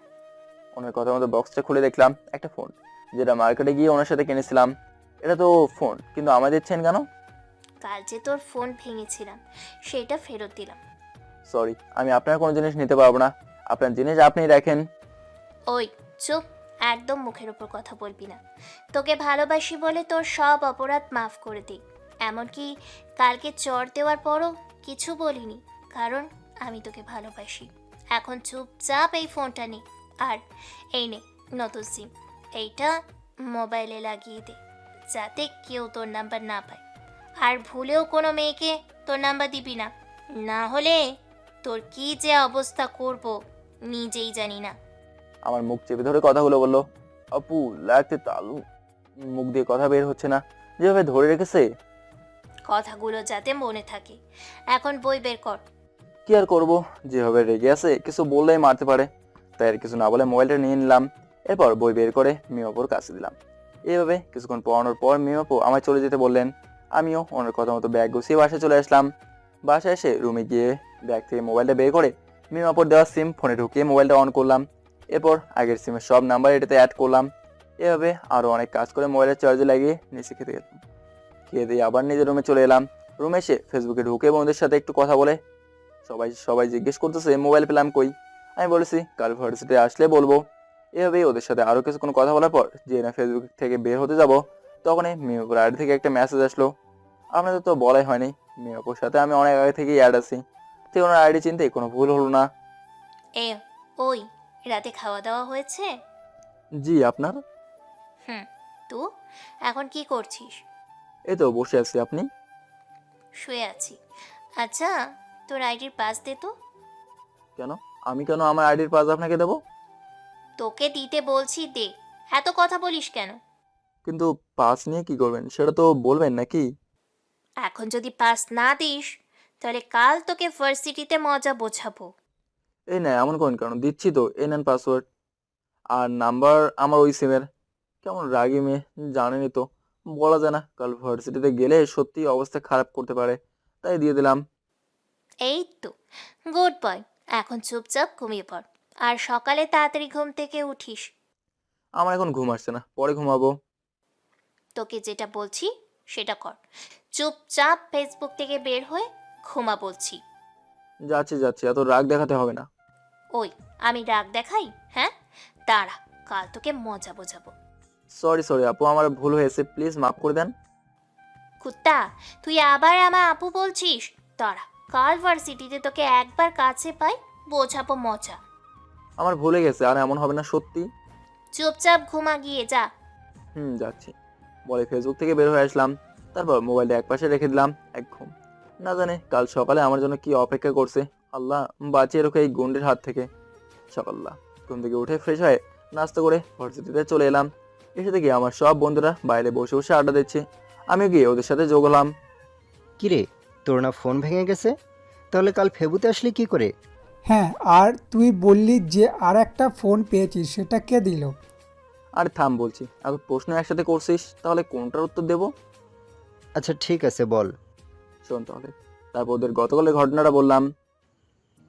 ওনার কথা মতো বক্সটা খুলে দেখলাম একটা ফোন, যেটা মার্কেটে গিয়ে ওনার সাথে কিনেছিলাম। এটা তো ফোন, কিন্তু আমায় দিচ্ছেন কেন? কাল যে তোর ফোন ভেঙেছিলাম, সেটা ফেরত দিলাম। সরি, আমি আপনার কোনো জিনিস নিতে পারবো না। আপনার জিনিস আপনি রাখেন। ওই চুপ, একদম মুখের ওপর কথা বলবি না। তোকে ভালোবাসি বলে তোর সব অপরাধ মাফ করে দিই। এমনকি কালকে চড় দেওয়ার পরও কিছু বলিনি, কারণ আমি তোকে ভালোবাসি। এখন চুপচাপ এই ফোনটা নে, আর এই নে নতুন সিম। এইটা মোবাইলে লাগিয়ে দে, যাতে কেউ তোর নাম্বার না পায়। আর ভুলেও কোনো মেয়েকে তোর নাম্বার দিবি না, না হলে তোর কি যে অবস্থা করব নিজেই জানি না। আমার মুখ চেপে ধরে কথাগুলো বললো। আপু লাগতে তালু, মুখ দিয়ে কথা বের হচ্ছে না, যেভাবে ধরে রেখেছে। কথাগুলো যাতে মনে থাকে। এখন বই বের কর। কি আর করবো, যেভাবে রেগে আছে কিছু বললেই মারতে পারে, তাই আর কিছু না বলে মোবাইলটা নিয়ে নিলাম। এরপর বই বের করে মিমাপুর কাছে দিলাম। এইভাবে কিছুক্ষণ পড়ানোর পর মিমাপু আমায় চলে যেতে বললেন। আমিও ওনার কথা মতো ব্যাগ গুছিয়ে বাসায় চলে আসলাম। বাসায় এসে রুমে গিয়ে ব্যাগ থেকে মোবাইলটা বের করে মিমাপুর দেওয়া সিম ফোনে ঢুকিয়ে মোবাইলটা অন করলাম। এরপর আগের সিমের সব নাম্বার এটাতে অ্যাড করলাম। এভাবে আরও অনেক কাজ করে মোবাইলের চার্জে লাগিয়ে নিচে খেতে গেলাম। খেয়ে দিয়ে আবার নিজের রুমে চলে এলাম। রুমে এসে ফেসবুকে ঢুকে বন্ধুদের সাথে একটু কথা বলে সবাই সবাই জিজ্ঞেস করতেছে মোবাইল পেলাম কই। আমি বলেছি কাল ভার্সিটি আসলে বলবো। এভাবেই ওদের সাথে আরও কিছুক্ষণ কথা বলার পর যে না ফেসবুক থেকে বের হতে যাব, তখনই মিয়াপুর আইডি থেকে একটা মেসেজ আসলো। আপনাদের তো বলাই হয়নি, মিয়াপুর সাথে আমি অনেক আগে থেকেই অ্যাড আছি, তো ওনার আইডি চিনতে কোনো ভুল হলো না। এ ওই, রাতে খাওয়া দাওয়া হয়েছে? জি, আপনার? তো এখন কি করছিস? এই তো বসে আছি, আপনি? শুয়ে আছি। আচ্ছা, তোর আইডির পাস দে তো। কেন? আমি কেন আমার আইডির পাস আপনাকে দেবো? তোকে দিতে বলছি, দে। এত কথা বলিস কেন? কিন্তু পাস নিয়ে কি করবেন সেটা তো বলবেন নাকি? এখন যদি পাস না দিস, তাহলে কাল তোকে ভার্সিটিতে মজা বোঝাবো। এই না, এমন করেন কেন? দিচ্ছি তো, এই নেন পাসওয়ার্ড আর নাম্বার আমার ওই সিমের। কেমন রাগি মেয়ে জানেনই তো, বলা যায় না, কাল ভার্সিটিতে গেলে সত্যি অবস্থা খারাপ করতে পারে, তাই দিয়ে দিলাম। এই তো, গুড বয়। এখন চুপচাপ ঘুমিয়ে পড়, আর সকালে তাড়াতাড়ি ঘুম থেকে উঠিস। আমার এখন ঘুম আসছে না, পরে ঘুমাবো। তোকে যেটা বলছি সেটা কর। চুপচাপ ফেসবুক থেকে বের হয়ে ঘুমা বলছি। যাচ্ছি যাচ্ছি, এত রাগ দেখাতে হবে না। ওই, আমি রাগ দেখাই? হ্যাঁ, দাঁড়া, কাল তোকে মজা বোঝাবো। সরি সরি আপু, আমার ভুল হয়েছে, প্লিজ মাফ করে দেন। কুত্তা, তুই আবার আমার আপু বলছিস? দাঁড়া, কাল ভার্সিটিতে তোকে একবার কাছে পাই, বোঝাবো মজা। আমার ভুলে গেছে, আর এমন হবে না সত্যি। চুপচাপ ঘুমা গিয়ে যা। যাচ্ছি বলে ফেসবুক থেকে বের হয়ে আসলাম। তারপর মোবাইলটা একপাশে রেখে দিলাম, এক ঘুম। না জানে কাল সকালে আমার জন্য কি অপেক্ষা করছে, আল্লাহ বাঁচিয়ে রেখে এই গুন্ডের হাত থেকে। সকাল্লা ঘুম থেকে উঠে ফ্রেশ হয়ে নাস্তা করে ভার্সিটিতে চলে এলাম। এসে থেকে আমার সব বন্ধুরা বাইরে বসে বসে আড্ডা দিচ্ছে, আমিও গিয়ে ওদের সাথে যোগ হলাম। কিরে, তোর না ফোন ভেঙে গেছে? তাহলে কাল ফেবুতে আসলি কি করে? হ্যাঁ, আর তুই বললি যে আর একটা ফোন পেয়েছিস, সেটা কে দিল? আর থাম বলছি, এত প্রশ্ন একসাথে করছিস, তাহলে কোনটার উত্তর দেবো? আচ্ছা ঠিক আছে, বল। শোন তাহলে। তারপর ওদের গতকালের ঘটনাটা বললাম।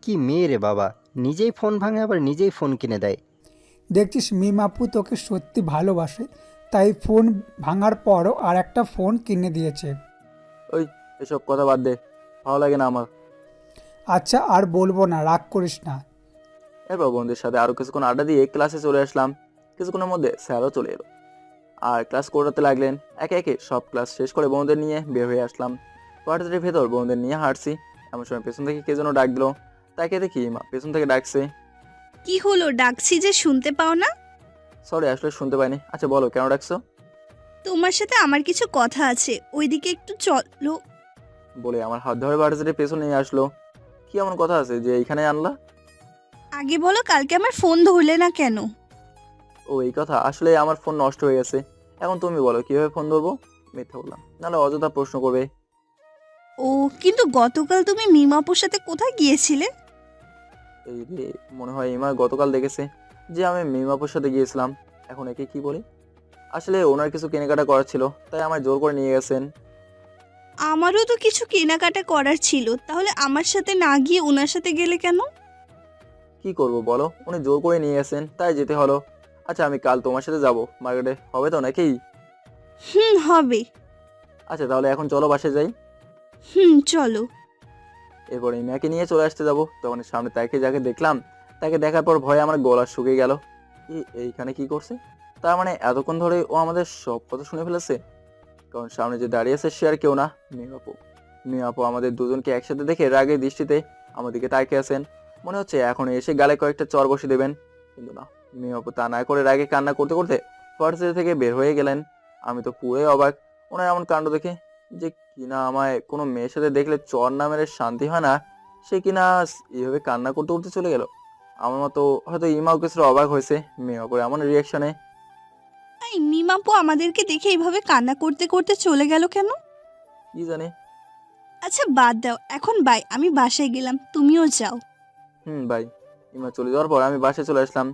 কি মেয়ে রে বাবা, নিজেই ফোন ভাঙে আবার নিজেই ফোন কিনে দেয়। দেখছিস মিম আপু তোকে সত্যি ভালোবাসে, তাই ফোন ভাঙার পরও আর একটা ফোন কিনে দিয়েছে। ওই এসব কথা বাদ দে, ভালো লাগে না আমার। আচ্ছা আর বলবো না, রাগ করিস না। এরপর বন্ধুদের সাথে আরও কিছুক্ষণ আড্ডা দিয়ে ক্লাসে চলে আসলাম। কিছুক্ষণের মধ্যে স্যারও চলে এলো আর ক্লাস করাতে লাগলেন। একে একে সব ক্লাস শেষ করে বন্ধুদের নিয়ে বের হয়ে আসলাম। ভার্সিটির ভেতর বন্ধুদের নিয়ে হাঁটছি, এমন সময় পেছন থেকে কে যেন ডাক দিল। তাকে দেখি মা পেছন থেকে ডাকছে। কি হলো, ডাকছি যে শুনতে পাও না? সরি, আসলে শুনতে পাইনি। আচ্ছা বলো, কেন ডাকছো? তোমার সাথে আমার কিছু কথা আছে, ওইদিকে একটু চলো। বলে আমার হাত ধরে ভার্সিটির পেছনে নিয়ে আসলো। কি এমন কথা আছে যে এইখানে আনলা? আগে বলো, কালকে আমার ফোন ধরলে না কেন? ও এই কথা, আসলে আমার ফোন নষ্ট হয়ে গেছে। এখন তুমি বলো কিভাবে ফোন ধরবো? মিথ্যা বললাম, নাহলে অযথা প্রশ্ন করবে। ও, কিন্তু গতকাল তুমি মিমাপুর সাথে কোথায় গিয়েছিলে? এই রে, মনে হয় ইমা গতকাল দেখেছে যে আমি মিমাপুর সাথে গিয়েছিলাম। এখন একে কি বলি? আসলে ওনার কিছু কেনাকাটা করার ছিল, তাই আমায় জোর করে নিয়ে গেছেন। আমারও তো কিছু কেনাকাটা করার ছিল, তাহলে আমার সাথে না গিয়ে ওনার সাথে গেলে কেন? কি করব বলো, উনি জোর করে নিয়ে গেছেন তাই যেতে হলো। আচ্ছা আমি কাল তোমার সাথে যাব মার্কেটে, হবে তো নাকি? হবে। আচ্ছা তাহলে এখন চলো বাসায় যাই। চলো। এরপর ইমাকে নিয়ে চলে আসতে যাব, তখন সামনে তাকে যাকে দেখলাম, তাকে দেখার পর ভয়ে আমার গলা শুকিয়ে গেল। এইখানে কি করছে? তার মানে এতক্ষণ ধরে ও আমাদের সব কথা শুনে ফেলেছে। কারণ সামনে যে দাঁড়িয়ে আছে সে আর কেউ না, মিমাপু। মিমাপু আমাদের দুজনকে একসাথে দেখে রাগের দৃষ্টিতে আমাদেরকে তাকিয়ে আছেন। মনে হচ্ছে এখন এসে গালে কয়েকটা চর বসে দেবেন, কিন্তু না, মিমাপু তা না করে রাগে কান্না করতে করতে ভার্সিটি থেকে বের হয়ে গেলেন। আমি তো পুরোই অবাক ওনার এমন কাণ্ড দেখে, যে কিনা আমায় কোনো মেয়ের সাথে দেখলে চর না মেরে শান্তি হয় না, সে কিনা এইভাবে কান্না করতে করতে চলে গেল। আমার মতো হয়তো ইমাও কিছুটা অবাক হয়েছে মিমাপুর এমন রিয়াকশনে। এই মিমাপু আমাদেরকে দেখে এইভাবে কান্না করতে করতে চলে গেল কেন? কি জানে। আচ্ছা বাদ দাও, এখন বাই, আমি বাসায় গেলাম, তুমিও যাও। ভাই। ইমা চলে যাওয়ার পর আমি বাসায় চলে আসলাম।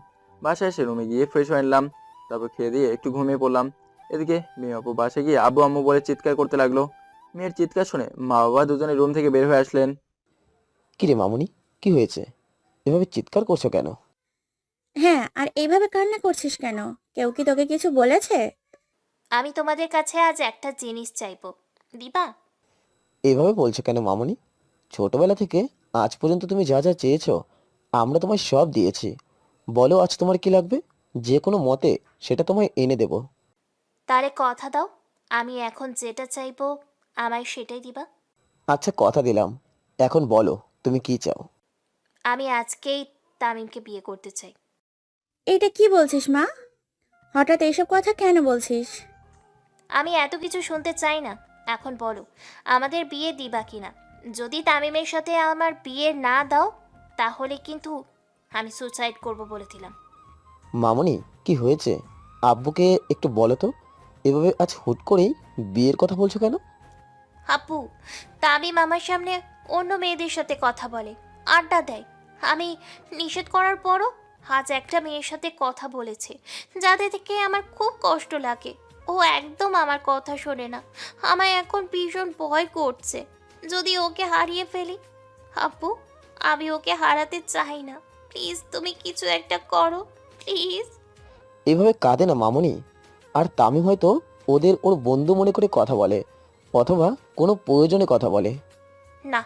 বাসায় এসে রুমে গিয়ে ফ্রেশ হয়ে নিলাম, তারপর খেয়ে দিয়ে একটু ঘুমিয়ে পড়লাম। এদিকে মেয়ে আপু বাসায় গিয়ে আব্বু আম্মু বলে চিৎকার করতে লাগলো। মেয়ের চিৎকার শুনে মা বাবা দুজনে রুম থেকে বের হয়ে আসলেন। কিরে মামুনি, কি হয়েছে? এভাবে চিৎকার করছো কেন? হ্যাঁ, আর এইভাবে কান্না করছিস কেন? কেউ কি তোকে কিছু বলেছে? আমি তোমাদের কাছে আজ একটা জিনিস চাইবো, দিবা? এভাবে বলছো কেন মামুনি? ছোটবেলা থেকে আজ পর্যন্ত তুমি যা যা চেয়েছো আমরা তোমায় সব দিয়েছি। বলো আজ তোমার কি লাগবে, যে কোনো মতে সেটা তোমায় এনে দেব। তারে কথা দাও, আমি এখন যেটা চাইবো আমায় সেটাই দিবা। আচ্ছা কথা দিলাম, এখন বলো তুমি কি চাও? আমি আজকেই তামিমকে বিয়ে করতে চাই। এইটা কি বলছিস মা? হঠাৎ এইসব কথা কেন বলছিস? আমি এত কিছু শুনতে চাই না, এখন বলো আমাদের বিয়ে দিবা কিনা। যদি তামিমের সাথে আমার বিয়ে না দাও তাহলে কিন্তু আমি সুসাইড করব বলে দিলাম। মামুনি কি হয়েছে? আব্বুকে একটু বলো তো, এভাবে আজ হুট করেই বিয়ের কথা বলছো কেন? আপু, তামিম আমার সামনে অন্য মেয়েদের সাথে কথা বলে, আড্ডা দেয়। আমি নিষেধ করার পরও আজ একটা মেয়ের সাথে কথা বলেছে, যাদের থেকে আমার খুব কষ্ট লাগে। ও একদম আমার কথা শোনে না। আমায় এখন ভীষণ ভয় করছে, যদি ওকে হারিয়ে ফেলি। আপু, আমি ওকে হারাতে চাই না, প্লিজ তুমি কিছু একটা করো, প্লিজ। এভাবে কাঁদে না মামুনি। আর তামিম হয়তো ওর বন্ধু মনে করে কথা বলে, অথবা কোনো প্রয়োজনে কথা বলে। না,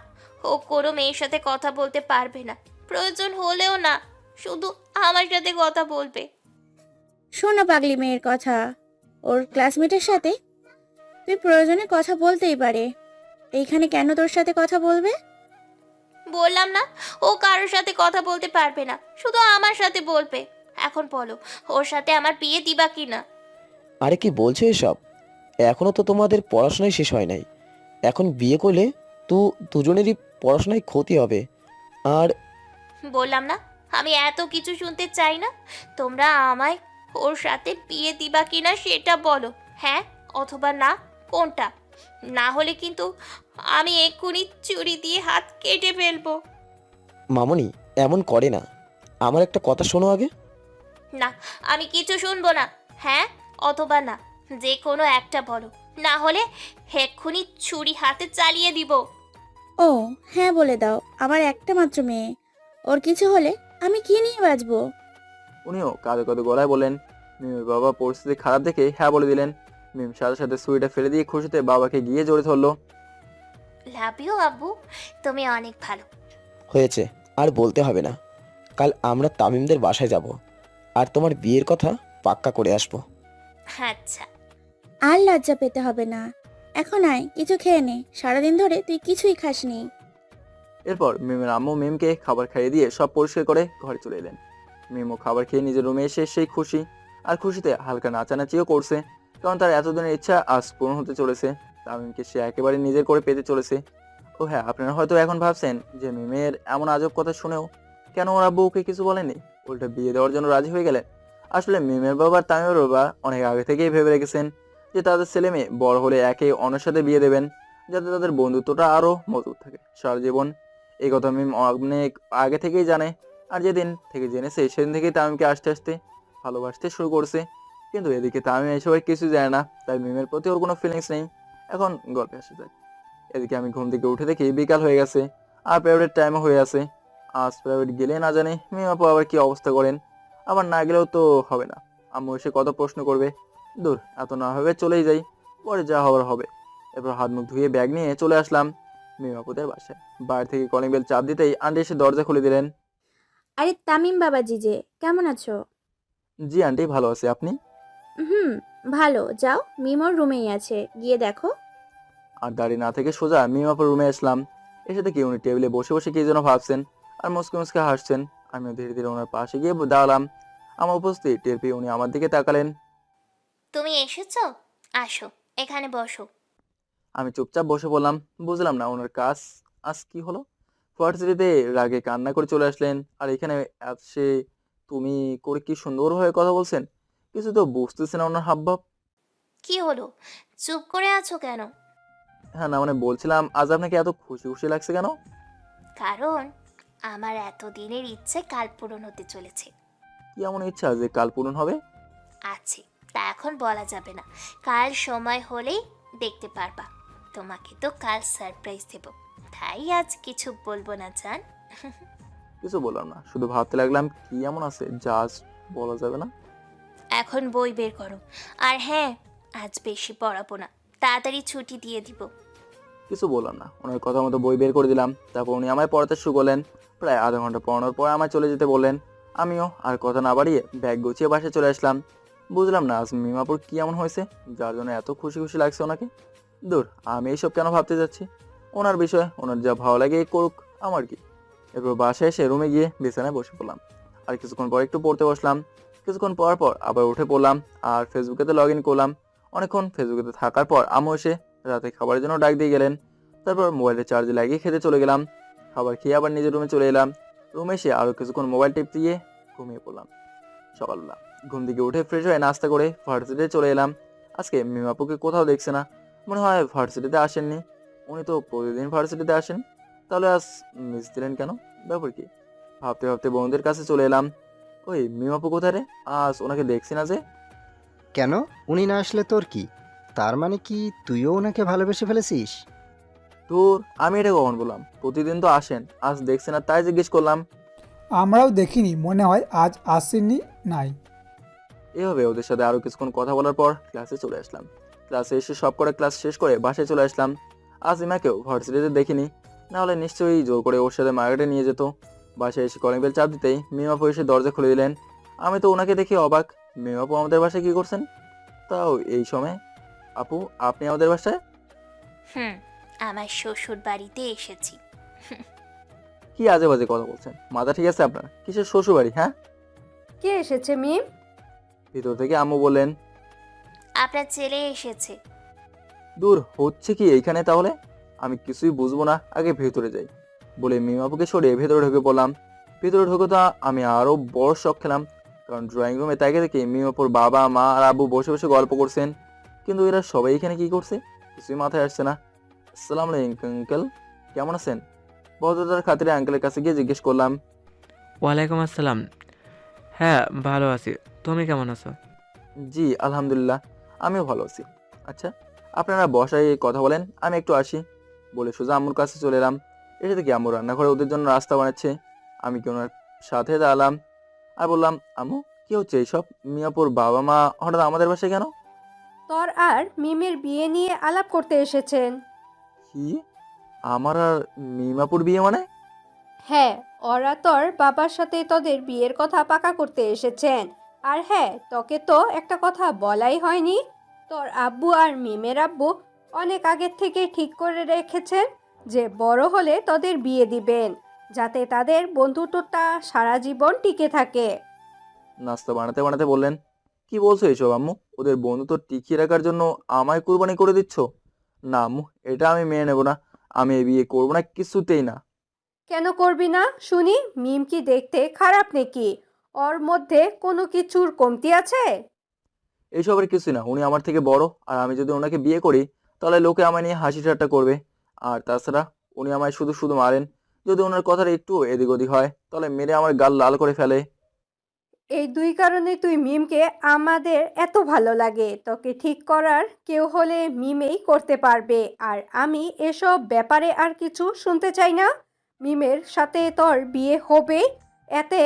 ও কোনো মেয়ের সাথে কথা বলতে পারবে না, প্রয়োজন হলেও না, শুধু আমার সাথে কথা বলবে। শোনো পাগলি মেয়ের কথা, ওর ক্লাসমেটের সাথে তুই প্রয়োজনে কথা বলতেই পারে। এইখানে কেন তোর সাথে কথা বলবে? বললাম না, ও কারোর সাথে কথা বলতে পারবে না, শুধু আমার সাথে বলবে। এখন বলো ওর সাথে আমার বিয়ে দিবা কি না। আরে কি বলছো এসব? এখনো তো তোমাদের পড়াশোনাই শেষ হয় নাই। এখন বিয়ে করলে তো দুজনেরই পড়াশোনায় ক্ষতি হবে। আর বললাম না, আমি এত কিছু শুনতে চাই না। তোমরা আমায় ওর সাথে বিয়ে দিবা কি না সেটা বলো, হ্যাঁ অথবা না, কোনটা? না হলে কিন্তু আমি এক্ষুনি ছুরি দিয়ে হাত কেটে ফেলবো। মামুনি এমন করে না, আমার একটা কথা শোনো আগে। না, আমি কিছু শুনবো না, হ্যাঁ অথবা না, যে কোনো একটা বলো, না হলে এক্ষুনি ছুরি হাতে চালিয়ে দিব। ও হ্যাঁ বলে দাও, আমার একটা মাত্র মেয়ে, ওর কিছু হলে আমি কি নিয়ে বাঁচবো? উনিও কাঁদো কাঁদো গলায় বললেন। মিমের বাবা পরিস্থিতি খারাপ দেখে হ্যাঁ বলে দিলেন। মিম সাথে সাথে সুইটা ফেলে দিয়ে খুশিতে বাবাকে গিয়ে জড়িয়ে ধরলো। লাভ ইউ আব্বু, তুমি অনেক ভালো। হয়েছে, আর বলতে হবে না। কাল আমরা তামিমদের বাসায় যাব, আর তোমার বিয়ের কথা পাক্কা করে আসবো। আচ্ছা। আর লজ্জা পেতে হবে না। এখন আয়, কিছু খেয়ে নে, সারাদিন ধরে তুই কিছুই খাসনি। এরপর মিমের আম্মু মিমকে খাবার খাইয়ে দিয়ে সব পরিষ্কার করে ঘরে চলে এলেন। মিমও খাবার খেয়ে নিজের রুমে এসে সেই খুশি, আর খুশিতে হালকা নাচানাচিও করছে, কারণ তার এতদিনের ইচ্ছা আজ পূরণ হতে চলেছে। তামিমকে সে একেবারে নিজের করে পেতে চলেছে। ও হ্যাঁ, আপনারা হয়তো এখন ভাবছেন যে মিমের এমন আজব কথা শুনেও কেন ওর আব্বু ওকে কিছু বলেনি, উল্টা বিয়ে দেওয়ার জন্য রাজি হয়ে গেলেন। আসলে মিমের বাবা আর তামিমের বাবা অনেক আগে থেকেই ভেবে রেখেছেন যে তাদের ছেলে মেয়ে বড় হলে একে অন্যের সাথে বিয়ে দেবেন, যাতে তাদের বন্ধুত্বটা আরও মজবুত থাকে সারা জীবন। এই কথা মিম অনেক আগে থেকেই জানে, আর যেদিন থেকে জেনেছে সেদিন থেকেই তামিমকে আস্তে আস্তে ভালোবাসতে শুরু করছে। কিন্তু এদিকে তামিম এসবের কিছু জানে না, তাই মিমের প্রতি ওর কোনো ফিলিংস নেই। এখন গল্পে আসা যাক। এদিকে আমি ঘুম থেকে উঠে দেখি বিকাল হয়ে গেছে, আর প্রাইভেট টাইমও হয়ে আছে। আজ প্রাইভেট গেলে না জানি মিম আপু আবার কি অবস্থা করেন, আবার না গেলেও তো হবে না, আম্মু এসে কত প্রশ্ন করবে। দূর, এত না হবে চলেই যাই, পরে যা হবার হবে। এরপর হাত মুখ ধুয়ে ব্যাগ নিয়ে চলে আসলাম মিম আপুদের বাসায়। বাইরে থেকে কলিং বেল চাপ দিতেই আন্টি এসে দরজা খুলে দিলেন। আরে তামিম বাবাজি যে, কেমন আছো? জি আন্টি, ভালো আছি, আপনি? হুম, ভালো। যাও, মিমোর রুমেই আছে, গিয়ে দেখো। আর দাঁড়িয়ে না থেকে সোজা মিম আপুর রুমে আসলাম। এসে দেখি উনি টেবিলে বসে বসে কি যেন ভাবছেন, আর মুসকে মুসকে হাসছেন। আমিও ধীরে ধীরে ওনার পাশে গিয়ে দাঁড়ালাম। আমার উপস্থিতি টের পেয়ে উনি আমার দিকে তাকালেন। তুমি এসেছো, আসো এখানে বসো। আমি চুপচাপ বসে পড়লাম। বুঝলাম না ওনার কাজ আজ কি হলো। ভার্সিটিতে রাগে কান্না করে চলে আসলেন, আর এখানে সে তুমি করে কি সুন্দরভাবে কথা বলছেন। কিছু তো বুঝতেছে না ওনার হাবভাব। কি হলো, চুপ করে আছো কেন? হ্যাঁ না, মানে বলছিলাম আজ আপনাকে এত খুশি খুশি লাগছে কেন? কারণ আমার এতদিনের ইচ্ছে কাল পূরণ হতে চলেছে। কি এমন ইচ্ছা যে কাল পূরণ হবে? আছে, তা এখন বলা যাবে না, কাল সময় হলেই দেখতে পারবা। তোমাকে তো কাল সারপ্রাইজ দেব, তাই আজ কিছু বলবো না জান। কিছু বললাম না, শুধু ভাবতে লাগলাম কি এমন আছে যা আজ বলা যাবে না। এখন বই বের করো, আর হ্যাঁ, আজ বেশি পড়াবো না, তাড়াতাড়ি ছুটি দিয়ে দিব। কিছু বললাম না, ওনার কথা মতো বই বের করে দিলাম। তারপর উনি আমায় পড়াতে শুরু করলেন। প্রায় আধা ঘন্টা পড়ানোর পর আমায় চলে যেতে বললেন। আমিও আর কথা না বাড়িয়ে ব্যাগ গুছিয়ে বাসায় চলে আসলাম। বুঝলাম না আজ মিমাপুর কি এমন হয়েছে যার জন্য এত খুশি খুশি লাগছে ওনাকে। দূর, আমি এইসব কেন ভাবতে যাচ্ছি, ওনার বিষয় ওনার যা ভালো লাগে করুক, আমার কি। এরপর বাসায় এসে রুমে গিয়ে বিছানায় বসে পড়লাম। আর কিছুক্ষণ পর একটু পড়তে বসলাম। কিছুক্ষণ পর পর আবার উঠে পড়লাম আর ফেসবুকেতে লগ ইন করলাম। অনেকক্ষণ ফেসবুকেতে থাকার পর আম্মু এসে রাতে খাবারের জন্য ডাক দিয়ে গেলেন। তারপর মোবাইলে চার্জে লাগিয়ে খেতে চলে গেলাম। খাবার খেয়ে আবার নিজের রুমে চলে এলাম। রুমে এসে আরও কিছুক্ষণ মোবাইল টিপ দিয়ে ঘুমিয়ে পড়লাম। সকালবেলা ঘুম থেকে উঠে ফ্রেশ হয়ে নাস্তা করে ভার্সিটিতে চলে এলাম। আজকে মিমাপুকে কোথাও দেখছে না, মনে হয় ভার্সিটিতে আসেননি। উনি তো প্রতিদিন ভার্সিটিতে আসেন, তাহলে আজ মিস দিলেন কেন, ব্যাপার কি? ভাবতে ভাবতে বন্ধুদের কাছে চলে এলাম। ওই মিমাপু কোথায় রে, আজ ওনাকে দেখছি না যে। কেন? উনি না আসলে তোর কি? তার মানে কি তুইও ওনাকে ভালোবেসে ফেলেছিস? তোর আমি এটা কখন বললাম? প্রতিদিন তো আসেন, আজ দেখছি না তাই জিজ্ঞেস করলাম। আমরাও দেখিনি, মনে হয় আজ আসেনি নাই। এভাবে ওদের সাথে আরও কিছুক্ষণ কথা বলার পর ক্লাসে চলে আসলাম। ক্লাসে এসে সব করে ক্লাস শেষ করে বাসায় চলে আসলাম। আজ ইমাকেও ভার্সিটিতে দেখিনি, নাহলে নিশ্চয়ই জোর করে ওর সাথে মার্কেটে নিয়ে যেত। বাসায় এসে কলিং বেল চাপ দিতেই মিমাপু এসে দরজা খুলে দিলেন। আমি তো ওনাকে দেখে অবাক, মিমাপু আমাদের বাসায় কী করছেন, তাও এই সময়? আপু, আপনি আমাদের বাসায়? আমার শ্বশুর বাড়িতে এসেছি। কি আজে বাজে কথা বলছেন, মাথা ঠিক আছে আপনার? কিসের শ্বশুর বাড়ি? হ্যাঁ, কে এসেছে মিম? ভিতর থেকে আম্মু বললেন। আপনার ছেলে এসেছে। দূর, হচ্ছে কি এইখানে তাহলে? আমি কিছুই বুঝবো না, আগে ভেতরে যাই বলে মিমাপুকে সরিয়ে ভেতরে ঢুকে পড়লাম। ভেতরে ঢুকে তো আমি আরও বড় শখ খেলাম, কারণ ড্রয়িং রুমে তাকে দেখে মিমাপুর বাবা মা আর আব্বু বসে বসে গল্প করছেন। কিন্তু এরা সবাই এখানে কি করছে কিছুই মাথায় আসছে না। আসসালামু আলাইকুম আঙ্কেল, কেমন আছেন? ভদ্রতার খাতিরে আঙ্কেলের কাছে গিয়ে জিজ্ঞেস করলাম। ওয়ালাইকুম আসসালাম। হ্যাঁ, ভালো আছি। তুমি কেমন আছো? জি আলহামদুলিল্লাহ, আমিও ভালো আছি। আচ্ছা, আপনারা বসায় কথা বলেন, আমি একটু আসি বলে সোজা আম্মুর কাছে চলে এলাম। এসে দেখি আম্মু রান্নাঘরে ওদের জন্য রাস্তা বানাচ্ছে। আমি কি ওনার সাথে দাঁড়ালাম আর বললাম, আম্মু কি হচ্ছে এইসব? মিয়াপুর বাবা মা হঠাৎ আমাদের বাসায় কেন? তোর আর মিমের বিয়ে নিয়ে আলাপ করতে এসেছেন। কি? আমার আর মিমাপুর বিয়ে মানে? হ্যাঁ, ওরা তোর বাবার সাথে তোদের বিয়ের কথা পাকা করতে এসেছেন। আর হ্যাঁ, তোকে তো একটা কথা বলাই হয়নি। তোর আব্বু আর মিমের আব্বু অনেক আগের থেকে ঠিক করে রেখেছেন যে বড় হলে তোদের বিয়ে দিবেন, যাতে তাদের বন্ধুত্বটা সারা জীবন টিকে থাকে। নাস্তা বানাতে বানাতে বললেন, কি বলছো এইসব আম্মু? ওদের বন্ধুত্ব টিকিয়ে রাখার জন্য আমায় কুরবানি করে দিচ্ছ? না আম্মু, এটা আমি মেনে নেব না। আমি এই বিয়ে করবো না, কিছুতেই না। কেন করবি না শুনি? মিম কি দেখতে খারাপ নাকি? ওর মধ্যে কোনো কিছুর কমতি আছে? এইসবের কিছুই না। উনি আমার থেকে বড়, আর আমি যদি ওনাকে বিয়ে করি তাহলে লোকে আমায় নিয়ে হাসি ঠাট্টা করবে। আর তাছাড়া উনি আমায় শুধু শুধু মারেন। যদি ওনার কথাটা একটু এদিক ওদিক হয় তাহলে মেরে আমার গাল লাল করে ফেলে। এই দুই কারণে তুই মিমকে আমাদের এত ভালো লাগে। তোকে ঠিক করার কেউ হলে মিমেই করতে পারবে। আর আমি এসব ব্যাপারে আর কিছু শুনতে চাই না। মিমের সাথে তোর বিয়ে হবে, এতে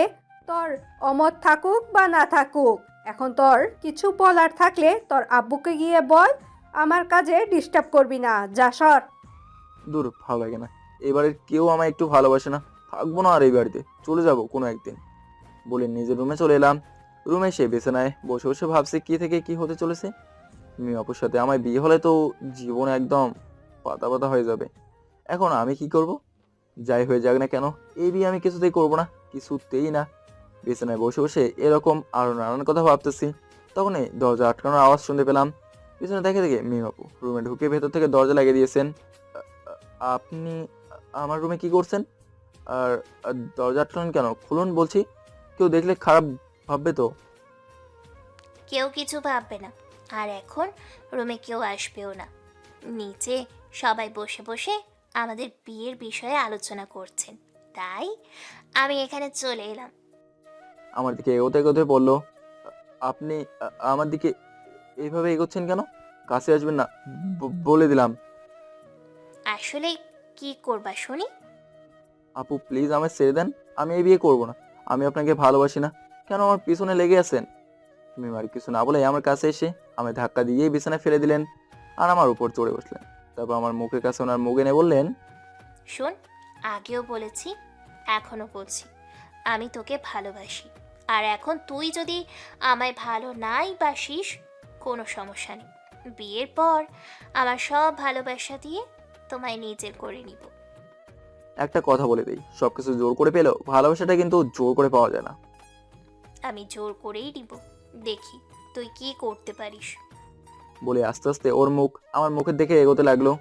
তোর অমত থাকুক বা না থাকুক। এখন তোর কিছু বলার থাকলে তোর আব্বুকে গিয়ে বল। আমার কাজে ডিস্টার্ব করবি না, যা সর। দূর, ভালো লাগে না। এবারের কেউ আমায় একটু ভালোবাসে না। থাকবো না আর এই বাড়িতে, চলে যাব কোনো একদিন বলে নিজের রুমে চলে এলাম। রুমে এসে বিছানায় বসে বসে ভাবছি কি থেকে কি হতে চলেছে। মিয়াপুর সাথে আমার বিয়ে হলে তো জীবন একদম পাতা পাতা হয়ে যাবে। এখন আমি কি করব? যাই হয়ে যাক না কেন, এই বিয়ে আমি কিছুতেই করব না, কিছুতেই না। বিছানায় বসে বসে এরকম আরো নানান কথা ভাবতেছি, তখনই দরজা আটকানোর আওয়াজ শুনতে পেলাম। পিছনে দেখে দেখে মিমাপু রুমে ঢুকে ভেতর থেকে দরজা লাগিয়ে দিয়েছেন। আপনি আমার রুমে কি করছেন? আর দরজা আটকালেন কেন? খুলুন বলছি, কেউ দেখলে খারাপ ভাববে তো। কেউ কিছু ভাববে না। আর এখন রুমে কেউ আসবেও না। নিচে সবাই বসে বসে আমাদের বিয়ের বিষয়ে আলোচনা করছেন, তাই আমি এখানে চলে এলাম। আমার দিকে এগোতে এগোতে বলল, আপনি আমার দিকে এইভাবে এগোচ্ছেন কেন? কাছে আসবেন না, বলে দিলাম। আসলে কি করবা শুনি? আপু প্লিজ আমায় ছেড়ে দেন, আমি এই বিয়ে করব না। আমি আপনাকে ভালোবাসি না, কেন আমার পিছনে লেগে আছেন? তুমি আর কিছু না বলে আমার কাছে এসে আমায় ধাক্কা দিয়ে বিছানায় ফেলে দিলেন আর আমার উপর চড়ে বসলেন। তারপর আমার মুখের কাছে ওনার মুখ এনে বললেন, শোন, আগেও বলেছি, এখনো বলছি, আমি তোকে ভালোবাসি। আর এখন তুই যদি আমায় ভালো নাই বাসিস, কোনো সমস্যা নেই। বিয়ের পর আমার সব ভালোবাসা দিয়ে তোমায় নিজের করে নিব। একটা কথা বলে দিই, সবকিছু জোর করে পেলেও ভালোবাসাটা কিন্তু জোর করে পাওয়া যায় না। আমি জোর করেই নিব, দেখি তুই কি করতে পারিস। বলে আস্তে আস্তে ওর মুখ আমার মুখের দিকে এগোতে লাগলো।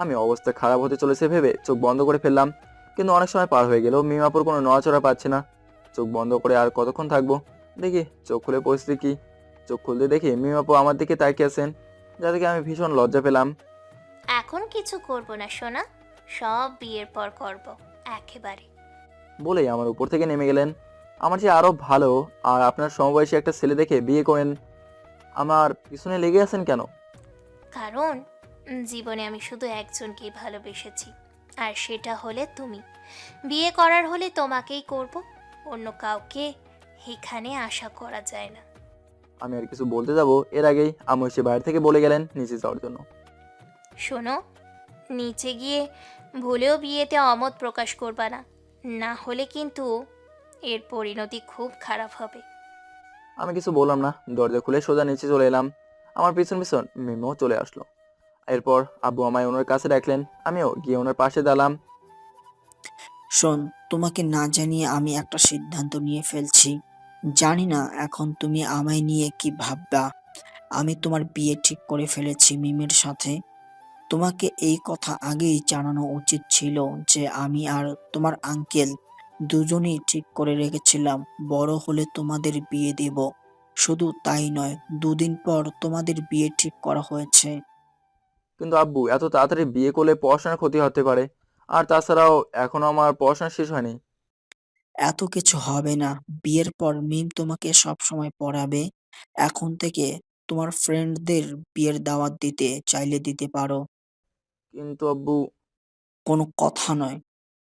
আমি অবস্থা খারাপ হতে চলেছে ভেবে চোখ বন্ধ করে ফেললাম, কিন্তু অনেক সময় পার হয়ে গেল, মিমাপুর কোনো নড়াচড়া পাচ্ছে না। চোখ বন্ধ করে আর কতক্ষণ থাকবো? দেখি চোখ খুলে পরিস্থিতি কি। চোখ খুলতে দেখি মিমাপু আমার দিকে তাকিয়ে আছেন, যা থেকে আমি ভীষণ লজ্জা পেলাম। এখন কিছু করব না সোনা, সব বিয়ের পর করব একেবারে। বলেই আমার উপর থেকে নেমে গেলেন। আমার যে আরো ভালো আর আপনার সমবয়সী একটা ছেলে দেখে বিয়ে করেন, আমার পিছনে লেগে আছেন কেন? কারণ জীবনে আমি শুধু একজনকেই ভালোবেসেছি, আর সেটা হলে তুমি। বিয়ে করার হলে তোমাকেই করব, অন্য কাউকে এখানে আশা করা যায় না। আমি আর কিছু বলতে যাব এর আগেই আম্মু এসে বাইরে থেকে বলে গেলেন নিচে যাওয়ার জন্য। শোনো, নিচে গিয়ে ভুলেও বিয়েতে অমত প্রকাশ করবা না, না হলে কিন্তু এর পরিণতি খুব খারাপ হবে। আমি কিছু বললাম না, দরজা খুলে সোজা নিচে চলে এলাম। আমার পিছন পিছন মিমো চলে আসলো। এরপর আব্বু আমায় ওনার কাছে ডাকলেন, আমিও গিয়ে ওনার পাশে দাঁড়ালাম। শোন, তোমাকে না জানিয়ে আমি একটা সিদ্ধান্ত নিয়ে ফেলছি। জানি না এখন তুমি আমায় নিয়ে কি ভাববা। আমি তোমার বিয়ে ঠিক করে ফেলেছি মিমের সাথে। তোমাকে এই কথা আগেই জানানো উচিত ছিল যে আমি আর তোমার আঙ্কেল দুজনেই ঠিক করে রেখেছিলাম বড় হলে তোমাদের বিয়ে দেব। শুধু তাই নয়, 2 দিন পর তোমাদের বিয়ে ঠিক করা হয়েছে। কিন্তু আব্বু, এত তাড়াতাড়ি বিয়ে করলে পড়াশোনার ক্ষতি হতে পারে, আর তাছাড়াও এখনো আমার পড়াশোনা শেষ হয়নি। এত কিছু হবে না। বিয়ের পর মিম তোমাকে সব সময় পড়াবে। এখন থেকে তোমার ফ্রেন্ডদের বিয়ের দাওয়াত দিতে চাইলে দিতে পারো। কিন্তু আব্বু। কোনো কথা নয়,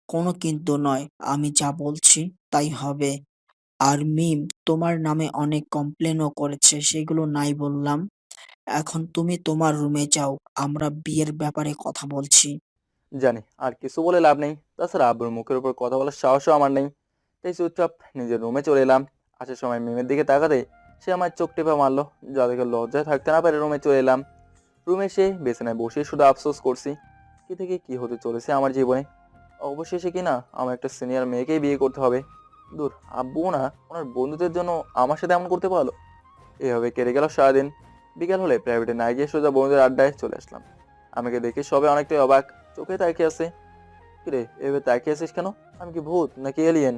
কোনো কিন্তু নয়। আমি যা বলছি তাই হবে। আর মিম তোমার নামে অনেক কমপ্লেনও করেছে, সেগুলো নাই বললাম। এখন তুমি তোমার রুমে যাও, আমরা বিয়ের ব্যাপারে কথা বলছি। জানি আর কিছু বলে লাভ নেই, তাছাড়া আব্বুর মুখের উপর কথা বলার সাহসও আমার নেই। তাই চুপচাপ নিজের রুমে চলে এলাম। আসার সময় মিমের দিকে তাকাতে সে আমার চোখ টেপা মারলো, যা দেখে লজ্জায় থাকতে না পারে রুমে চলে এলাম। রুমে এসে বিছানায় বসে শুধু আফসোস করছি কি থেকে কি হতে চলেছে আমার জীবনে। অবশেষে কিনা আমার একটা সিনিয়র মেয়েকেই বিয়ে করতে হবে। দূর, আব্বু না ওনার বন্ধুদের জন্য আমার সাথে এমন করতে পারলো। এভাবে কেটে গেল সারাদিন। বিকাল হলে প্রাইভেটে না গিয়ে সোজা বন্ধুদের আড্ডায় চলে আসলাম। আমাকে দেখে সবাই অনেকটাই অবাক চোখে তাকিয়ে আছে। কিরে এভাবে তাকিয়ে আছিস কেন? আমি কি ভূত নাকি এলিয়েন?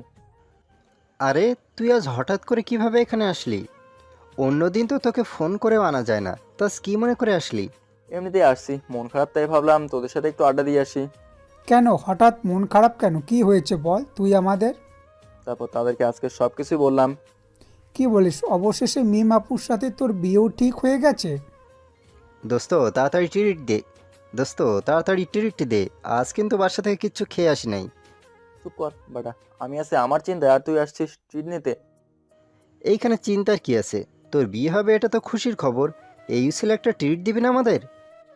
আরে তুই আজ হঠাৎ করে কিভাবে এখানে আসলি? অন্যদিন তো তোকে ফোন করেও আনা যায় না, তা কি মনে করে আসলি? এমনিতেই আসছি, মন খারাপ তাই ভাবলাম তোদের সাথে একটু আড্ডা দিয়ে আসি। কেন হঠাৎ মন খারাপ কেন? কি হয়েছে বল তুই আমাদের। তারপর তাদেরকে আজকে সব কিছুই বললাম। কি বলিস, অবশেষে মিম আপুর সাথে তোর বিয়েও ঠিক হয়ে গেছে? দোস্ত তাড়াতাড়ি ট্রিট দে, দোস্ত তাড়াতাড়ি ট্রিট দে, আজ কিন্তু বাসা থেকে কিচ্ছু খেয়ে আসি নাই। চুপ কর বাটা, আমি আছি আমার চিন্তায় আর তুই আসছিস ট্রিট নিতে। এইখানে চিন্তার কি আছে? তোর বিয়ে হবে এটা তো খুশির খবর, এই ছেলে একটা ট্রিট দিবি না আমাদের?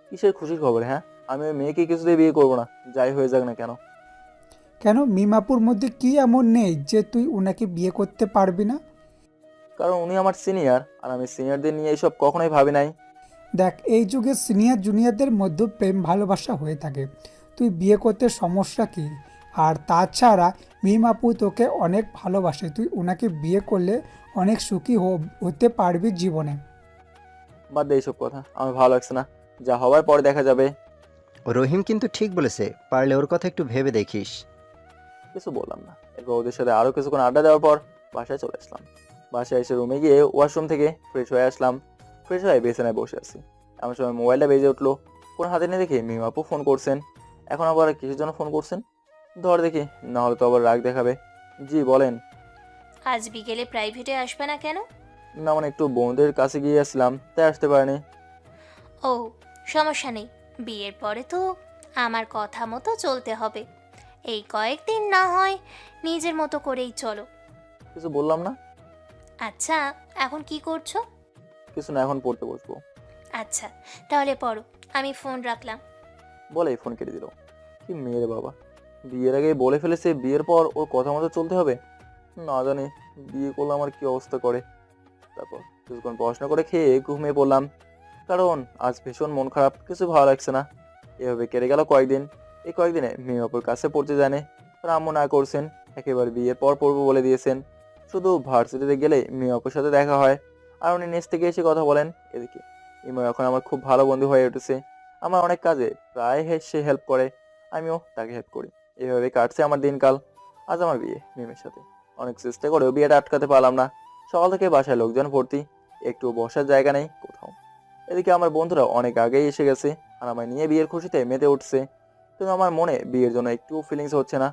কিসের খুশির খবর? হ্যাঁ, আমি ওই মেয়েকে কিছুতেই বিয়ে করবো না, যাই হয়ে যাক না কেন। কেন, মিম আপুর মধ্যে কি এমন নেই যে তুই ওনাকে বিয়ে করতে পারবি না? কারণ উনি আমার সিনিয়র, আর আমি সিনিয়রদের নিয়ে এইসব কখনোই ভাবি নাই। দেখ, এই যুগে সিনিয়র জুনিয়রদের মধ্যে প্রেম ভালোবাসা হয়ে থাকে, তুই বিয়ে করতে সমস্যা কি? আর তাছাড়া মিম আপু তোকে অনেক ভালোবাসে, তুই ওনাকে বিয়ে করলে অনেক সুখী হতে পারবি জীবনে। বাদ দে এইসব কথা, আমার ভালো লাগছে না, যা হবার পরে দেখা যাবে। রহিম কিন্তু ঠিক বলেছে, পারলে ওর কথা একটু ভেবে দেখিস। কিছু বললাম না। এরপর ওদের সাথে আরো কিছুক্ষণ আড্ডা দেওয়ার পর বাসায় চলে আসলাম। বাসায় এসে রুমে গিয়ে ওয়াশরুম থেকে ফ্রেশ হয়ে আসলাম। ফ্রেশ হয়ে বিছানায় বসে আছি, এমন সময় মোবাইলটা বেজে উঠলো। ফোন হাতে নিয়ে দেখি মিম আপু ফোন করছেন। এখন আবার কিসের জন্য ফোন করছেন? ধর দেখি, না হলে তো আবার রাগ দেখাবে। জি বলেন। আজ বিকেলে প্রাইভেটে আসবে না কেন? না মানে একটু বন্ধুদের কাছে গিয়ে আসলাম, তাই আসতে পারিনি। ও, সমস্যা নেই, বিয়ের পরে তো আমার কথা মতো চলতে হবে। এই কয়েকদিন না হয় নিজের মতো করেই চলো। কিছু বললাম না। আচ্ছা, এখন কি করছো? কিছু না, এখন পড়তে বসবো। আচ্ছা, তাহলে পড়ো, আমি ফোন রাখলাম। বলে ফোন কেটে দিল। কি মেয়ের বাবা, বিয়ের আগে বলে ফেলেছে বিয়ের পর ওর কথা মতো চলতে হবে। না জানি বিয়ে করলে আমার কি অবস্থা করে। তারপর কিছুক্ষণ পড়াশোনা করে খেয়ে ঘুমিয়ে পড়লাম, কারণ আজ ভীষণ মন খারাপ, কিছু ভালো লাগছে না। এভাবে কেটে গেল কয়েকদিন। এই কয়েকদিনে মিমাপুর কাছে পড়তে জানে, আম্মু না করছেন, একেবারে বিয়ের পর পড়বো বলে দিয়েছেন। শুধু ভার্সিটিতে গেলে মিমাপুর সাথে দেখা হয়, আর উনি নিচ থেকে এসে কথা বলেন। এদিকে ইমো এখন আমার খুব ভালো বন্ধু হয়ে উঠেছে, আমার অনেক কাজে প্রায় সে হেল্প করে, আমিও তাকে হেল্প করি। এভাবে কাটছে আমার দিনকাল। আজ আমার বিয়ে মিমের সাথে, অনেক চেষ্টা করেও বিয়েটা আটকাতে পারলাম না। সকাল থেকে বাসায় লোকজন ভর্তি, একটু বসার জায়গা নেই কোথাও। এদিকে আমার বন্ধুরা অনেক আগেই এসে গেছে, আর আমায় নিয়ে বিয়ের খুশিতে মেতে উঠছে। কিন্তু আমার মনে বিয়ের জন্য একটু ফিলিংস হচ্ছে না,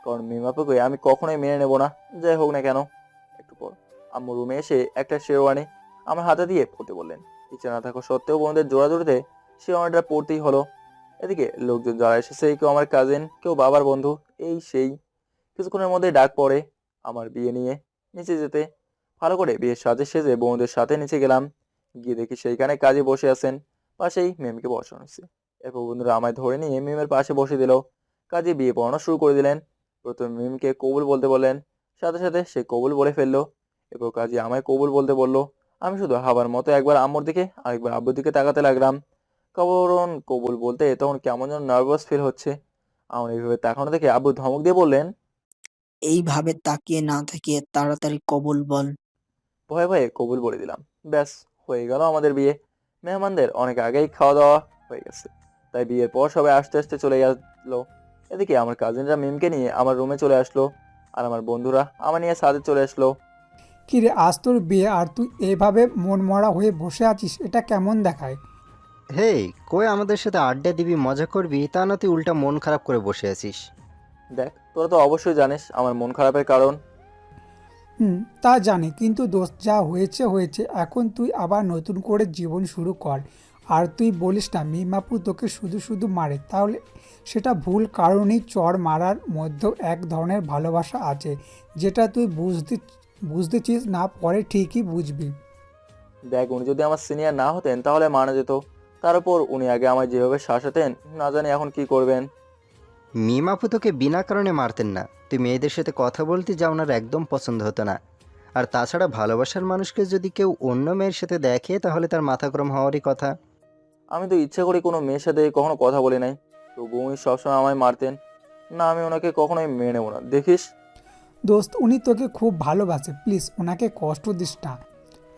কারণ মিমাপুকে আমি কখনোই মেনে নেব না, যাই হোক না কেন। একটু পর আম্মু রুমে এসে একটা শেরওয়ানি আমার হাতে দিয়ে পড়তে বললেন। ইচ্ছা না থাকা সত্ত্বেও বন্ধুদের জোড়াজোড়িতে শেরওয়ানিটা পড়তেই হলো। এদিকে লোকজন যারা এসেছে, কেউ আমার কাজিন, কেউ বাবার বন্ধু, এই সেই। কিছুক্ষণের মধ্যে ডাক পড়ে আমার বিয়ে নিয়ে নিচে যেতে। ভালো করে বিয়ের সাজে সেজে বন্ধুদের সাথে নিচে গেলাম। গিয়ে দেখি সেইখানে কাজী বসে আছেন, পাশেই মেমকে বসানো হয়েছে। এরপর বন্ধুরা আমায় ধরে নিয়ে মিমের পাশে বসে দিল। কাজী বিয়ে পড়ানো শুরু করে দিলেন। প্রথমে মিমকে কবুল বলতে বললেন, সাথে সাথে সে কবুল বলে ফেললো। এরপর কাজী আমায় কবুল বলতে বললো। আমি শুধু হাবার মতো একবার আম্মুর দিকে আরেকবার আব্বুর দিকে তাকাতে লাগলাম, কারণ কবুল বলতে তখন কেমন যেন নার্ভাস ফিল হচ্ছে। আমার এইভাবে তাকানো দেখে আব্বু ধমক দিয়ে বললেন, এইভাবে তাকিয়ে না থেকে তাড়াতাড়ি কবুল বল। ভয়ে ভয়ে কবুল বলে দিলাম। ব্যাস, হয়ে গেল আমাদের বিয়ে। মেহমানদের অনেক আগেই খাওয়া দাওয়া হয়ে গেছে, তাই বিয়ের পর সবাই আস্তে আস্তে চলে গেলো। এদিকে আমার কাজিনরা মিমকে নিয়ে আমার রুমে চলে আসলো, আর আমার বন্ধুরা আমার নিয়ে সাথে চলে আসলো। কিরে, আজ তোর বিয়ে আর তুই এভাবে মন মরা হয়ে বসে আছিস, এটা কেমন দেখায়? হেই, কই আমাদের সাথে আড্ডা দিবি, মজা করবি, তা না তুই উল্টা মন খারাপ করে বসে আছিস। দেখ, তোরা তো অবশ্যই জানিস আমার মন খারাপের কারণ। তা জানি, কিন্তু দোস্ত যা হয়েছে হয়েছে, এখন তুই আবার নতুন করে জীবন শুরু কর। আর তুই বলিস না মিমাপু তোকে শুধু শুধু মারে, তাহলে সেটা ভুল কারণেই। চড় মারার মধ্যেও এক ধরনের ভালোবাসা আছে, যেটা তুই বুঝতে বুঝতেছিস না, পরে ঠিকই বুঝবি। দেখ, উনি যদি আমার সিনিয়র না হতেন তাহলে মানা যেত। তার উপর উনি আগে আমায় যেভাবে শাসাতেন, না জানি এখন কি করবেন। মিম আপু তোকে বিনা কারণে মারতেন না। তুই মেয়েদের সাথে কথা বলতে যা ওনার একদম পছন্দ হতো না। আর তাছাড়া ভালোবাসার মানুষকে যদি কেউ অন্য মেয়ের সাথে দেখে তাহলে তার মাথা গরম হওয়ারই কথা। আমি তো ইচ্ছা করে কোনো মেয়ের সাথে কখনো কথা বলি নাই, তবু উনি সবসময় আমায় মারতেন। না, আমি ওনাকে কখনোই মেনে নেবো না, দেখিস। দোস্ত, উনি তোকে খুব ভালোবাসে, প্লিজ ওনাকে কষ্ট দিস না।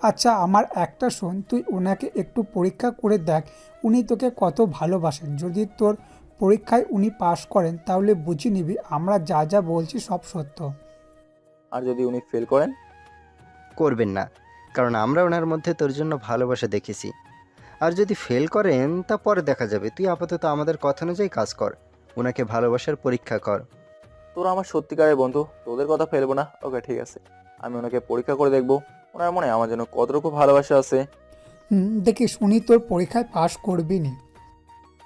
আচ্ছা আমার একটা শোন, তুই ওনাকে একটু পরীক্ষা করে দেখ উনি তোকে কত ভালোবাসেন। যদি তোর পরীক্ষায় উনি পাশ করেন তাহলে বুঝে নিবি আমরা যা যা বলছি সব সত্য। আর যদি উনি ফেল করেন? করবেন না, কারণ আমরা ওনার মধ্যে তোর জন্য ভালোবাসা দেখেছি। আর যদি ফেল করেন তা পরে দেখা যাবে। তুই আপাতত আমাদের কথা অনুযায়ী কাজ কর, ওনাকে ভালোবাসার পরীক্ষা কর। তোরা আমার সত্যিকারের বন্ধু, তোদের কথা ফেলবো না। ওকে ঠিক আছে, আমি ওনাকে পরীক্ষা করে দেখবো ওনার মনে আমার জন্য কতটুকু ভালোবাসা আছে। দেখিস উনি তোর পরীক্ষায় পাশ করবি নি।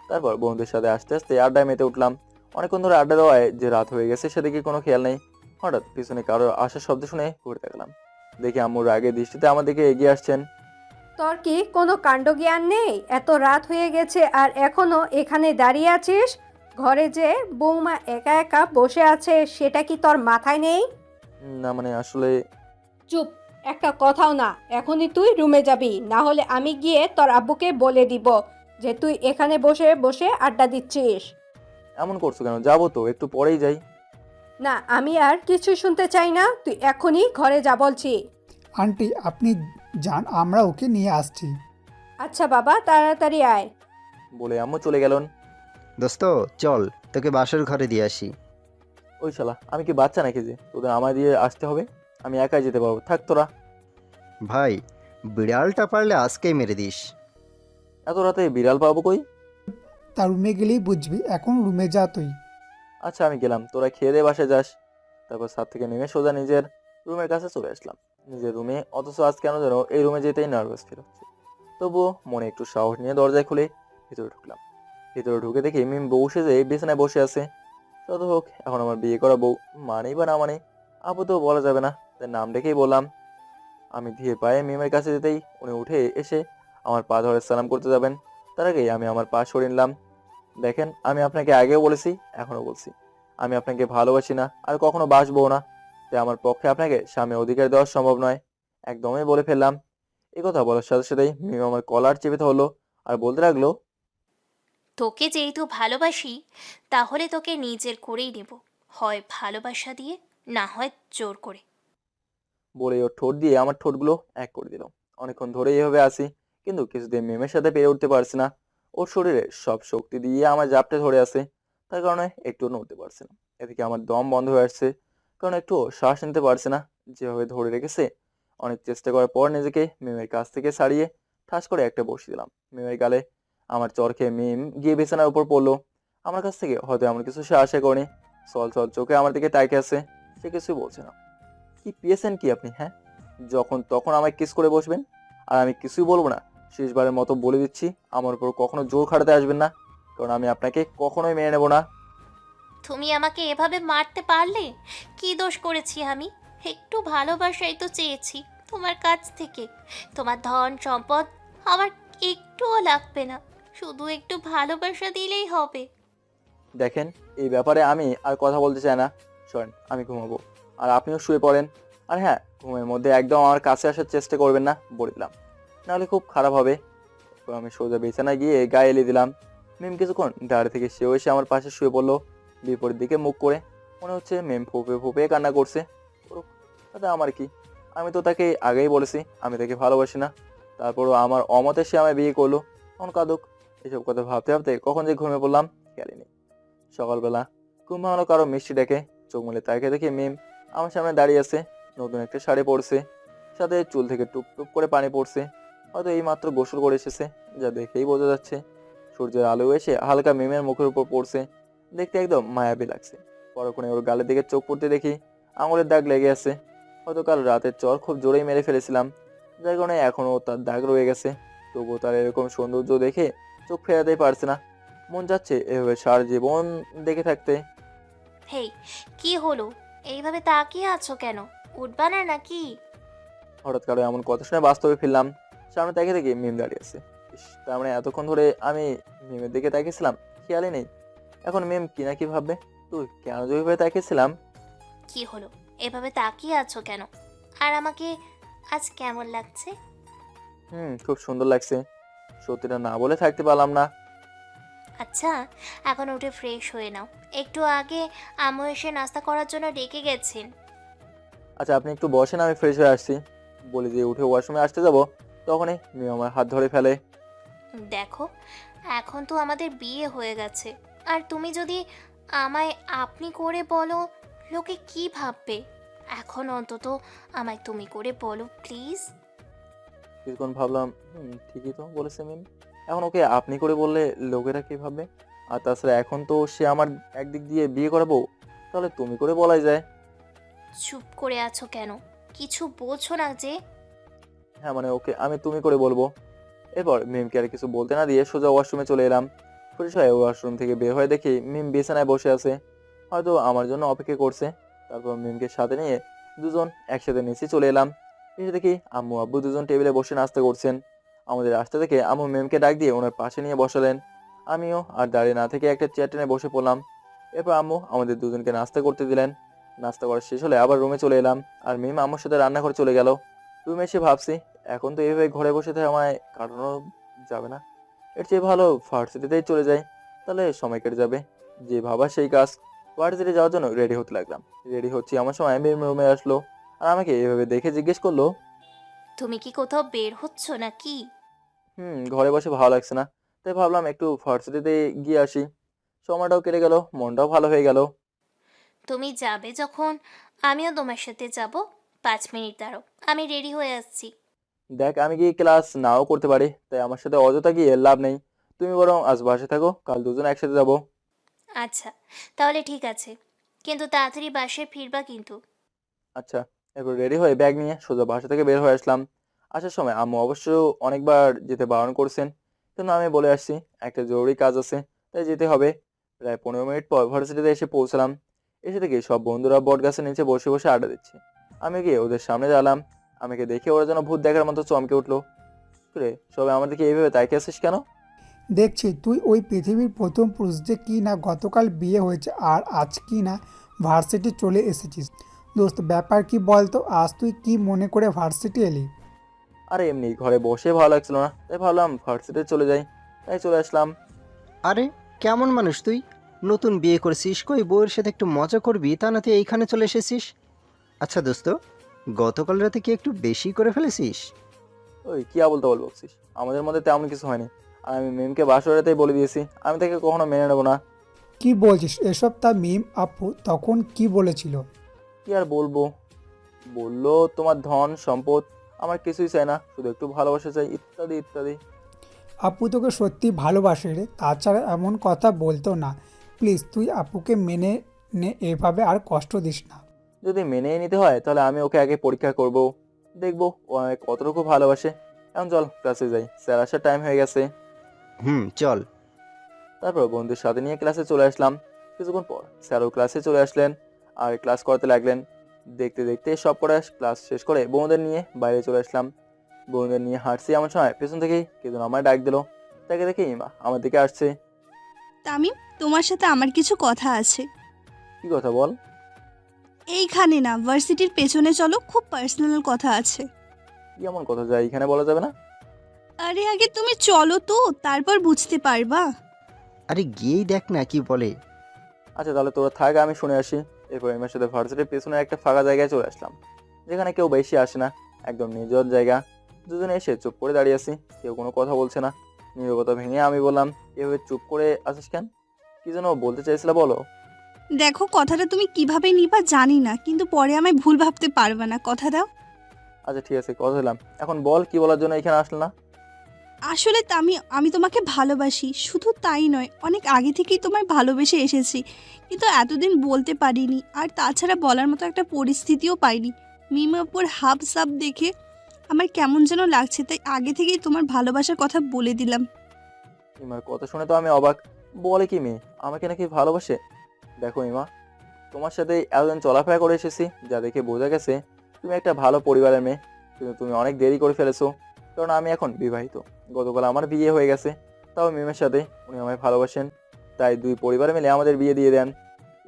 তারপর বন্ধুদের সাথে আস্তে আস্তে আড্ডায় মেতে উঠলাম। অনেকক্ষণ ধরে আড্ডা দেওয়ায় যে রাত হয়ে গেছে সেদিকে কোনো খেয়াল নেই। হঠাৎ পিছনে কারোর আসার শব্দ শুনে ঘুরে দেখলাম। দেখি আম্মুর রাগে দৃষ্টিতে আমার দিকে এগিয়ে আসছেন। তোর কি কোনো কাণ্ডজ্ঞান নেই? এত রাত হয়ে গেছে আর এখনো এখানে দাঁড়িয়ে আছিস? ঘরে যে বৌমা একা একা বসে আছে সেটা কি তোর মাথায় নেই? না মানে আসলে চুপ, একটা কথাও না। এখনই তুই রুমে যাবি, না হলে আমি গিয়ে তোর আব্বুকে বলে দিব যে তুই এখানে বসে বসে আড্ডা দিচ্ছিস। এমন করছো কেন? যাবো তো, একটু পরেই যাই। না, আমি আর কিছু শুনতে চাই না, তুই এখনই ঘরে যা বলছি। আন্টি আপনি যান, আমরা ওকে নিয়ে আসছি। আচ্ছা বাবা, তাড়াতাড়ি আয়। বলে আম্মু চলে গেলেন। দোস্ত চল, তোকে বাসর ঘরে দিয়ে আসি। ওই শালা, আমি কি বাচ্চা নাকি যে তোদের আমায় দিয়ে আসতে হবে? আমি একাই যেতে পারবো, থাক তোরা। ভাই, বিড়ালটা পারলে আজকেই মেরে দিস। এত রাতে বিড়াল পাবো কই? তার রুমে গেলেই বুঝবি, এখন রুমে যা তুই। আচ্ছা আমি গেলাম, তোরা খেয়ে দিয়ে বাসায় যাস। তারপর ছাদ থেকে নেমে সোজা নিজের রুমের কাছে চলে আসলাম। নিজের রুমে, অথচ আজ কেন যেন এই রুমে যেতেই নার্ভাস ফিল হচ্ছে। তবুও মনে একটু সাহস নিয়ে দরজায় খুলে ভিতরে ঢুকলাম। ভিতরে ঢুকে দেখি মিম বউ সেজে বিছানায় বসে আছে। তত হোক, এখন আমার বিয়ে করা বউ, মানেই বা না মানে আপু তো বলা যাবে না, তার নাম ডেকেই বললাম। আমি ধীরে পায়ে মিমের কাছে যেতেই উনি উঠে এসে আমার পা ধরে সালাম করতে যাবেন। তার আগেই আমি আমার পা সরিয়ে নিলাম। দেখেন, আমি আপনাকে আগেও বলেছি, এখনো বলছি, আমি আপনাকে ভালোবাসি না আর কখনো বাসবো না। তাই আমার পক্ষে আপনাকে স্বামী অধিকার দেওয়া সম্ভব নয়, একদমই বলে ফেললাম। এই কথা বলার সাথে সাথেই মিম আমার কলার চেপে ধরলো আর বলতে লাগলো, তোকে যেহেতু ভালোবাসি তাহলে তোকে নিজের করেই নেব, হয় ভালোবাসা দিয়ে, না হয় জোর করে। বলে ওর ঠোঁট দিয়ে আমার ঠোঁটগুলো এক করে দিল। অনেকক্ষণ ধরে এইভাবে আসি, কিন্তু কিছুদিন মিমের সাথে পেরে উঠতে পারছি না। ওর শরীরে সব শক্তি দিয়ে আমার জাপটে ধরে আছে, তার কারণে একটু নড়তে পারছে না। এদিকে আমার দম বন্ধ হয়ে আসছে, কারণ একটু শ্বাস নিতে পারছে না, যেভাবে ধরে রেখেছে। অনেক চেষ্টা করার পর নিজেকে মিমের কাছ থেকে ছাড়িয়ে ঠাস করে একটা বসিয়ে দিলাম মিমের গালে। আমার চর খেয়ে মিম গিয়ে বিছানার উপর পড়লো। আমার কাছ থেকে হয়তো এমন কিছু সে আশা করেনি। চল চল চোখে আমার দিকে তাকিয়ে আছে, সে কিছুই বলছে না। কি পেয়েছেন কি আপনি? হ্যাঁ, যখন তখন আমায় কিস করে বসবেন আর আমি কিছুই বলবো না। শেষবারের মতো বলে দিচ্ছি, আমার উপর কখনো জোর খাটাতে আসবেন না, কারণ আমি আপনাকে কখনোই মেনে নেব না। তুমি আমাকে এভাবে মারতে পারলে? কি দোষ করেছি আমি? একটু ভালোবাসাই তো চেয়েছি তোমার কাছ থেকে। তোমার ধন সম্পদ আমার একটুও লাগবে না, শুধু একটু ভালোবাসা দিলেই হবে। দেখেন, এই ব্যাপারে আমি আর কথা বলতে চাই না। শোনেন, আমি ঘুমাবো, আর আপনিও শুয়ে পড়েন। আর হ্যাঁ, ঘুমের মধ্যে একদম আমার কাছে আসার চেষ্টা করবেন না বলে দিলাম, নাহলে খুব খারাপ হবে। এরপর আমি সোজা বিছানায় গিয়ে গায়ে এলিয়ে দিলাম। মিম কিছুক্ষণ দাঁড়িয়ে থেকে সেও এসে আমার পাশে শুয়ে পড়লো, বিপরীত দিকে মুখ করে। মনে হচ্ছে মিম ফুপে ফুপে কান্না করছে। করুক, তাতে আমার কি? আমি তো তাকে আগেই বলেছি আমি তাকে ভালোবাসি না। তারপরও আমার অমতে সে আমায় বিয়ে করলো, এখন কাঁদুক। এসব কথা ভাবতে ভাবতে কখন যে ঘুমিয়ে পড়লাম খেয়ালই নেই। সকালবেলা ঘুম ভাঙানো কারো মিষ্টি ডেকে চোখ মেলে তাকে দেখে মিম আমার সামনে দাঁড়িয়ে আছে। নতুন একটা শাড়ি পরছে, সাথে চুল থেকে টুপ টুপ করে পানি পড়ছে। হয়তো এই মাত্র গোসল করে এসেছে, যা দেখেই বোঝা যাচ্ছে। সূর্যের আলো এসে হালকা মিমের মুখের উপর পড়ছে, দেখতে একদম মায়াবী লাগছে। পরক্ষণে ওর গালের দিকে চোখ পড়তে দেখি আঙুলের দাগ লেগে আছে। হয়তো কাল রাতের চর খুব জোরেই মেরে ফেলেছিলাম, যার কারণে এখনো তার দাগ রয়ে গেছে। তবুও তার এরকম সৌন্দর্য দেখে চোখ ফেরাতেই পারছে না। মন যাচ্ছে এভাবে সারা জীবন দেখে থাকতে। হেই, কি হলো? এইভাবে তাকিয়ে আছো কেন? উঠবা না নাকি? হঠাৎ কারো এমন কথা শুনে বাস্তবে ফিরলাম। সামনে তাকিয়ে দেখি মিম দাঁড়িয়ে আছে। ইস, তার মানে এতক্ষণ ধরে আমি মিমের দিকে তাকিয়েছিলাম, খেয়ালই নেই। এখন মিম কি না কি ভাববে। তুই কেন যে ওইভাবে তাকিয়েছিলাম? কি হলো, এভাবে তাকিয়ে আছো কেন? আর আমাকে আজ কেমন লাগছে? খুব সুন্দর লাগছে। সত্যিটা না বলে থাকতে পারলাম না। আচ্ছা, এখন উঠে ফ্রেশ হয়ে নাও। একটু আগে আম্মু এসে নাস্তা করার জন্য ডেকে গেছেন। আচ্ছা, আপনি একটু বসেন, আমি ফ্রেশ হয়ে আসছি। বলে যে উঠে ওয়াশরুমে আসতে যাব, তখনই মিম আমার হাত ধরে ফেলে। দেখো, এখন তো আমাদের বিয়ে হয়ে গেছে, আর তুমি যদি আমায় আপনি করে বলো, লোকে কি ভাববে? এখন অন্তত আমায় তুমি করে বলো প্লিজ। কিছুক্ষণ ভাবলাম, ঠিকই তো বলেছে মিম। এখন ওকে আপনি করে বললে লোকেরা কি ভাববে? আর তাছাড়া এখন তো সে আমার একদিক দিয়ে বিয়ে করাবো, তাহলে তুমি করে বলাই যায়। চুপ করে আছো কেন? কিছু বোঝো না যে? হ্যাঁ, মানে ওকে আমি তুমি করে বলবো। এরপর মিমকে আর কিছু বলতে না দিয়ে সোজা ওয়াশরুমে চলে এলাম। ফ্রেশ হয়ে ওয়াশরুম থেকে বের হয়ে দেখি মিম বিছানায় বসে আছে, হয়তো আমার জন্য অপেক্ষা করছে। তারপর মিমকে সাথে নিয়ে দুজন একসাথে নিচে চলে এলাম। এসে দেখি আম্মু আব্বু দুজন টেবিলে বসে নাস্তা করছেন। আমাদের আসতে দেখে আম্মু মিমকে ডাক দিয়ে ওনার পাশে নিয়ে বসালেন। আমিও আর দাঁড়িয়ে না থেকে একটা চেয়ার টেনে বসে পড়লাম। এরপর আম্মু আমাদের দুজনকে নাস্তা করতে দিলেন। নাস্তা করা শেষ হলে আবার রুমে চলে এলাম, আর মিম আম্মুর সাথে রান্নাঘরে চলে গেল। রুমে এসে ভাবছি, এখন তো এইভাবে ঘরে বসে থেকে আমায় কাটানো যাবে না। এর চেয়ে ভালো ভার্সিটিতেই চলে যাই, তাহলে সময় কেটে যাবে। যে ভাবা সেই কাজ। ভার্সিটি যাওয়ার জন্য রেডি হতে লাগলাম। রেডি হচ্ছি আমার সময় মিম রুমে আসলো, আর আমাকে এভাবে দেখে জিজ্ঞেস করলো, তুমি কি কোথাও বের হচ্ছ নাকি? ঘরে বসে ভালো লাগছে না, তাই ভাবলাম একটু ভার্সিটিতে গিয়ে আসি। সময়টাও কেটে গেল, মনটাও ভালো হয়ে গেল। তুমি যাবে যখন, আমিও তোমার সাথে যাব। 5 মিনিট দাঁড়াও, আমি রেডি হয়ে আসছি। দেখ, আমি কি ক্লাস নাও করতে পারি, তাই আমার সাথে অযথা গিয়ে লাভ নেই। তুমি বরং আজ বাসে থাকো, কাল দুজন একসাথে যাবো। আচ্ছা, তাহলে ঠিক আছে, কিন্তু তাড়াতাড়ি বাসায় ফিরবা কিন্তু। আচ্ছা। এরপর রেডি হয়ে ব্যাগ নিয়ে সোজা বাসা থেকে বের হয়ে আসলাম। আসার সময় আম্মু অবশ্য অনেকবার যেতে বারণ করছেন, কিন্তু আমি বলে আসছি একটা জরুরি কাজ আছে, তাই যেতে হবে। প্রায় 15 মিনিট পর ভার্সিটিতে এসে পৌঁছলাম। এসে দেখি সব বন্ধুরা বট গাছের নিচে বসে বসে আড্ডা দিচ্ছে। আমি গিয়ে ওদের সামনে দাঁড়ালাম। আমাকে দেখে ওরা যেন ভূত দেখার মতো চমকে উঠলো। রে, সবাই আমার দিকে এইভাবে তাকিয়ে আছিস কেন? দেখছি তুই ওই পৃথিবীর প্রথম পুরুষ যে কি না গতকাল বিয়ে হয়েছে আর আজ কি না ভার্সিটি চলে এসেছিস। দোস্ত, ব্যাপার কি বলতো, আজ তুই কি মনে করে ভার্সিটি এলি? আরে এমনি ঘরে বসে ভালো লাগছিল না, তাই ভাবলাম ভার্সিটিতে চলে যাই, তাই চলে আসলাম। আরে কেমন মানুষ তুই? নতুন বিয়ে করেছিস, কই বউয়ের সাথে একটু মজা করবি, তা না তুই এইখানে চলে এসেছিস। আচ্ছা দোস্ত, গতকাল রাতে কি একটু বেশি করে ফেলেছিস? ওই কি আবল তাবল বলছিস? আমাদের মধ্যে তেমন কিছু হয়নি। আর আমি মিমকে বাসরাতেই বলে দিয়েছি আমি তাকে কখনো মেনে নেবো না। কি বলছিস এসব? তা মিম আপু তখন কি বলেছিল? কি আর বলবো, বললো তোমার ধন সম্পদ আমার কিছুই চাই না, শুধু একটু ভালোবাসা চাই, ইত্যাদি ইত্যাদি। আপু তোকে সত্যি ভালোবাসে রে, তাছাড়া এমন কথা বলতো না। প্লিজ তুই আপুকে মেনে নে, এভাবে আর কষ্ট দিস না। যদি মেনেই নিতে হয় তাহলে আমি ওকে আগে পরীক্ষা করব, দেখবো ও আমায় কতটুকু ভালোবাসে। এখন চল ক্লাসে যাই, স্যার আসার টাইম হয়ে গেছে। চল। তারপর বন্ধুর সাথে নিয়ে ক্লাসে চলে আসলাম। কিছুক্ষণ পর স্যারও ক্লাসে চলে আসলেন, আর ক্লাস করাতে লাগলেন। দেখতে দেখতে সব কটা ক্লাস শেষ করে বন্ধুদের নিয়ে বাইরে চলে আসলাম। বন্ধুদের নিয়ে হাঁটছি এমন সময় পেছন থেকেই কে যেন আমায় ডাক দিল। তাকে দেখে ইমা আমার দিকে আসছে। তামিম, তোমার সাথে আমার কিছু কথা আছে। কি কথা বল? এইখানে না, ভার্সিটির পেছনে চলো, খুব পার্সোনাল কথা আছে। কি এমন কথা যায় এখানে বলা যাবে না? আরে আগে তুমি চলো তো, তারপর বুঝতে পারবা। আরে গিয়েই দেখ না কি বলে। আচ্ছা তাহলে তোরা থাক, আমি শুনে আসি। এরপর ইমার সাথে ভার্সিটির পেছনে একটা ফাঁকা জায়গায় চলে আসলাম, যেখানে কেউ বেশি আসে না, একদম নির্জন জায়গা। দুজনে এসে চুপ করে দাঁড়িয়ে আছি, কেউ কোনো কথা বলছে না। নীরবতা ভেঙে আমি বললাম, এভাবে চুপ করে আছিস কেন? কি যেন বলতে চাইছিলে, বলো। দেখো, কথাটা তুমি কিভাবে নিবা জানি না, কিন্তু পরে আমায় ভুল ভাবতে পারবে না, কথা দাও। আচ্ছা ঠিক আছে, কথা দিলাম। এখন বল কি বলার জন্য এখানে আসলে না? আসলে আমি তোমাকে ভালোবাসি, শুধু তাই নয়, অনেক আগে থেকেই তোমায় ভালোবেসে এসেছি, কিন্তু এতদিন বলতে পারিনি, আর তাছাড়া বলার মতো একটা পরিস্থিতিও পাইনি। মিমাপুর হাব সাব দেখে আমার কেমন যেন লাগছে, তাই আগে থেকেই তোমার ভালোবাসার কথা বলে দিলাম। ইমার কথা শুনে তো আমি অবাক। বলে কি মেয়ে আমাকে নাকি ভালোবাসে? দেখো ইমা, তোমার সাথে এতদিন চলাফেরা করে এসেছি, যা দেখে বোঝা গেছে তুমি একটা ভালো পরিবারের মেয়ে, কিন্তু তুমি অনেক দেরি করে ফেলেছো। কারণ আমি এখন বিবাহিত, গতকাল আমার বিয়ে হয়ে গেছে, তাও মিমের সাথে। উনি আমায় ভালোবাসেন, তাই দুই পরিবার মিলে আমাদের বিয়ে দিয়ে দেন।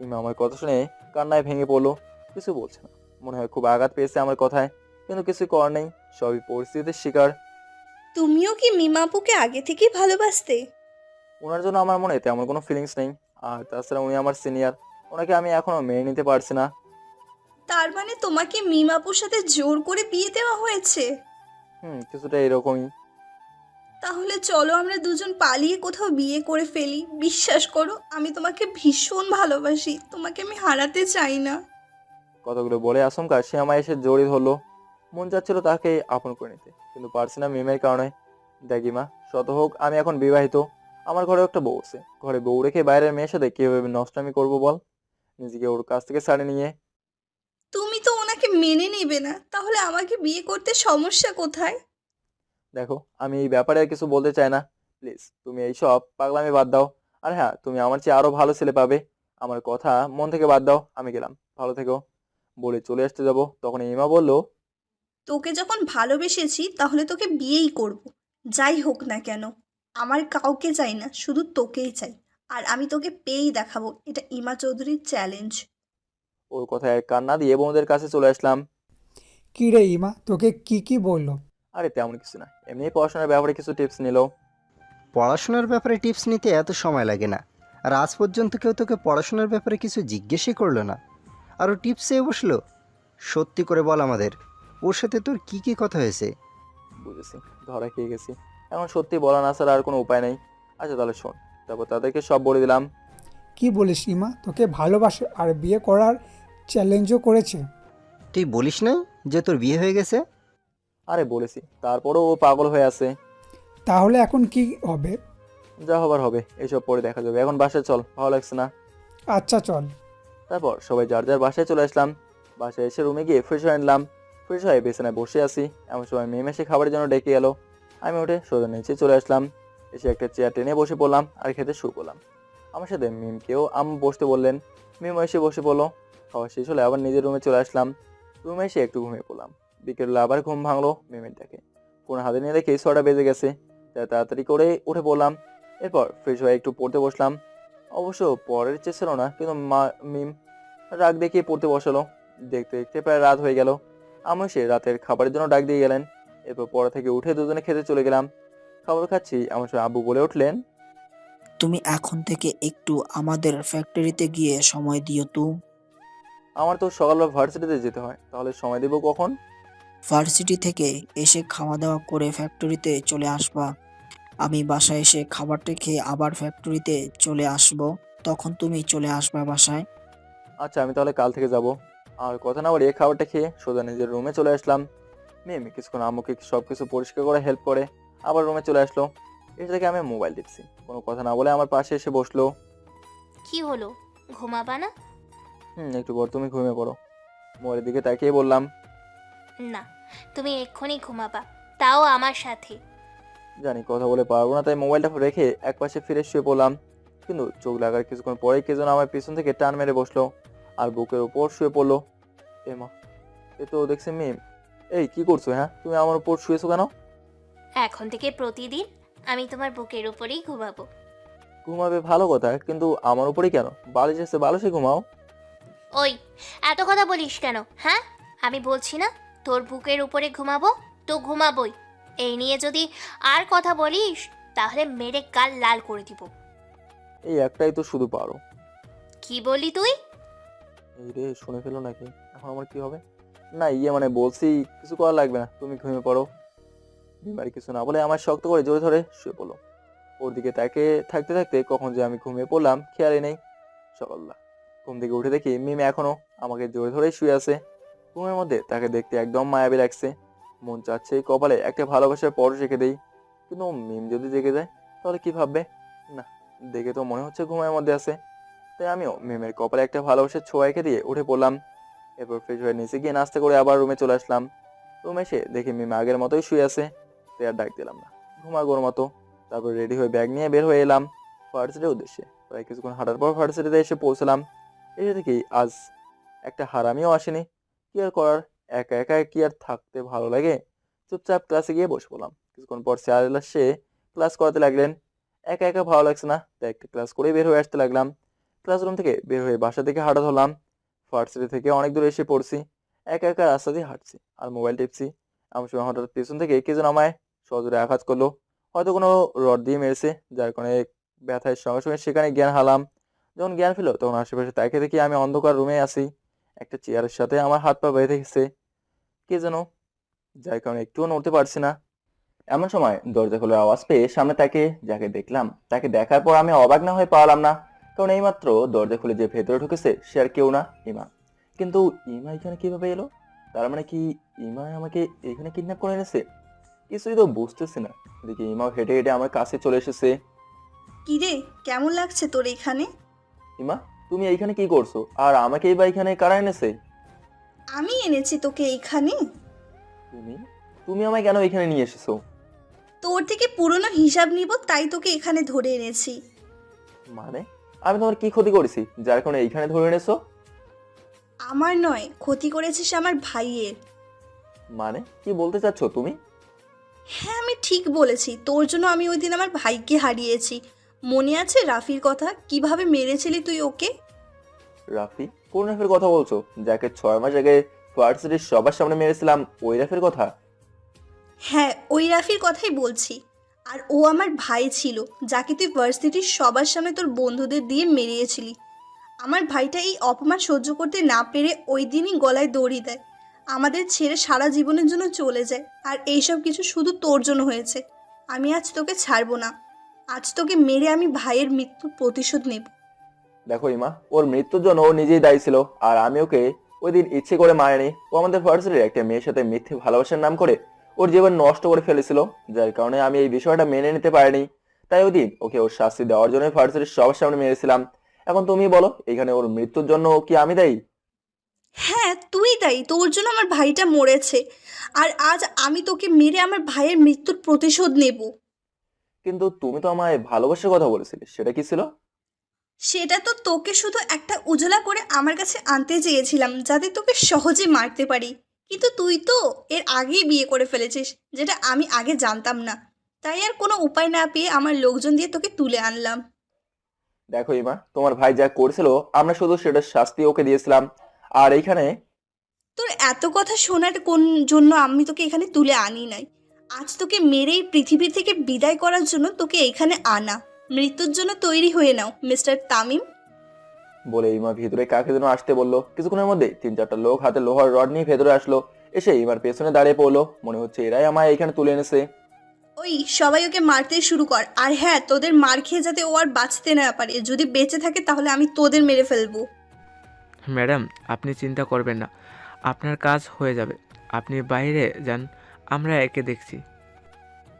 ইমা আমার কথা শুনে কান্নায় ভেঙে পড়লো, কিছু বলছে না। মনে হয় খুব আঘাত পেয়েছে আমার কথায়, কিন্তু কিছু করার নেই, সবই পরিস্থিতির শিকার। তুমিও কি মিমা আপুকে আগে থেকেই ভালোবাসতে? ওনার জন্য আমার মনে তেমন কোনো ফিলিংস নেই, আর তাছাড়া উনি আমার সিনিয়র, ওনাকে আমি এখনো মেনে নিতে পারছি না। তার মানে তোমাকে মিমা আপুর সাথে জোর করে বিয়ে দেওয়া হয়েছে? কিছুটা এরকমই। তাহলে চলো আমরা দুজন পালিয়ে কোথাও বিয়ে করে ফেলি। বিশ্বাস করো আমি তোমাকে ভীষণ ভালোবাসি, তোমাকে আমি হারাতে চাই না। কথাগুলো বলে আচমকা সে আমায় এসে জড়িয়ে ধরলো। মন চাচ্ছিল তাকে আপন করে নিতে, কিন্তু পারছি না মিমের কারণে। দেখি মা, শত হোক আমি এখন বিবাহিত, আমার ঘরে একটা বউ আছে। ঘরে বউ রেখে বাইরের মেয়ের সাথে কিভাবে নষ্টামি করবো বল, নিজেকে ওর কাছ থেকে ছাড়ে নিয়ে। তুমি তো ওনাকে মেনে নেবে না, তাহলে আমাকে বিয়ে করতে সমস্যা কোথায়? দেখো, আমি এই ব্যাপারে আর কিছু বলতে চাই না, প্লিজ তুমি এই সব পাগলামি বাদ দাও। আর হ্যাঁ, তুমি আমার চেয়ে আরো ভালো ছেলে পাবে, আমার কথা মন থেকে বাদ দাও। আমি গেলাম, ভালো থেকো। বলে চলে আসতে যাব, তখন ইমা বলল, তোকে যখন ভালোবেসেছি তাহলে তোকে বিয়েই করব, যাই হোক না কেন। আমার কাউকে চাই না, শুধু তোকেই চাই। আর আমি তোকে পেয়েই দেখাবো, এটা ইমা চৌধুরীর চ্যালেঞ্জ। ওর কথায় কান্না দিয়ে বোনদের কাছে চলে আসলাম। কি রে ইমা, তোকে কি বললো? আরে তেমন কিছু না, এমনি পড়াশোনার ব্যাপারে কিছু টিপস নিল। পড়াশোনার ব্যাপারে টিপস নিতে এত সময় লাগে না, আর আজ পর্যন্ত কেউ তোকে পড়াশোনার ব্যাপারে কিছু জিজ্ঞেসই করলো না, আরও টিপস চেয়ে বসলো। সত্যি করে বল আমাদের, ওর সাথে তোর কি কথা হয়েছে? বুঝেছি, ধরা খেয়ে গেছি, এখন সত্যি বলা না ছাড়া আর কোনো উপায় নেই। আচ্ছা তাহলে শোন। তারপর তাদেরকে সব বলে দিলাম। কি বলিস ইমা, তোকে ভালোবাসে আর বিয়ে করার চ্যালেঞ্জও করেছে? তুই বলিস না যে তোর বিয়ে হয়ে গেছে? আরে বলেছি, তারপরও ও পাগল হয়ে আছে। তাহলে এখন কি হবে? যা হবার হবে, এসব পরে দেখা যাবে, এখন বাসায় চল, ভালো লাগছে না। আচ্ছা চল। তারপর সবাই যার যার বাসায় চলে আসলাম। বাসায় এসে রুমে গিয়ে ফ্রেশ হয়ে নিলাম। ফ্রেশ হয়ে বিছানায় বসে আছি, এমন সময় মেয়ে এসে খাবারের জন্য ডেকে গেল। আমি উঠে সোজা নিচে চলে আসলাম, এসে একটা চেয়ার টেনে বসে পড়লাম আর খেতে শুরু করলাম। আমার সাথে মিমকেও বসতে বললেন। মিমও এসে বসে পড়লো। খাওয়া শেষ হলে আবার নিজের রুমে চলে আসলাম। রুমে এসে একটু ঘুমিয়ে পড়লাম। বিকেলবেলা আবার ঘুম ভাঙলো মিমের ডাকে। ফোন হাতে নিয়ে দেখে 6টা বেজে গেছে, তাই তাড়াতাড়ি করে উঠে পড়লাম। এরপর ফ্রেশ হয়ে একটু পড়তে বসলাম। অবশ্য পড়ার ইচ্ছে ছিল না, কিন্তু মিম রাগ দেখিয়ে পড়তে বসালো। দেখতে দেখতে প্রায় রাত হয়ে গেল। আমি সে রাতের খাবারের জন্য ডাক দিয়ে গেলেন। এরপর পড়া থেকে উঠে দুজনে খেতে চলে গেলাম। খাবার খাচ্ছি, আমার সঙ্গে আব্বু বলে উঠলেন, তুমি এখন থেকে একটু আমাদের ফ্যাক্টরিতে গিয়ে সময় দিও তো। আমার তো সকালবেলা ভার্সিটিতে যেতে হয়, তাহলে সময় দেবো কখন? ভার্সিটি থেকে এসে খাওয়া দাওয়া করে ফ্যাক্টরিতে চলে আসবা। আমি বাসায় এসে খাবারটা খেয়ে আবার ফ্যাক্টরিতে চলে আসব, তখন তুমি চলে আসবা বাসায়। আচ্ছা, আমি তাহলে কাল থেকে যাব। আর কথা না বাড়িয়ে খাবারটা খেয়ে সোজা নিজের রুমে চলে আসলাম। মেয়ে কিছুক্ষণ আম্মুকে সবকিছু পরিষ্কার করে হেল্প করে আবার রুমে চলে আসলো। এসে থেকে আমি মোবাইল টিপছি, কোনো কথা না বলে আমার পাশে এসে বসলো। কি হলো, ঘুমাবা না? একটু পর তুমি ঘুমিয়ে পড়ো। মোবাইলের দিকে তাকিয়ে বললাম, না, তুমি এক্ষুনি ঘুমাবা, তাও আমার সাথে। জানি কথা বলে পারবো না, তাই মোবাইলটা রেখে একপাশে ফিরে শুয়ে পড়লাম। কিন্তু চোখ লাগার কিছুক্ষণ পরেই কে যেন আমার পিছন থেকে টান মেরে বসলো আর বুকের উপর শুয়ে পড়লো। মা, এ তো দেখছি মিম। এই কি করছো? হ্যাঁ, তুমি আমার উপর শুয়েছো কেন? এখন থেকে প্রতিদিন আমি তোমার বুকের উপরেই ঘুমাবো। ঘুমাবে ভালো কথা, কিন্তু আমার উপরেই কেন? বালিশ আছে, বালিশে ঘুমাও। ওই, এত কথা বলিস কেন? হ্যাঁ, আমি বলছি না তোর বুকের উপরে ঘুমাবো, তো ঘুমাবোই। এই নিয়ে যদি আর কথা বলিস তাহলে মেরে গাল লাল করে দিব। এই একটাই তো শুধু পারো। কি বললি তুই? এই রে, শুনে ফেলো নাকি? এখন আমার কি হবে? না, মানে বলছি, কিছু করা লাগবে না, তুমি ঘুমিয়ে পড়ো। বিমারি কিছু না বলে আমার শক্ত করে জোরে ধরে শুয়ে পড়লো। ওর দিকে তাকে থাকতে থাকতে কখন যে আমি ঘুমিয়ে পড়লাম খেয়ালই নেই। সকালবেলা ঘুম থেকে উঠে দেখি মিম এখনো আমাকে জোরে ধরে শুয়ে আছে। ঘুমের মধ্যে তাকে দেখতে একদম মায়াবী লাগছে। মন চাচ্ছে কপালে একটা ভালোবাসার পরশ রেখে দেই, কিন্তু মিম যদি জেগে যায় তাহলে কি ভাববে? না, দেখে তো মনে হচ্ছে ঘুমের মধ্যে আছে। তাই আমিও মিমের কপালে একটা ভালোবাসার ছোঁয়া রেখে দিয়ে উঠে পড়লাম। এরপর ফ্রেশ হয়ে নিচে গিয়ে নাস্তা করে আবার রুমে চলে আসলাম। রুমে এসে দেখি মিম আগের মতোই শুয়ে আছে। তাই আর ডাক দিলাম না, ঘুমাগোর মতো। তারপর রেডি হয়ে ব্যাগ নিয়ে বের হয়ে এলাম ভার্সিটির উদ্দেশ্যে। প্রায় কিছুক্ষণ হাঁটার পর ভার্সিটিতে এসে পৌঁছলাম। এসে দেখি আজ একটা হারামিও আসেনি। কি আর করার, একা একা কি আর থাকতে ভালো লাগে? চুপচাপ ক্লাসে গিয়ে বসে পড়লাম। কিছুক্ষণ পর স্যার এসে ক্লাস করাতে লাগলেন। একা একা ভালো লাগছে না, তাই একটা ক্লাস করে বের হয়ে আসতে লাগলাম। ক্লাসরুম থেকে বের হয়ে বাসা থেকে হাঁটা ধরলাম। ভার্সিটি থেকে অনেক দূরে এসে পড়ছি। একা একা রাস্তা দিয়ে হাঁটছি আর মোবাইল টিপছি। এমন সময় হঠাৎ পেছন থেকে কে যেন আমায় সজোরে আঘাত করলো। হয়তো কোনো রড দিয়ে মেরেছে, যার কারণে ব্যথায় সঙ্গে সঙ্গে সেখানে জ্ঞান হারালাম। যখন জ্ঞান ফিরল তখন আশেপাশে তাকিয়ে দেখি আমি অন্ধকার রুমে আছি। একটা চেয়ারের সাথে আমার হাত পা বেঁধে গেছে কে যেন, যার কারণে একটুও নড়তে পারছি না। এমন সময় দরজা খোলার আওয়াজ পেয়ে সামনে তাকে যাকে দেখলাম, তাকে দেখার পর আমি অবাক না হয়ে পারলাম না, কারণ এইমাত্র দরজা খুলে যে ভেতরে ঢুকেছে সে আর কেউ না, ইমা। কিন্তু ইমা এখানে কিভাবে এলো? তার মানে কি ইমা আমাকে এখানে কিডন্যাপ করে এনেছে? কিছুই তো বুঝতেছি না। এদিকে ইমাও হেঁটে হেঁটে আমার কাছে চলে এসেছে। কিরে, কেমন লাগছে তোর এখানে? ইমা, তুমি এইখানে কি করছো? আর আমাকেই বা এখানে কারা এনেছে? আমি এনেছি তোকে এইখানে। তুমি তুমি আমায় কেন এখানে নিয়ে এসেছো? তোর থেকে পুরনো হিসাব নিব, তাই তোকে এখানে ধরে এনেছি। মানে আমি তোমার কি ক্ষতি করেছি যার কারণে এইখানে ধরে এনেছো? আমার নয়, ক্ষতি করেছিস আমার ভাইয়ের। মানে কি বলতে চাচ্ছো তুমি? হ্যাঁ, আমি ঠিক বলেছি। তোর জন্য আমি ওই দিন আমার ভাইকে হারিয়েছি। মনে আছে রাফির কথা, কিভাবে মেরেছিলি তুই ওকে? রাফি? কোন রাফির কথা বলছো? যাকে 6 মাস আগে ভার্সিটির সবার সামনে মেরেছিলাম, ওই রাফির কথা? হ্যাঁ, ওই রাফির কথাই বলছি। আর ও আমার ভাই ছিল, যাকে তুই ভার্সিটির সবার সামনে তোর বন্ধুদের দিয়ে মেরিয়েছিলি। আমার ভাইটা এই অপমান সহ্য করতে না পেরে ওই দিনই গলায় দড়ি দেয়, আমাদের ছেড়ে সারা জীবনের জন্য চলে যায়। আর এইসব কিছু শুধু তোর জন্য হয়েছে। আমি আজ তোকে ছাড়বো না। আজ তোকে মেরে আমি ভাইয়ের মৃত্যুর প্রতিশোধ নেব। দেখো ইমা, ওর মৃত্যুর জন্য ও নিজেই দায়ী ছিল, আর আমি ওকে ওই দিন ইচ্ছে করে মারিনি। ও আমাদের ভার্সিটির একটা মেয়ের সাথে মিথ্যে ভালোবাসার নাম করে ওর জীবন নষ্ট করে ফেলেছিল, যার কারণে আমি এই বিষয়টা মেনে নিতে পারিনি। তাই ওই দিন ওকে ওর শাস্তি দেওয়ার জন্য ভার্সিটির সবার সামনে মেরেছিলাম। এখন তুমি বলো, এখানে ওর মৃত্যুর জন্য কি আমি দায়ী? হ্যাঁ, তুই দায়ী। তোর জন্য আমার ভাইটা মরেছে। আর আজ আমি তোকে মেরে আমার ভাইয়ের মৃত্যুর প্রতিশোধ নেব। কিন্তু তুমি তো আমায় ভালোবাসার কথা বলেছিলে, সেটা কি ছিল? সেটা তো তোকে শুধু একটা উজলা করে আমার কাছে আনতে চেয়েছিলাম, যাতে তোকে সহজে মারতে পারি। কিন্তু তুই তো এর আগেই বিয়ে করে ফেলেছিস, যেটা আমি আগে জানতাম না। তাই আর কোনো উপায় না পেয়ে আমার লোকজন দিয়ে তোকে তুলে আনলাম। দেখো ইমা, তোমার ভাই যা করেছিল আমরা শুধু সেটার শাস্তি ওকে দিয়েছিলাম। আর এইখানে তোর এত কথা শোনার কোন জন্য আমি তোকে এখানে তুলে আনি নাই। আজ তোকে মেরেই পৃথিবী থেকে বিদায় করার জন্য তোকে এখানে আনা। মৃত্যুর জন্য তৈরি হয়ে নাও মিস্টার তামিম। বলে ইমা ভিতরে কাকে যেন আসতে বললো। কিছুক্ষণের মধ্যে 3-4টা লোক হাতে লোহার রড নিয়ে ভেতরে আসলো। এসে ইমার পেছনে দাঁড়িয়ে পড়লো। মনে হচ্ছে এরাই আমায় এখানে তুলে এনেছে। ওই সবাই ওকে মারতে শুরু কর। আর হ্যাঁ, তোদের মার খেয়ে যাতে ও আর বাঁচতে না পারে। যদি বেঁচে থাকে তাহলে আমি তোদের মেরে ফেলবো। ম্যাডাম, আপনি চিন্তা করবেন না, আপনার কাজ হয়ে যাবে। আপনি বাইরে যান, আমরা একে দেখছি।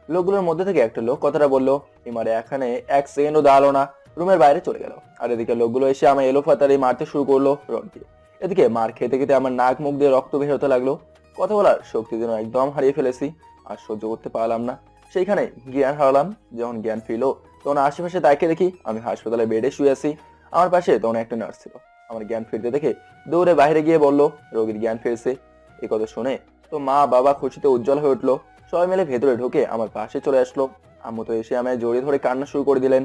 লোকগুলোর মধ্যে থেকে একটা লোক কথাটা বললো। ইমারে এখানে 1 সেকেন্ডও দাঁড়ালো না, রুমের বাইরে চলে গেল। আর এদিকে লোকগুলো এসে আমায় এলো ফাতারি মারতে শুরু করলো রড দিয়ে। এদিকে মার খেতে খেতে আমার নাক মুখ দিয়ে রক্ত বের হতে লাগলো। কথা বলার শক্তি যেন একদম হারিয়ে ফেলেছি, আর সহ্য করতে পারলাম না। সেইখানে জ্ঞান হারালাম। যখন জ্ঞান ফিরলো তখন আশেপাশে তাকিয়ে দেখি আমি হাসপাতালে বেডে শুয়ে আছি। আমার পাশে তখন একটা নার্স ছিল। আমার জ্ঞান ফিরতে দেখে দৌড়ে বাইরে গিয়ে বলল রোগীর জ্ঞান ফিরছে। এই কথা শুনে তো মা বাবা খুশিতে উজ্জ্বল হয়ে উঠলো। সবাই মিলে ভেতরে ঢুকে আমার পাশে চলে আসলো। আম্মু তো এসে আমায় জড়িয়ে ধরে কান্না শুরু করে দিলেন।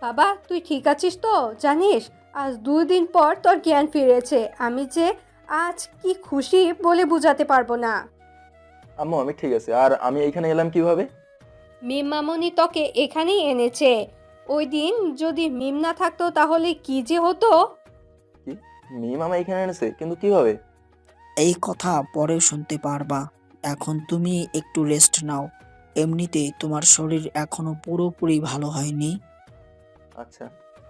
বাবা, তুই ঠিক আছিস তো? জানিস, আজ 2 দিন পর তোর জ্ঞান ফিরেছে। আমি যে আজ কি খুশি বলে বোঝাতে পারবো না। আম্মু আমি ঠিক আছে, আর আমি এইখানে এলাম কিভাবে? মিম মামনি তোকে এখানেই এনেছে। ওই দিন যদি মিম না থাকতো তাহলে কি যে হতো। কি? মিম আমায় এখানে এনেছে? কিন্তু কিভাবে? এই কথা পরে শুনতে পারবা। এখন তুমি একটু রেস্ট নাও। এমনিতেই তোমার শরীর এখনো পুরোপুরি ভালো হয়নি। আচ্ছা।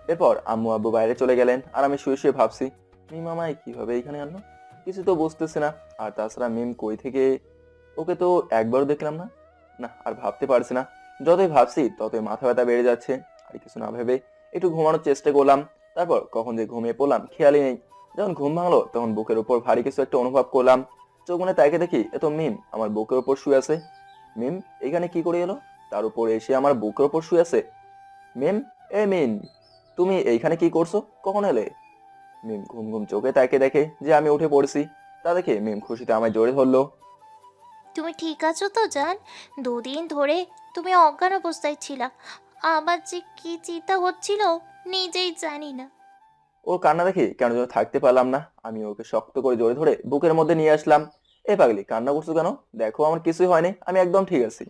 এরপর আম্মু আব্বু বাইরে চলে গেলেন, আর আমি শুয়ে শুয়ে ভাবছি মিম আমায় কিভাবে এখানে আনলো। কিছু তো বুঝতেছি না। আর তাছাড়া মিম কই থেকে? ওকে তো একবারও দেখলাম না। না, আর ভাবতে পারছি না। যতই ভাবছি ততই মাথা ব্যথা বেড়ে যাচ্ছে। আর কিছু না ভেবে একটু ঘুমানোর চেষ্টা করলাম। তারপর কখন যে ঘুমিয়ে পড়লাম খেয়ালই নেই। যখন ঘুম ভাঙলো তখন বুকের উপর ভারী কিছু একটা অনুভব করলাম। চোখ মনে তাকে দেখি এত মিম আমার বুকের উপর শুয়ে আছে। মিম এখানে কি করে এলো? তার উপর এসে আমার বুকের উপর শুয়ে আছে। মিম, এ মিম, তুমি এইখানে কি করছো? কখন এলে? মিম ঘুম ঘুম চোখে তাকে দেখে যে আমি উঠে পড়েছি। তা দেখে মিম খুশিতে আমায় জড়িয়ে ধরলো। তুমি ঠিক আছো তো জান? 2 দিন ধরে তুমি অজ্ঞান অবস্থায় ছিলা। আমার যে কি চিন্তা হচ্ছিল নিজেই জানি না। ওর কান্না দেখে কেন যেন থাকতে পারলাম না, আমি ওকে শক্ত করে জড়িয়ে ধরে বুকের মধ্যে নিয়ে আসলাম। এ পাগলি, কান্না করছো কেন? দেখো আমার কিছুই হয়নি, আমি একদম ঠিক আছি।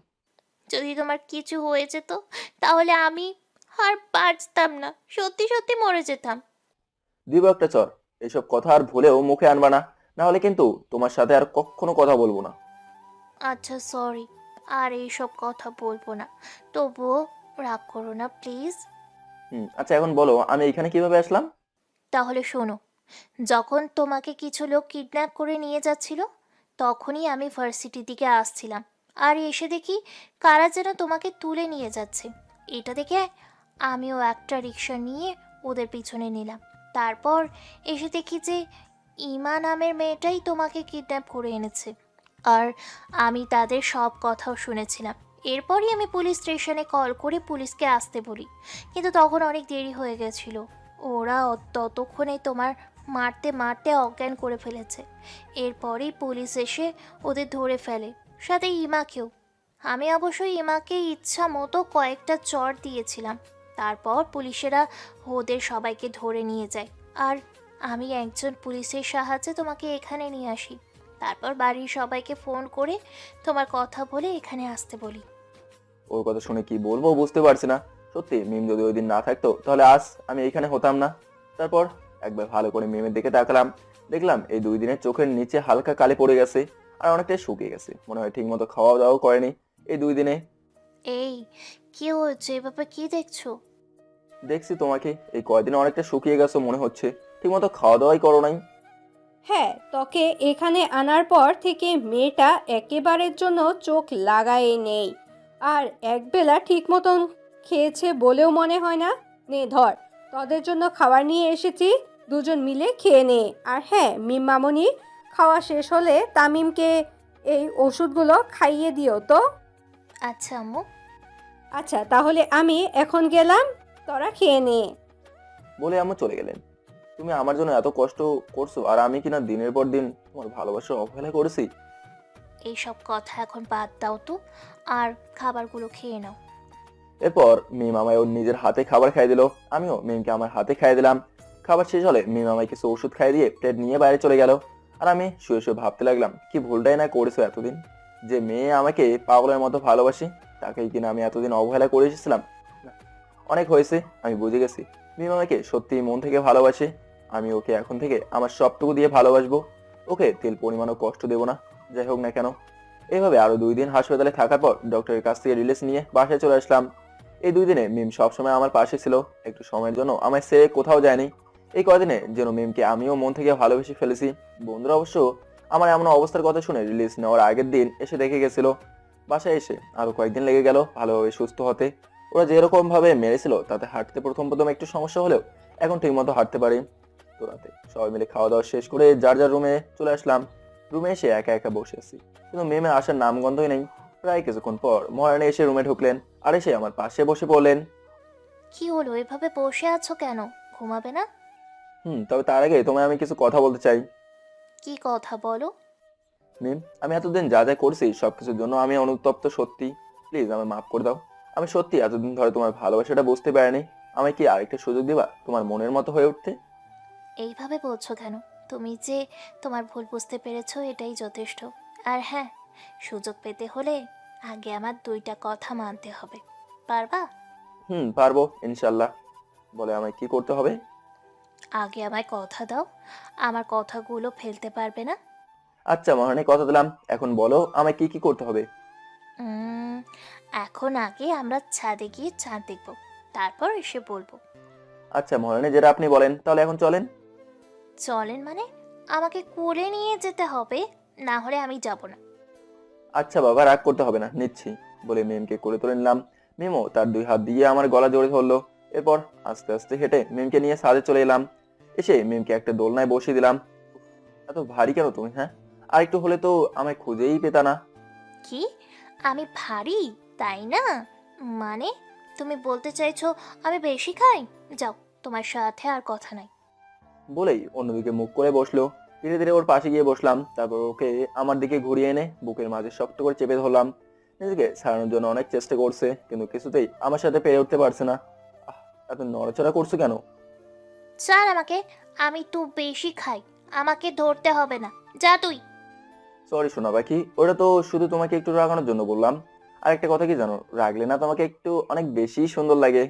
যদি তোমার কিছু হয়ে যেত তাহলে আমি আর বাঁচতাম না, সত্যি সত্যি মরে যেতাম। দিব একটা চর। এইসব কথা আর ভুলেও মুখে আনবা না, না হলে কিন্তু তোমার সাথে আর কখনো কথা বলবো না। আচ্ছা সরি, আর এইসব কথা বলবো না। তবুও রাগ করো না প্লিজ। আচ্ছা এখন বলো আমি এখানে কিভাবে আসলাম? তাহলে শোনো, যখন তোমাকে কিছু লোক কিডন্যাপ করে নিয়ে যাচ্ছিল তখনই আমি ভার্সিটির দিকে আসছিলাম, আর এসে দেখি কারা যেন তোমাকে তুলে নিয়ে যাচ্ছে। এটা দেখে আমিও একটা রিক্সা নিয়ে ওদের পিছনে নিলাম। তারপর এসে দেখি যে ইমা নামের মেয়েটাই তোমাকে কিডন্যাপ করে এনেছে, আর আমি তাদের সব কথাও শুনেছিলাম। এরপরই আমি পুলিশ স্টেশনে কল করে পুলিশকে আসতে বলি, কিন্তু তখন অনেক দেরি হয়ে গেছিল। ওরা ততক্ষণে তোমার মারতে মারতে অজ্ঞান করে ফেলেছে। এরপরেই পুলিশ এসে ওদের ধরে ফেলে, সাথে ইমাকেও। আমি অবশ্যই ইমাকে ইচ্ছা মতো কয়েকটা চড় দিয়েছিলাম। তারপর পুলিশেরা ওদের সবাইকে ধরে নিয়ে যায়, আর আমি একজন পুলিশের সাহায্যে তোমাকে এখানে নিয়ে আসি। তারপর বাড়ির সবাইকে ফোন করে তোমার কথা বলে এখানে আসতে বলি। ওর কথা শুনে কি বলবো বুঝতে পারছি না। সত্যি মিম যদি ওই দিন না থাকতো তাহলে আজ আমি এখানে হতাম না। তারপর একবার ভালো করে মিমের দিকে তাকালাম, দেখলাম এই 2 দিনের চোখের নিচে হালকা কালি পড়ে গেছে, আর অনেকটাই শুকিয়ে গেছে। মনে হয় ঠিক মতো খাওয়া দাওয়া করেনি এই 2 দিনে। এই, কি হচ্ছে? এভাবে কি দেখছো? দেখছি তোমাকে এই কয়দিনে অনেকটা শুকিয়ে গেছো মনে হচ্ছে, ঠিক মতো খাওয়া দাওয়াই করো নাই। হ্যাঁ, তোকে এখানে আনার পর থেকে মেয়েটা একেবারের জন্য চোখ লাগাই নেই। আর একবেলা ঠিক মতন খেয়েছে বলেও মনে হয় না। নে ধর, তোদের জন্য খাবার নিয়ে এসেছি, দুজন মিলে খেয়ে নে। আর হ্যাঁ, মিম মামনি, খাওয়া শেষ হলে তামিমকে এই ওষুধগুলো খাইয়ে দিও তো। আচ্ছা আম্মু। আচ্ছা তাহলে আমি এখন গেলাম, তোরা খেয়ে নে। বলে আম্মু চলে গেলেন। তুমি আমার জন্য এত কষ্ট করছো, আর আমি কিনা দিনের পর দিন তোমার ভালোবাসার অবহেলা করেছি। এইসব কথা এখন বাদ দাও তো, আর খাবারগুলো খেয়ে নাও। এরপর মিম আমায় ওর নিজের হাতে খাবার খাইয়ে দিল, আমিও মিমকে আমার হাতে খাইয়ে দিলাম। খাবার শেষ হলে মিম আমায় কিছু ওষুধ খাইয়ে দিয়ে প্লেট নিয়ে বাইরে চলে গেল। আর আমি শুয়ে শুয়ে ভাবতে লাগলাম, কি ভুলটাই না করেছো এতদিন। যে মেয়ে আমাকে পাগলের মতো ভালোবাসি, তাকেই কিনা আমি এতদিন অবহেলা করে এসেছিলাম। না, অনেক হয়েছে, আমি বুঝে গেছি মিম আমাকে সত্যি মন থেকে ভালোবাসে। আমি ওকে এখন থেকে আমার সবটুকু দিয়ে ভালোবাসবো, ওকে তেল পরিমাণও কষ্ট দেবো না, যাই হোক না কেন। এইভাবে আরো 2 দিন হাসপাতালে থাকার পর ডক্টরের কাছ থেকে রিলিজ নিয়ে বাসায় চলে আসলাম। এই 2 দিনে মিম সবসময় আমার পাশে ছিল, একটু সময়ের জন্য আমায় ছেড়ে কোথাও যায়নি। এই কদিনে যেন মিমকে আমিও মন থেকে ভালোবেসে ফেলেছি। বন্ধুরা অবশ্য আমার এমন অবস্থার কথা শুনে রিলিজ নেওয়ার আগের দিন এসে দেখে গেছিল। বাসায় এসে আরো কয়েকদিন লেগে গেল ভালোভাবে সুস্থ হতে। ওরা যেরকম ভাবে মেরেছিল তাতে হাঁটতে প্রথম প্রথম একটু সমস্যা হলেও এখন ঠিকমতো হাঁটতে পারি। তো রাতে সবাই মিলে খাওয়া দাওয়া শেষ করে যার যার রুমে চলে আসলাম। রুমে এসে একা একা বসে আছি, কিন্তু মেমে আসার নামগন্ধই নেই। প্রায় কিছুক্ষণ পর মহারানী এসে রুমে ঢুকলেন, আর এসে আমার পাশে বসে পড়লেন। কি হলো, এভাবে বসে আছো কেন? ঘুমাবে না? তবে তার আগে তোমায় আমি কিছু কথা বলতে চাই। কি কথা বলো। মিম, আমি এতদিন যা যা করছি সবকিছুর জন্য আমি অনুতপ্ত, সত্যি। প্লিজ আমায় মাফ করে দাও। আমি সত্যি এতদিন ধরে তোমার ভালোবাসাটা বুঝতে পারিনি। আমায় কি আরেকটা সুযোগ দিবা তোমার মনের মতো হয়ে উঠতে? এইভাবে বলছো কেন? তুমি যে তোমার ভুল বুঝতে পেরেছো এটাই যথেষ্ট। আর হ্যাঁ, সুযোগ পেতে হলে আগে আমার 2টা কথা মানতে হবে। পারবা? পারবো ইনশাল্লাহ। বলে আমায় কি করতে হবে? আগে আমায় কথা দাও, আমার কথাগুলো ফেলতে পারবে না। আচ্ছা মহারানী, কথা দিলাম। এখন বলো আমায় কি কি করতে হবে। উম, এখন আগে আমরা ছাদে গিয়ে চাঁদ দেখব, তারপর এসে বলবো। আচ্ছা মহারানী, যেটা আপনি বলেন, তাহলে এখন চলেন। চলেন মানে? আমাকে কোলে নিয়ে যেতে হবে, না হলে আমি যাব না। আচ্ছা বাবা, রাগ করতে হবে না, নিচ্ছি। বলে মিমকে কোলে তুলে নিলাম। মিমও তার 2 হাত দিয়ে আমার গলা জড়িয়ে ধরলো। এরপর আস্তে আস্তে হেঁটে মিমকে নিয়ে ছাদে চলে এলাম। এসে মিমকে একটা দোলনায় বসিয়ে দিলাম। এত ভারী কেন তুমি, হ্যাঁ? আর একটু হলে তো আমায় খুঁজেই পেতা না। কি? আমি ভারী, তাই না? মানে তুমি বলতে চাইছো আমি বেশি খাই? যাও, তোমার সাথে আর কথা নাই। বলেই অন্যদিকে মুখ করে বসলো। ধীরে ধীরে ওর পাশে গিয়ে বসলাম, তারপর ওকে আমার দিকে ঘুরিয়ে এনে বুকের মাঝে শক্ত করে চেপে ধরলাম। নিজেকে ছাড়ানোর জন্য অনেক চেষ্টা করছে, কিন্তু কিছুতেই আমার সাথে পেরে উঠতে পারছে না। আহ, এত নড়াচড়া করছো কেন? ছাড় আমাকে, আমি একটু বেশি খাই, আমাকে ধরতে হবে না, যা তুই। সরি সোনা পাখি, ওটা তো শুধু তোমাকে একটু রাগানোর জন্য বললাম। আর একটা কথা কি জানো, রাগলে না তোমাকে একটু অনেক বেশি সুন্দর লাগে।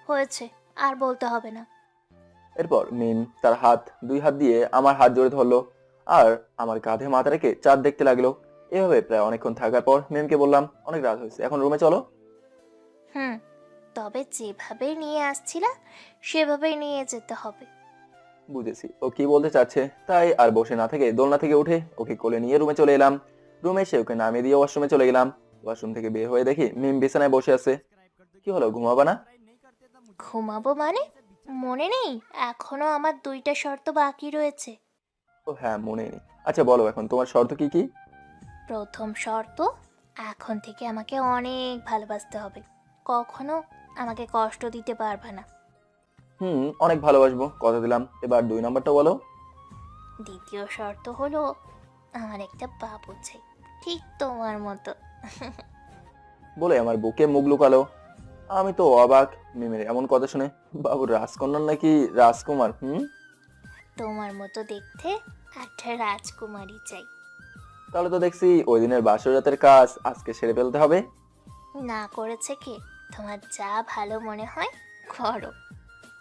হয়েছে, আর বলতে হবে না। এরপর মিম তার দুই হাত দিয়ে আমার হাত জড়িয়ে ধরলো আর আমার কাঁধে মাথা রেখে চাঁদ দেখতে লাগলো। এভাবে প্রায় অনেকক্ষণ থাকার পর মিমকে বললাম, অনেক রাত হয়েছে, এখন রুমে চলো। হুম, তবে যেভাবে নিয়ে আসছিলা সেভাবেই নিয়ে যেতে হবে। বুঝেছি ও কি বলতে চাচ্ছে, তাই আর বসে না থেকে দোলনা থেকে উঠে ওকে কোলে নিয়ে রুমে চলে এলাম। রুমে এসে ওকে নামিয়ে দিয়ে ওয়াশরুমে চলে গেলাম। ওয়াশরুম থেকে বের হয়ে দেখি মিম বিছানায় বসে আছে। কি হলো, ঘুমাবা না? ঘুমাবো মানে? মনে নেই এখনো আমার 2টা শর্ত বাকি রয়েছে। ও হ্যাঁ, মনে নেই। আচ্ছা বলো এখন তোমার শর্ত কি কি? প্রথম শর্ত, এখন থেকে আমাকে অনেক ভালোবাসতে হবে, কখনো আমাকে কষ্ট দিতে পারবে না। অনেক ভালোবাসবো, কথা দিলাম। এবার 2 নাম্বারটা বলো। দ্বিতীয় শর্ত হলো, আমার একটা বাবু চাই, ঠিক তোমার মতো। বলে আমার বুকে মুখ লুকালো। আমি তো অবাক মিমের এমন কথা শুনে। বাবু রাজকন্যা নাকি রাজকুমার? তোমার মতো দেখতে একটা রাজকুমারী চাই। তাহলে তো দেখছি ওই দিনের বাসর রাতের কাজ আজকে সেরে ফেলতে হবে। না করেছে কে? তোমার যা ভালো মনে হয় করো।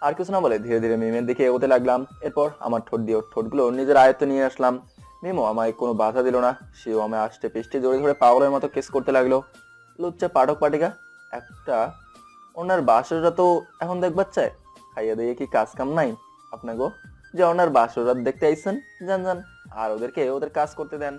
আর কিছু না বলে ধীরে ধীরে মিমের দিকে এগোতে লাগলাম। এরপর আমার ঠোঁট দিয়ে ওর ঠোঁটগুলো নিজের আয়ত্তে নিয়ে আসলাম। মিমও আমায় কোনো বাধা দিল না, সেও আমায় আষ্টে পৃষ্ঠে জড়ে ধরে পাগলের মতো কেস করতে লাগলো। লুচ্চা পাঠক পাটিকা একটা, ওনার বাসর রাত তো এখন দেখবার চায়। খাইয়া দিয়ে কি কাজ কাম নাই আপনাগো, যে ওনার বাসর রাত দেখতে আইসেন? যান যান, আর ওদেরকে ওদের কাজ করতে দেন।